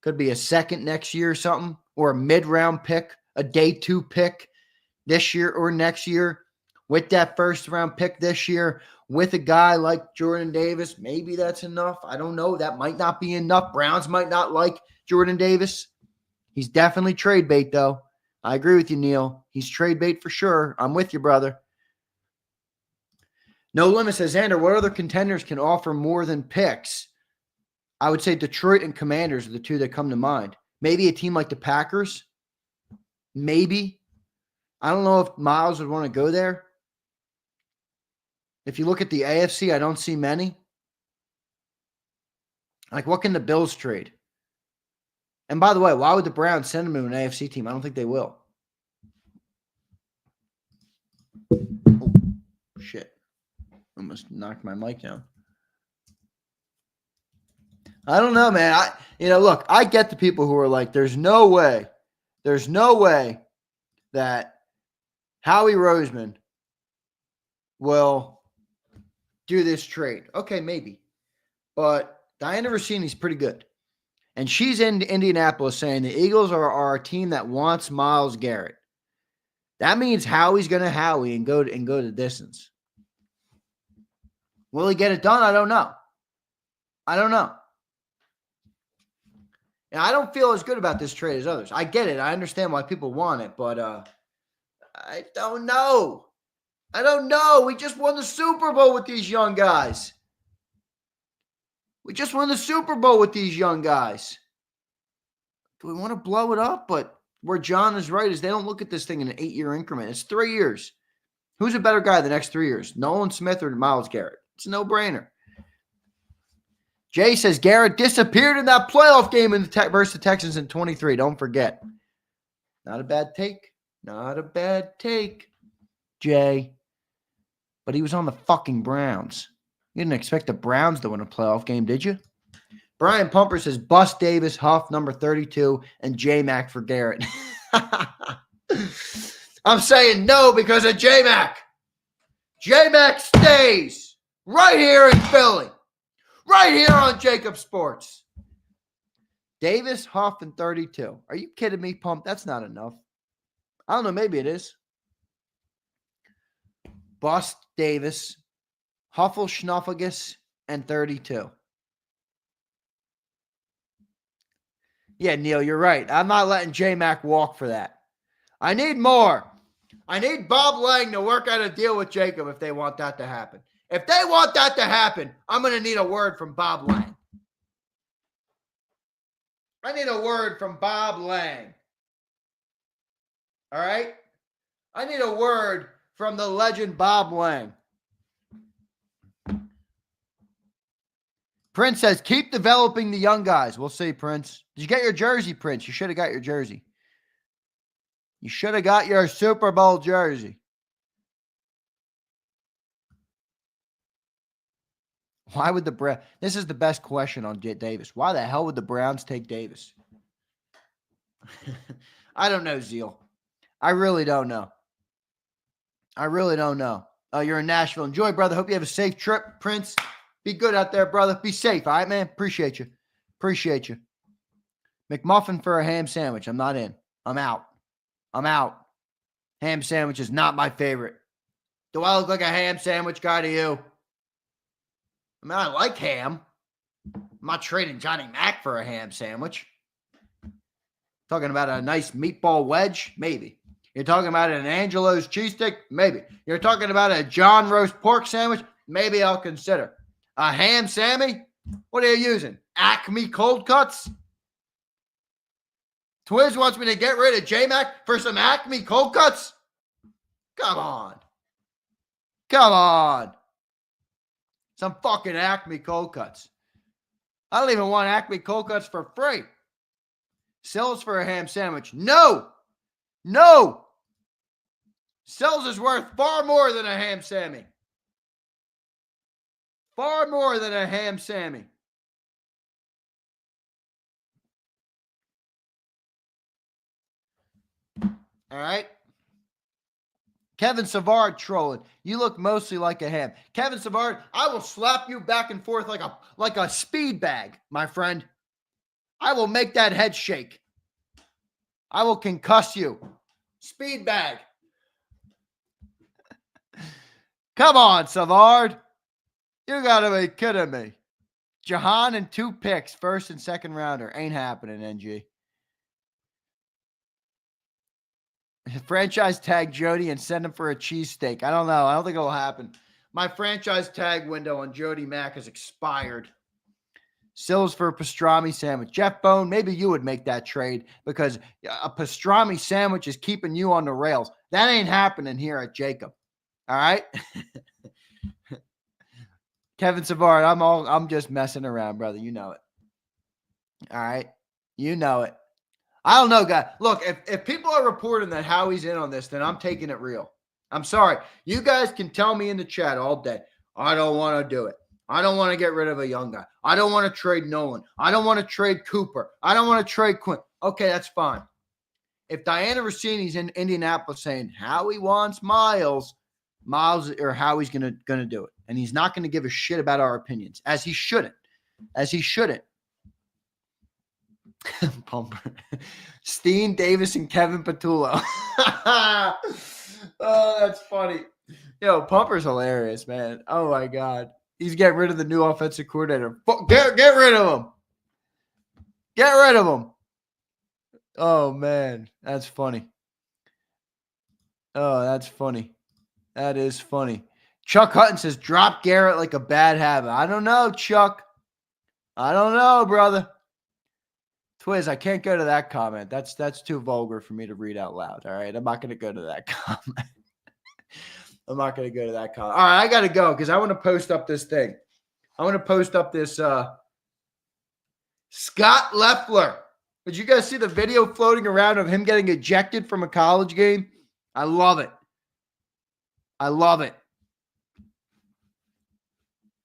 Could be a second next year or something. Or a mid-round pick. A day 2 pick this year or next year. With that first-round pick this year. With a guy like Jordan Davis. Maybe that's enough. I don't know. That might not be enough. Browns might not like Jordan Davis. He's definitely trade bait, though. I agree with you, Neil. He's trade bait for sure. I'm with you, brother. No Limit says, Zander, what other contenders can offer more than picks? I would say Detroit and Commanders are the two that come to mind. Maybe a team like the Packers. Maybe. I don't know if Miles would want to go there. If you look at the AFC, I don't see many. Like, what can the Bills trade? And by the way, why would the Browns send him to an AFC team? I don't think they will. Oh, shit. Almost knocked my mic down. I don't know, man. Look, I get the people who are like, there's no way that Howie Roseman will do this trade. Okay, maybe. But Diana Rossini's pretty good. And she's in Indianapolis saying the Eagles are a team that wants Miles Garrett. That means Howie's going to Howie and go the distance. Will he get it done? I don't know. And I don't feel as good about this trade as others. I get it. I understand why people want it, but I don't know. We just won the Super Bowl with these young guys. Do we want to blow it up? But where John is right is they don't look at this thing in an 8-year increment. It's 3 years. Who's a better guy the next 3 years? Nolan Smith or Miles Garrett? It's a no-brainer. Jay says Garrett disappeared in that playoff game versus the Texans in 23. Don't forget. Not a bad take. Jay. But he was on the fucking Browns. You didn't expect the Browns to win a playoff game, did you? Brian Pumper says bust Davis, Huff, number 32, and J-Mac for Garrett. I'm saying no because of J-Mac. J-Mac stays right here in Philly. Right here on JAKIB Sports. Davis, Huff, and 32. Are you kidding me, Pump? That's not enough. I don't know. Maybe it is. Bust Davis, Huffle, Schnuffagus, and 32. Yeah, Neil, you're right. I'm not letting J-Mac walk for that. I need more. I need Bob Lang to work out a deal with JAKIB if they want that to happen. If they want that to happen, I'm going to need a word from Bob Lang. I need a word from Bob Lang. All right? I need a word from the legend Bob Lang. Prince says, keep developing the young guys. We'll see, Prince. Did you get your jersey, Prince? You should have got your jersey. You should have got your Super Bowl jersey. Why would the Browns? This is the best question on Davis. Why the hell would the Browns take Davis? I don't know, Zeal. I really don't know. You're in Nashville. Enjoy, brother. Hope you have a safe trip, Prince. Be good out there, brother. Be safe. All right, man? Appreciate you. McMuffin for a ham sandwich. I'm not in. I'm out. Ham sandwich is not my favorite. Do I look like a ham sandwich guy to you? I mean, I like ham. I'm not trading Johnny Mac for a ham sandwich. Talking about a nice meatball wedge? Maybe. You're talking about an Angelo's cheese stick? Maybe. You're talking about a John roast pork sandwich? Maybe I'll consider. A ham Sammy? What are you using? Acme cold cuts? Twiz wants me to get rid of J-Mac for some Acme cold cuts? Come on. Some fucking Acme cold cuts. I don't even want Acme cold cuts for free. Sells for a ham sandwich. No. Sells is worth far more than a ham Sammy. Far more than a ham Sammy. All right. Kevin Savard trolling. You look mostly like a ham. Kevin Savard, I will slap you back and forth like a speed bag, my friend. I will make that head shake. I will concuss you. Speed bag. Come on, Savard. You got to be kidding me. Jahan and 2 picks, first and second rounder. Ain't happening, NG. Franchise tag Jody and send him for a cheesesteak. I don't know. I don't think it'll happen. My franchise tag window on Jody Mack has expired. Sills for a pastrami sandwich. Jeff Bone, maybe you would make that trade because a pastrami sandwich is keeping you on the rails. That ain't happening here at JAKIB. All right? Kevin Savard, I'm just messing around, brother. You know it. All right? You know it. I don't know, guys. Look, if people are reporting that Howie's in on this, then I'm taking it real. I'm sorry. You guys can tell me in the chat all day, I don't want to do it. I don't want to get rid of a young guy. I don't want to trade Nolan. I don't want to trade Cooper. I don't want to trade Quinn. Okay, that's fine. If Diana Rossini's in Indianapolis saying Howie wants Miles or Howie's gonna do it. And he's not going to give a shit about our opinions, as he shouldn't. As he shouldn't. Pumper. Steen Davis and Kevin Patullo. Oh, that's funny. Yo, Pumper's hilarious, man. Oh, my God. He's getting rid of the new offensive coordinator. Get rid of him. Get rid of him. Oh, man. That's funny. Oh, that's funny. That is funny. Chuck Hutton says, drop Garrett like a bad habit. I don't know, Chuck. I don't know, brother. Twiz, I can't go to that comment. That's too vulgar for me to read out loud. All right. I'm not going to go to that comment. I'm not going to go to that comment. All right. I got to go because I want to post up this thing. I want to post up this Scott Leffler. Did you guys see the video floating around of him getting ejected from a college game? I love it. I love it.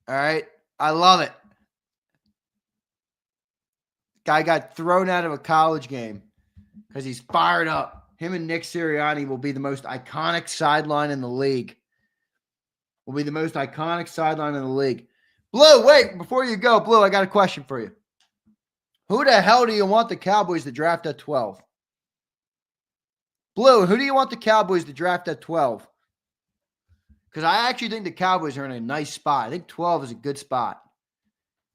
All right. I love it. Guy got thrown out of a college game because he's fired up. Him and Nick Sirianni will be the most iconic sideline in the league. Will be the most iconic sideline in the league. Blue, wait, before you go, Blue, I got a question for you. Who the hell do you want the Cowboys to draft at 12? Blue, who do you want the Cowboys to draft at 12? Because I actually think the Cowboys are in a nice spot. I think 12 is a good spot.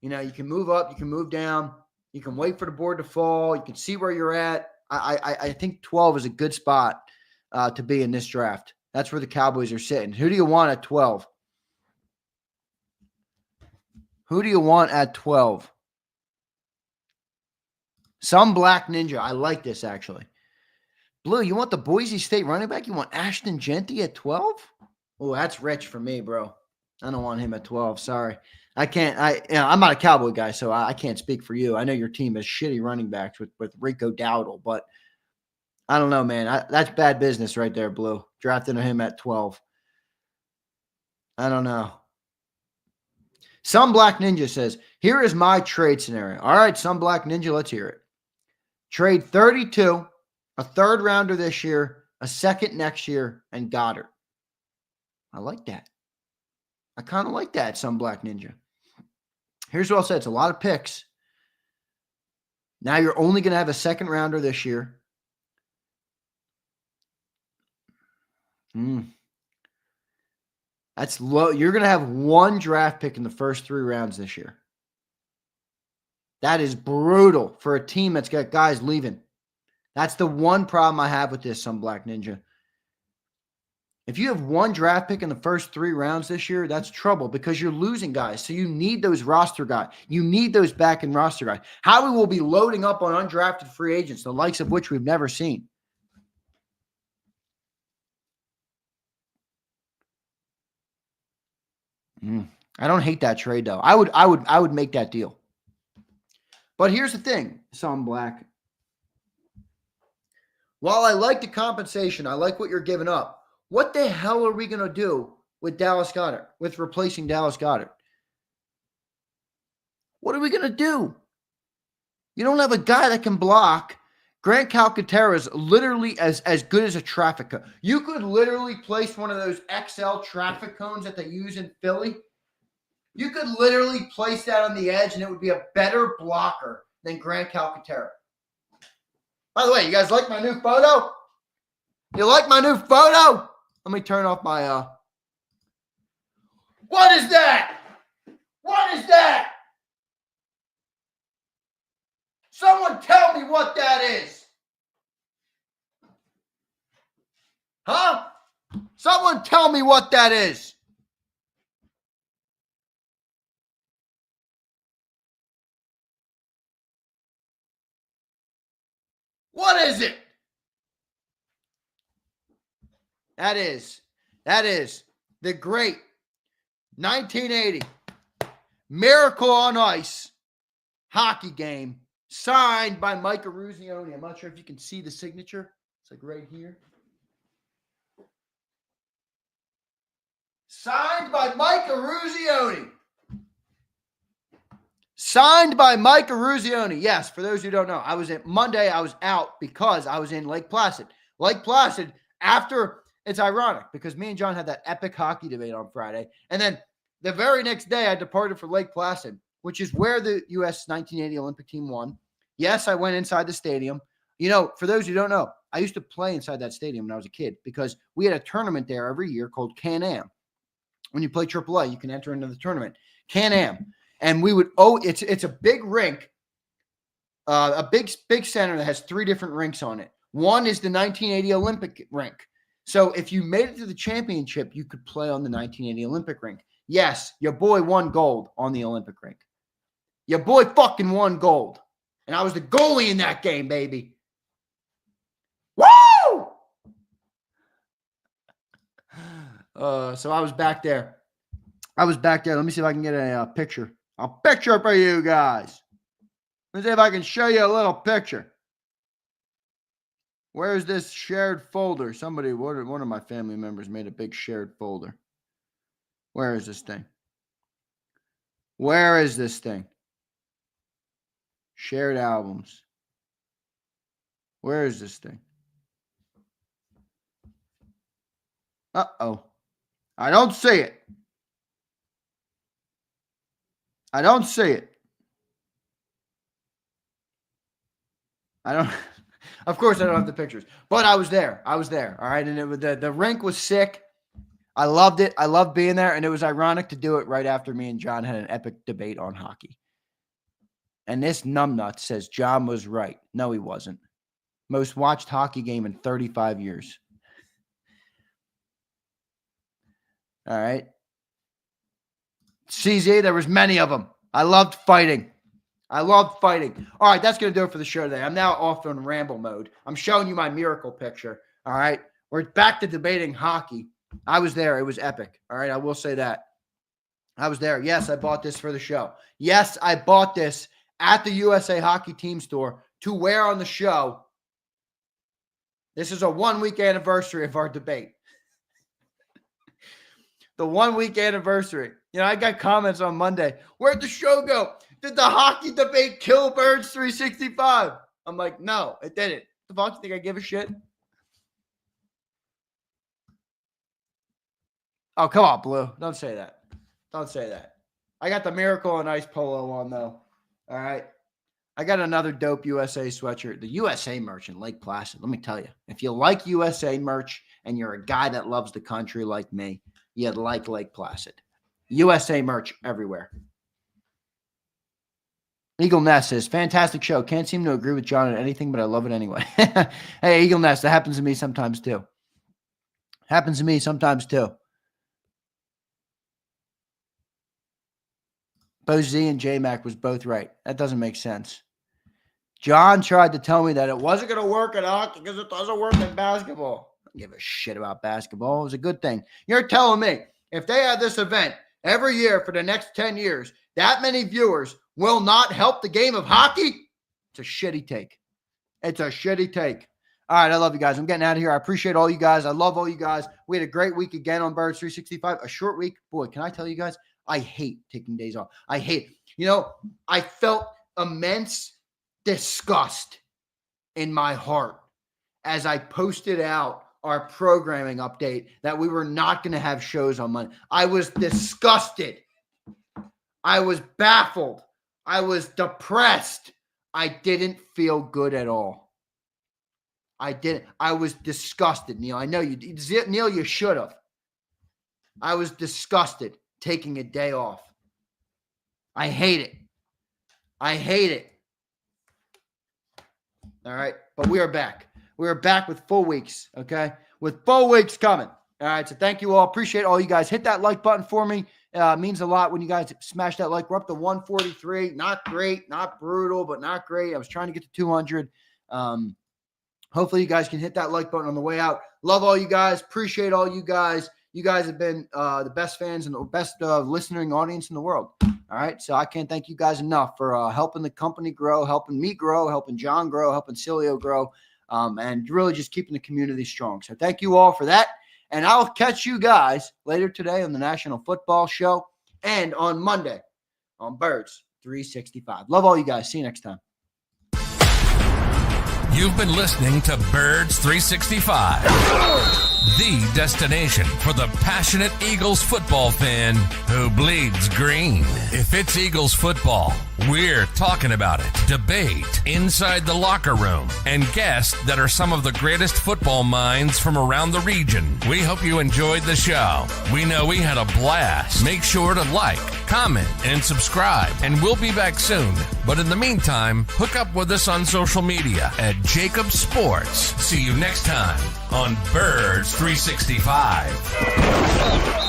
You know, you can move up, you can move down. You can wait for the board to fall. You can see where you're at. I think 12 is a good spot to be in this draft. That's where the Cowboys are sitting. Who do you want at 12? Who do you want at 12? Some Black Ninja. I like this, actually. Blue, you want the Boise State running back? You want Ashton Genty at 12? Oh, that's rich for me, bro. I don't want him at 12. Sorry. I can't. I'm not a Cowboy guy, so I can't speak for you. I know your team has shitty running backs with Rico Dowdle, but I don't know, man. That's bad business right there, Blue. Drafting him at 12. I don't know. Some Black Ninja says, here is my trade scenario. All right, Some Black Ninja, let's hear it. Trade 32, a third rounder this year, a second next year, and Goddard. I like that. I kind of like that, Some Black Ninja. Here's what I'll say. It's a lot of picks. Now you're only going to have a second rounder this year. That's low. You're going to have one draft pick in the first 3 rounds this year. That is brutal for a team that's got guys leaving. That's the one problem I have with this, Some Black Ninja. If you have one draft pick in the first 3 rounds this year, that's trouble because you're losing guys. So you need those roster guys. You need those back-end roster guys. Howie will be loading up on undrafted free agents, the likes of which we've never seen. I don't hate that trade, though. I would make that deal. But here's the thing, Some Black. While I like the compensation, I like what you're giving up. What the hell are we going to do with Dallas Goedert, with replacing Dallas Goedert? What are we going to do? You don't have a guy that can block. Grant Calcaterra is literally as good as a traffic cone. You could literally place one of those XL traffic cones that they use in Philly. You could literally place that on the edge, and it would be a better blocker than Grant Calcaterra. By the way, you guys like my new photo? You like my new photo? Let me turn off my What is that? What is that? Someone tell me what that is. Huh? Someone tell me what that is. What is it? That is the great 1980 Miracle on Ice hockey game signed by Mike Eruzione. I'm not sure if you can see the signature. It's like right here. Signed by Mike Eruzione. Signed by Mike Eruzione. Yes, for those who don't know, I was out because I was in Lake Placid. Lake Placid, after, it's ironic because me and John had that epic hockey debate on Friday. And then the very next day, I departed for Lake Placid, which is where the U.S. 1980 Olympic team won. Yes, I went inside the stadium. You know, for those who don't know, I used to play inside that stadium when I was a kid because we had a tournament there every year called Can-Am. When you play AAA, you can enter into the tournament. Can-Am. And we would, it's a big rink, a big center that has 3 different rinks on it. One is the 1980 Olympic rink. So if you made it to the championship, you could play on the 1980 Olympic rink. Yes, your boy won gold on the Olympic rink. Your boy fucking won gold. And I was the goalie in that game, baby. Woo! So I was back there. Let me see if I can get a picture. A picture for you guys. Let me see if I can show you a little picture. Where's this shared folder? Somebody, one of my family members made a big shared folder. Where is this thing? Where is this thing? Shared albums. Where is this thing? Uh-oh. I don't see it. I don't see it. Of course I don't have the pictures, but I was there. All right. And the rink was sick. I loved it. I loved being there. And it was ironic to do it right after me and John had an epic debate on hockey. And this numbnut says John was right. No, he wasn't. Most watched hockey game in 35 years. All right. CZ, there was many of them. I loved fighting. All right, that's going to do it for the show today. I'm now off on ramble mode. I'm showing you my miracle picture. All right. We're back to debating hockey. I was there. It was epic. All right. I will say that. I was there. Yes, I bought this for the show. Yes, I bought this at the USA Hockey Team store to wear on the show. This is a 1-week anniversary of our debate. The 1-week anniversary. You know, I got comments on Monday. Where'd the show go? Did the hockey debate kill Birds 365? I'm like, no, it didn't. The fuck, you think I give a shit? Oh, come on, Blue. Don't say that. I got the Miracle on Ice polo on, though. All right. I got another dope USA sweatshirt. The USA merch in Lake Placid. Let me tell you, if you like USA merch and you're a guy that loves the country like me, you'd like Lake Placid. USA merch everywhere. Eagle Nest says, fantastic show. Can't seem to agree with John on anything, but I love it anyway. Hey, Eagle Nest, that happens to me sometimes too. Both Z and J-Mac was both right. That doesn't make sense. John tried to tell me that it wasn't going to work in hockey because it doesn't work in basketball. I don't give a shit about basketball. It was a good thing. You're telling me if they had this event every year for the next 10 years, that many viewers will not help the game of hockey? It's a shitty take. All right, I love you guys. I'm getting out of here. I appreciate all you guys. I love all you guys. We had a great week again on Birds 365. A short week. Boy, can I tell you guys, I hate taking days off. I hate. You know, I felt immense disgust in my heart as I posted out our programming update that we were not going to have shows on Monday. I was disgusted. I was baffled. I was depressed. I didn't feel good at all. I didn't. I was disgusted, Neil. I know you, Neil, you should have. I was disgusted taking a day off. I hate it. I hate it. All right. But we are back. We are back with full weeks. Okay. With full weeks coming. All right. So thank you all. Appreciate all you guys. Hit that like button for me. It means a lot when you guys smash that like. We're up to 143. Not great. Not brutal, but not great. I was trying to get to 200. Hopefully you guys can hit that like button on the way out. Love all you guys. Appreciate all you guys. You guys have been the best fans and the best listening audience in the world. All right. So I can't thank you guys enough for helping the company grow, helping me grow, helping John grow, helping Cilio grow, and really just keeping the community strong. So thank you all for that. And I'll catch you guys later today on the National Football Show and on Monday on Birds 365. Love all you guys. See you next time. You've been listening to Birds 365, the destination for the passionate Eagles football fan who bleeds green. If it's Eagles football, we're talking about it. Debate inside the locker room and guests that are some of the greatest football minds from around the region. We hope you enjoyed the show. We know we had a blast. Make sure to like, comment, and subscribe, and we'll be back soon. But in the meantime, hook up with us on social media at JAKIB Sports. See you next time on Birds 365.